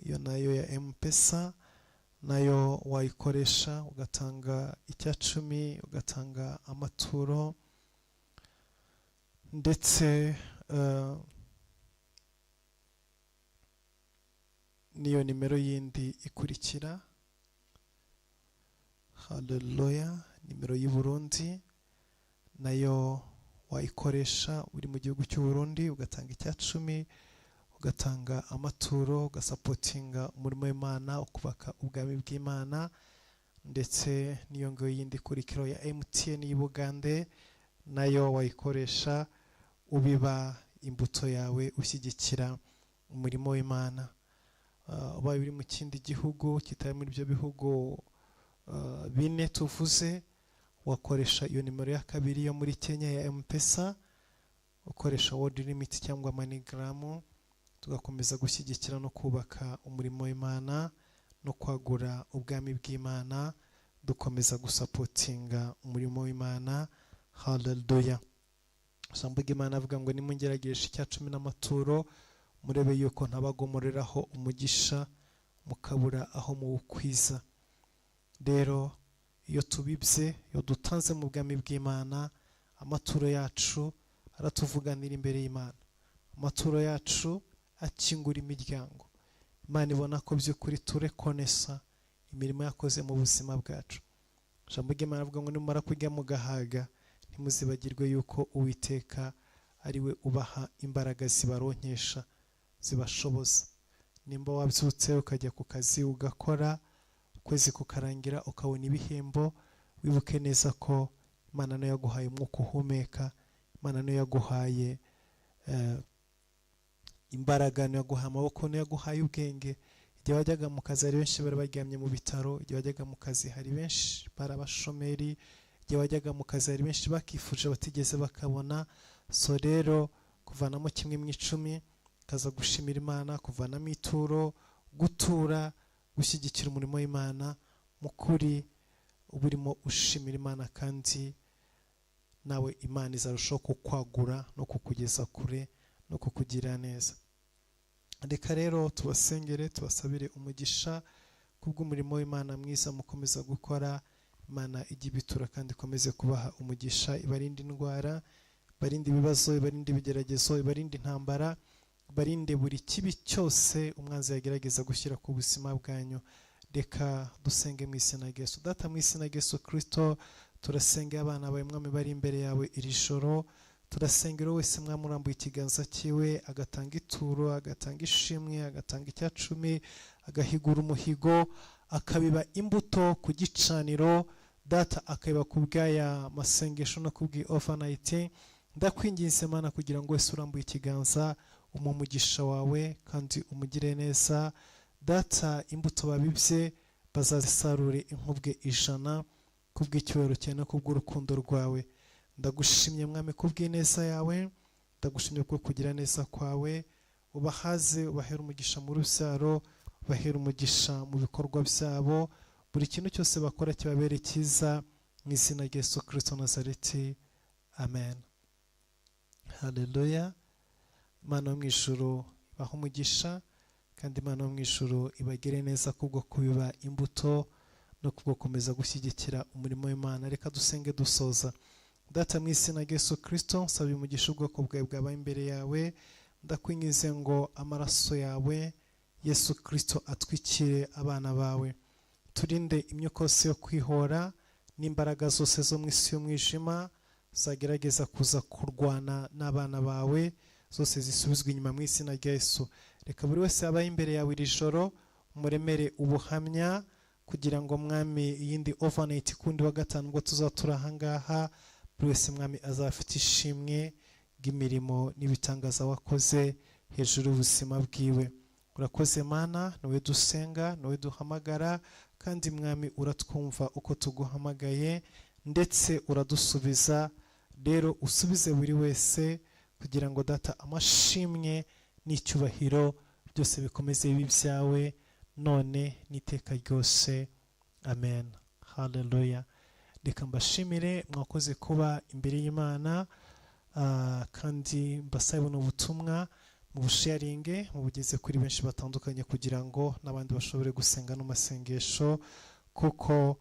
iyo nayo ya M-Pesa nayo wayikoresha ugatanga icya 10, ugatanga amaturo. Ndetse niyo nimero yindi ikurikira. Haleluya. Nimero y'u Burundi nayo wayikoresha uri mu gihugu cy'u Burundi, ugatanga icya 10, ugatanga amaturo, ugasapotinga umurimo w'Imana, ukubaka ubwami bw'Imana. Ndetse niyo ngo yindi kurikiro ya MTN y'Ubugande nayo wayikoresha ubiba imbuto yawe, ushyigikira umurimo w'Imana. Ubaye uri mu kindi gihugu kitari muri ibyo bihugu bine tuvuze, wakoresha iyo nimero ya kabiri yo muri Kenya ya M-Pesa, ukoresha World Limit cyangwa MoneyGram, tugakomeza gushyigikira no kubaka umurimo w'Imana no kwagura ubwami bw'Imana, dukomeza gusapotinga umurimo w'Imana. Haleluya. Ijambo ry'Imana avuga ngo nimungeragereshe icya 10 n'amaturo, murebe yuko ntabagomoreraho umugisha, mukabura aho muwukwiza. Rero iyo tubibye, iyo dutanze mu bwami bw'Imana, amaturo yacu aratuvuganira imbere y'Imana. Amaturo yacu akingura imiryango. Imana ibona ko by'ukuri turekonesa imirimo yakoze mu buzima bwacu. Ijambo ry'Imana avuga ngo nimumara kurya mugahaga, ntimuzibagirwe yuko Uwiteka ari we ubaha imbaraga zibaronkesha, zibashoboza. Nimba wabyutse ukajya ku kazi ugakora, ukwezi kukarangira ukabona ibihembo, wibuke neza ko Imana nayo yaguhaye umwuka uhumeka, Imana nayo yaguhaye imbaraga, nayo yaguhaye amaboko, nayo yaguhaye ubwenge. Igihe wajyaga mu kazi hari benshi bari baryamye mu bitaro, igihe wajyaga mu kazi hari benshi bari abashomeri, igihe wajyaga mu kazi hari benshi bakifuje batigeze bakabona. So rero kuvanamo 1/10, kaza gushimira Imana, kuvanamo ituro, gutura, gushyigikira umurimo w'Imana, mukuri uburimo ushimira Imana, kandi nawe Imana izarushaho kukwagura no kukugeza kure no kukugira neza. Reka rero tubasengere, tubasabire umugisha kubw'umurimo w'Imana mwiza mukomeza gukora. Imana igibitura kandi ikomeze kubaha umugisha, ibarinde indwara, ibarinde ibibazo, ibarinde ibigeragezo, ibarinde intambara, ibarinde buri kibi cyose umwanzi yagerageza gushyira ku buzima bwanyu. Reka dusenge mu izina rya Yesu. Data, mu izina rya Yesu Kristo, turasengera abana bawe Mwami bari imbere yawe iri joro. Turasengera wese Mwami urambuye ikiganza cyiwe, agatanga ituro, agatanga ishimwe, agatanga icya 10, agahigura umuhigo, akabiba imbuto ku gicaniro. Data, akabiba ku bw'aya masengesho no kubwi overnight. Ndakwinginze Mana kugira ngo wese urambuye ikiganza umumugisha wawe kandi umugire neza. Data, imbuto babibye bazazisarure inkubwe 100 kubw'icyubahiro cyawe no kubw'urukundo rwawe. Ndagushimye mwami kubw'ineza yawe, ndagushimye kubwo kugira neza kwawe. Ubahaze, ubahera umugisha mu rubyaro, ubahera umugisha mu bikorwa byabo, buri kintu cyose bakora kibabere cyiza, mu izina rya Yesu Kristo Nazareti, amen. Haleluya. Imana yo mu ijuru ibaha umugisha, kandi Imana yo mu ijuru ibagire neza kubwo kubiba imbuto no kubwo komeza gushyigikira umurimo w'Imana. Reka dusenge dusoza. Data mu izina rya Yesu Kristo, nsaba umugisha ubwoko bwawe bwabaye imbere yawe, ndakwingize ngo amaraso yawe Yesu Kristo atwikire abana bawe, turinde imyuka yose yo kwihora n'imbaraga zose zo mu isi y'umwijima zagerageza kuza kurwana n'abana bawe, zose zisubizwe inyuma mu izina rya Yesu. Reka buri wese abaye imbere yawe iri joro umuremere ubuhamya, kugira ngo mwami iyindi overnight kundi wa gatanu ngo tuzatura ahangaha, buri wese mwami azafite ishimwe bw'imirimo n'ibitangaza wakoze hejuru y'ubuzima bwiwe. Urakoze Mana, niwe dusenga, niwe duhamagara, kandi mwami uratwumva uko tuguhamagaye ndetse uradusubiza. Rero usubize buri wese, kugira ngo Data amashimwe n'icyubahiro byose bikomeze bibi byawe none n'iteka ryose, amen. Haleluya. Reka mbashimire mwakoze kuba imbere y'Imana, kandi mbasabe buno butumwa mu busharinge mubugeze kuri benshi batandukanye, kugira ngo n'abandi bashobore gusenga no masengesho, kuko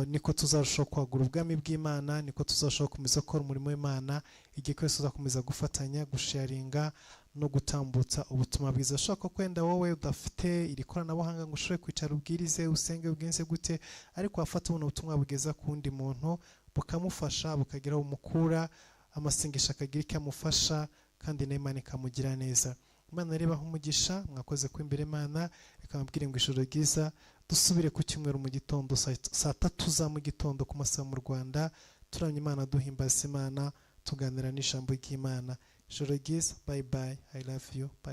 niko tuzarushaho kwagura ubwami bw'Imana, niko tuzarushaho kumeza gukora umurimo w'Imana, igihe cyose tuzakomeza gufatanya gusharinga no gutambutsa ubutumwa bwiza. Ushaka kwenda wowe udafite iri koranabuhanga ngo ushobore kwicara ubwirize usenge ubwenze gute, ariko wafata buno butumwa bugeza ku wundi muntu bukamufasha, bukageraho umukura, amasengesho akagira icyo amufasha, kandi n'Imana ikamugira neza. Imana rebaho umugisha, mwakoze ko imbere Imana. Reka mbabwire ngo ijoro ryiza, dusubire ku cyumweru mu gitondo saa 3 za mu gitondo ku masaha mu Rwanda, turamya Imana, duhimbaza Imana, tuganira n'ijambo ry'Imana. Ijoro ryiza, bye bye, I love you, bye.